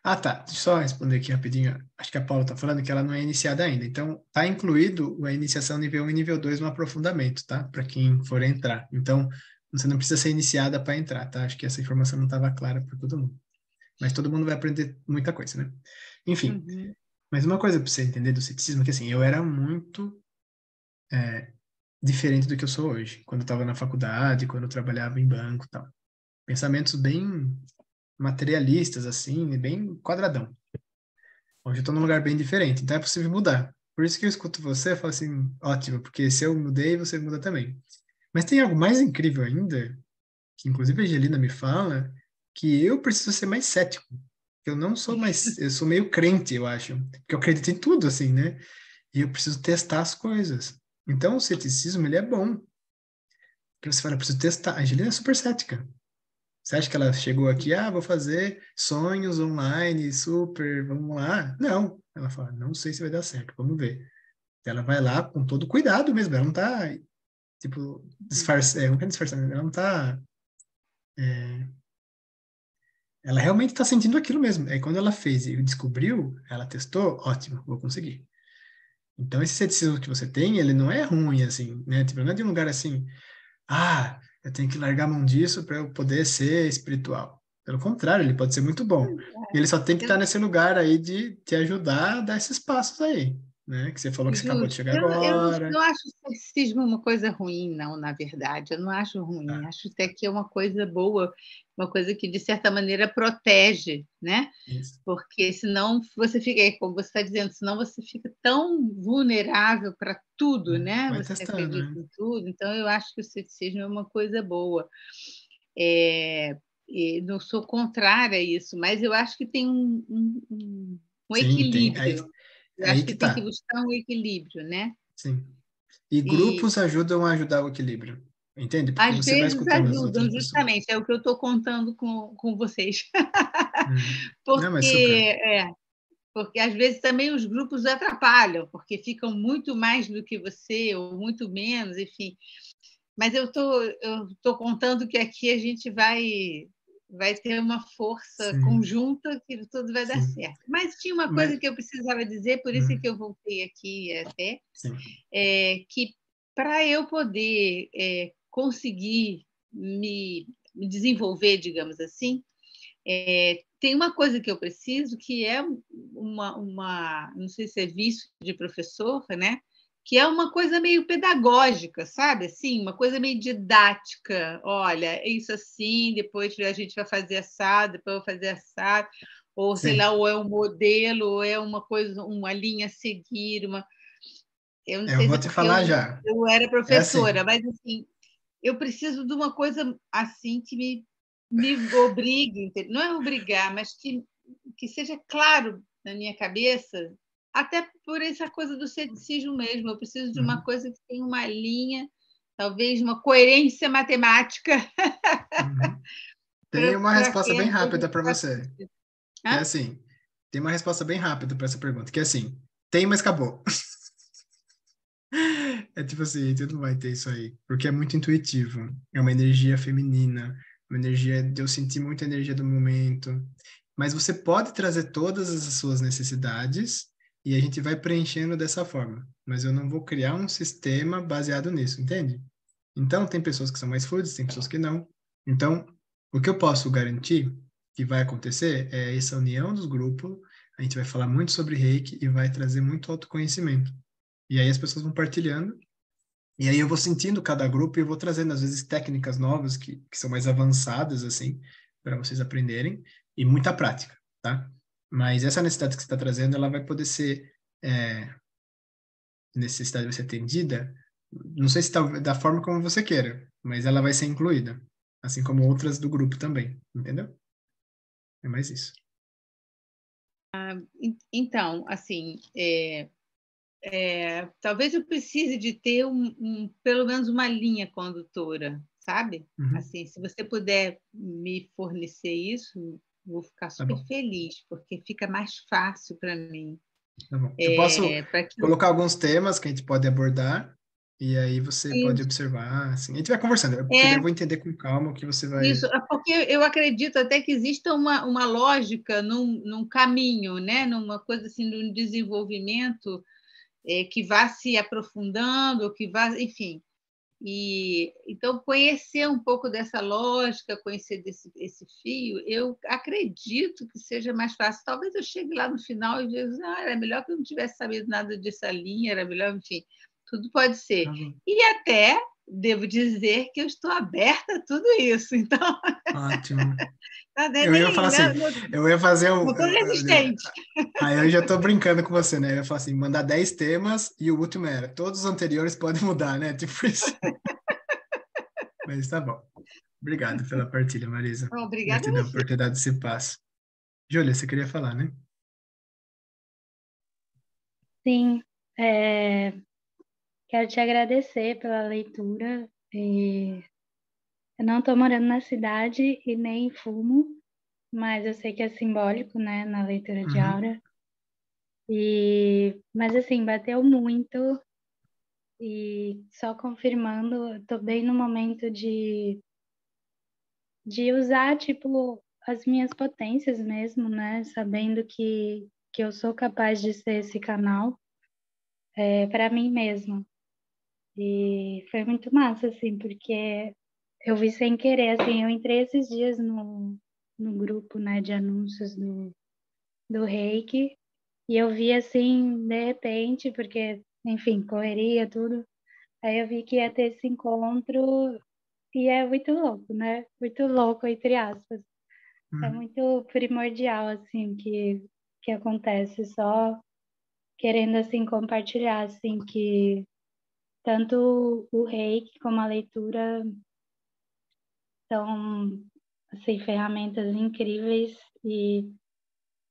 tá. Deixa eu só responder aqui rapidinho. Acho que a Paula está falando que ela não é iniciada ainda. Então, está incluído a iniciação nível 1 e nível 2 no aprofundamento, tá? Para quem for entrar. Então, você não precisa ser iniciada para entrar, tá? Acho que essa informação não estava clara para todo mundo. Mas todo mundo vai aprender muita coisa, né? Enfim. Mas uma coisa para você entender do ceticismo é que, assim, eu era muito diferente do que eu sou hoje. Quando eu estava na faculdade, quando eu trabalhava em banco e tal. Pensamentos bem materialistas, assim, bem quadradão. Hoje eu estou num lugar bem diferente, então é possível mudar. Por isso que eu escuto você e falo assim, ótimo, porque se eu mudei, você muda também. Mas tem algo mais incrível ainda, que inclusive a Angelina me fala, que eu preciso ser mais cético. Eu não sou mais, eu sou meio crente, eu acho. Porque eu acredito em tudo, assim, né? E eu preciso testar as coisas. Então o ceticismo, ele é bom. Porque você fala, eu preciso testar. A Angelina é super cética. Você acha que ela chegou aqui, vou fazer sonhos online, super, vamos lá? Não. Ela fala, não sei se vai dar certo, vamos ver. Ela vai lá com todo cuidado mesmo, ela não tá, tipo, não quer disfarçar, ela não tá... ela realmente está sentindo aquilo mesmo. Aí quando ela fez e descobriu, ela testou, ótimo, vou conseguir. Então esse ceticismo que você tem, ele não é ruim, assim, né? Tipo, não é de um lugar assim, eu tenho que largar a mão disso para eu poder ser espiritual. Pelo contrário, ele pode ser muito bom. E ele só tem que estar nesse lugar aí de te ajudar a dar esses passos aí, né? Que você falou que você acabou de chegar agora. Eu não acho o ceticismo uma coisa ruim, não, na verdade. Eu não acho ruim. Acho até que é uma coisa boa, uma coisa que, de certa maneira, protege, né? Isso. Porque senão você fica, como você está dizendo, senão você fica tão vulnerável para tudo, né? Vai Você testando, acredita né? em tudo. Então, eu acho que o ceticismo é uma coisa boa. E não sou contrária a isso, mas eu acho que tem um equilíbrio. Eu acho que tem que buscar um equilíbrio, né? Sim. E grupos ajudam a ajudar o equilíbrio, entende? Porque Às você vai vezes escutando as outras ajudam, pessoas. justamente, é o que eu estou contando com vocês. Não, mas super. Porque às vezes também os grupos atrapalham, porque ficam muito mais do que você, ou muito menos, enfim. Mas eu tô contando que aqui a gente vai ter uma força conjunta que tudo vai dar certo. Mas tinha uma coisa que eu precisava dizer, por isso que eu voltei aqui até, que para eu poder conseguir me desenvolver, digamos assim, tem uma coisa que eu preciso, que é não sei se é vício de professor, né? Que é uma coisa meio pedagógica, sabe? Assim, uma coisa meio didática. Olha, é isso assim, depois a gente vai fazer assado, depois eu vou fazer assado, ou sei lá, ou é um modelo, ou é uma coisa, uma linha a seguir, eu não sei vou se te porque falar já. Eu era professora, mas assim, eu preciso de uma coisa assim que me obrigue, não é obrigar, mas que seja claro na minha cabeça, até por essa coisa do ceticismo mesmo. Eu preciso de uma coisa que tenha uma linha, talvez uma coerência matemática. Tem uma resposta bem rápida para faça você. sentido. Que é assim, tem uma resposta bem rápida para essa pergunta, que é assim, tem, mas acabou. É tipo assim, tu não vai ter isso aí, porque é muito intuitivo. É uma energia feminina, uma energia de eu sentir muita energia do momento. Mas você pode trazer todas as suas necessidades e a gente vai preenchendo dessa forma. Mas eu não vou criar um sistema baseado nisso, entende? Então, tem pessoas que são mais fluidas, tem pessoas que não. Então, o que eu posso garantir que vai acontecer é essa união dos grupos. A gente vai falar muito sobre Reiki e vai trazer muito autoconhecimento. E aí as pessoas vão partilhando. E aí eu vou sentindo cada grupo e eu vou trazendo, às vezes, técnicas novas que são mais avançadas, assim, para vocês aprenderem. E muita prática, tá? Mas essa necessidade que você está trazendo, ela vai poder ser... necessidade vai ser atendida, não sei se tá da forma como você queira, mas ela vai ser incluída, assim como outras do grupo também, entendeu? É mais isso. Então, assim, talvez eu precise de ter pelo menos uma linha condutora, sabe? Assim, se você puder me fornecer isso, vou ficar super feliz, porque fica mais fácil para mim. Tá bom. Eu posso colocar alguns temas que a gente pode abordar e aí você pode observar, assim. A gente vai conversando, porque daí eu vou entender com calma o que você vai... Isso, porque eu acredito até que exista uma lógica num caminho, né? Numa coisa assim, num desenvolvimento que vá se aprofundando, que vá, enfim. E então conhecer um pouco dessa lógica, conhecer esse fio, eu acredito que seja mais fácil. Talvez eu chegue lá no final e veja, era melhor que eu não tivesse sabido nada dessa linha, era melhor, enfim, tudo pode ser. E até devo dizer que eu estou aberta a tudo isso. Então, ótimo. Eu ia falar assim, eu ia fazer um... Não estou resistente. Aí eu já estou brincando com você, né? Eu ia falar assim, mandar 10 temas e o último era, todos os anteriores podem mudar, né? Tipo isso. Mas tá bom. Obrigado pela partilha, Marisa. Obrigada. Gratidão por ter dado esse passo. Júlia, você queria falar, né? Sim. Quero te agradecer pela leitura. Eu não estou morando na cidade e nem fumo, mas eu sei que é simbólico, né, na leitura de aura. Mas assim, bateu muito e só confirmando, estou bem no momento de usar, tipo, as minhas potências mesmo, né, sabendo que eu sou capaz de ser esse canal para mim mesma. E foi muito massa, assim, porque eu vi sem querer, assim, eu entrei esses dias no grupo, né, de anúncios do Reiki, e eu vi, assim, de repente, porque, enfim, correria, tudo, aí eu vi que ia ter esse encontro, e é muito louco, né, muito louco, entre aspas, é muito primordial, assim, que acontece, só querendo, assim, compartilhar, assim, que tanto o Reiki como a leitura são, assim, ferramentas incríveis e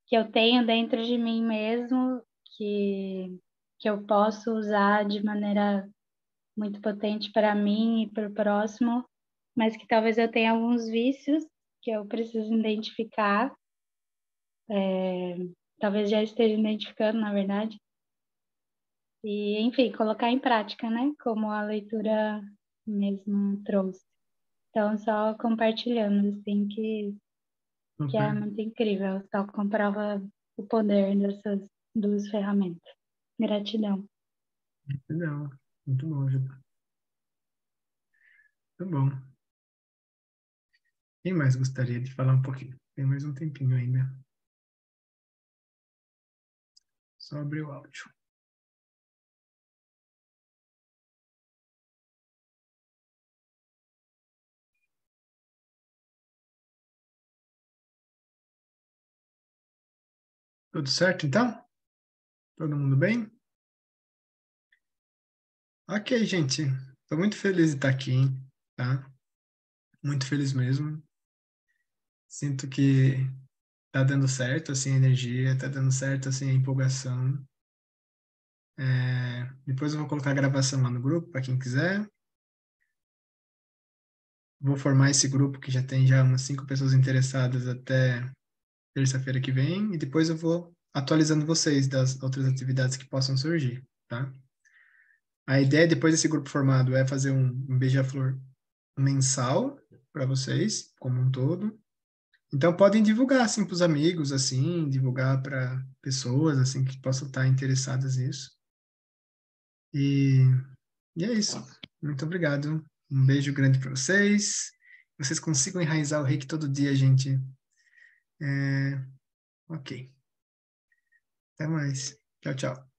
que eu tenho dentro de mim mesmo, que eu posso usar de maneira muito potente para mim e para o próximo, mas que talvez eu tenha alguns vícios que eu preciso identificar, talvez já esteja identificando, na verdade, e, enfim, colocar em prática, né, como a leitura mesmo trouxe. Então, só compartilhando, assim, que é muito incrível, só comprova o poder dessas duas ferramentas. Gratidão. Não, muito bom, Júlia. Muito bom. Quem mais gostaria de falar um pouquinho? Tem mais um tempinho ainda. Só abrir o áudio. Tudo certo, então? Todo mundo bem? Ok, gente. Estou muito feliz de estar aqui, tá? Muito feliz mesmo. Sinto que tá dando certo, assim, a energia, tá dando certo, assim, a empolgação. Depois eu vou colocar a gravação lá no grupo, para quem quiser. Vou formar esse grupo que já tem umas 5 pessoas interessadas até terça-feira que vem, e depois eu vou atualizando vocês das outras atividades que possam surgir, tá? A ideia, depois desse grupo formado, é fazer um beija-flor mensal para vocês, como um todo. Então, podem divulgar, assim, para os amigos, assim, divulgar para pessoas, assim, que possam estar interessadas nisso. E é isso. Muito obrigado. Um beijo grande para vocês. Vocês consigam enraizar o reiki todo dia, gente. Ok. Até mais. Tchau, tchau.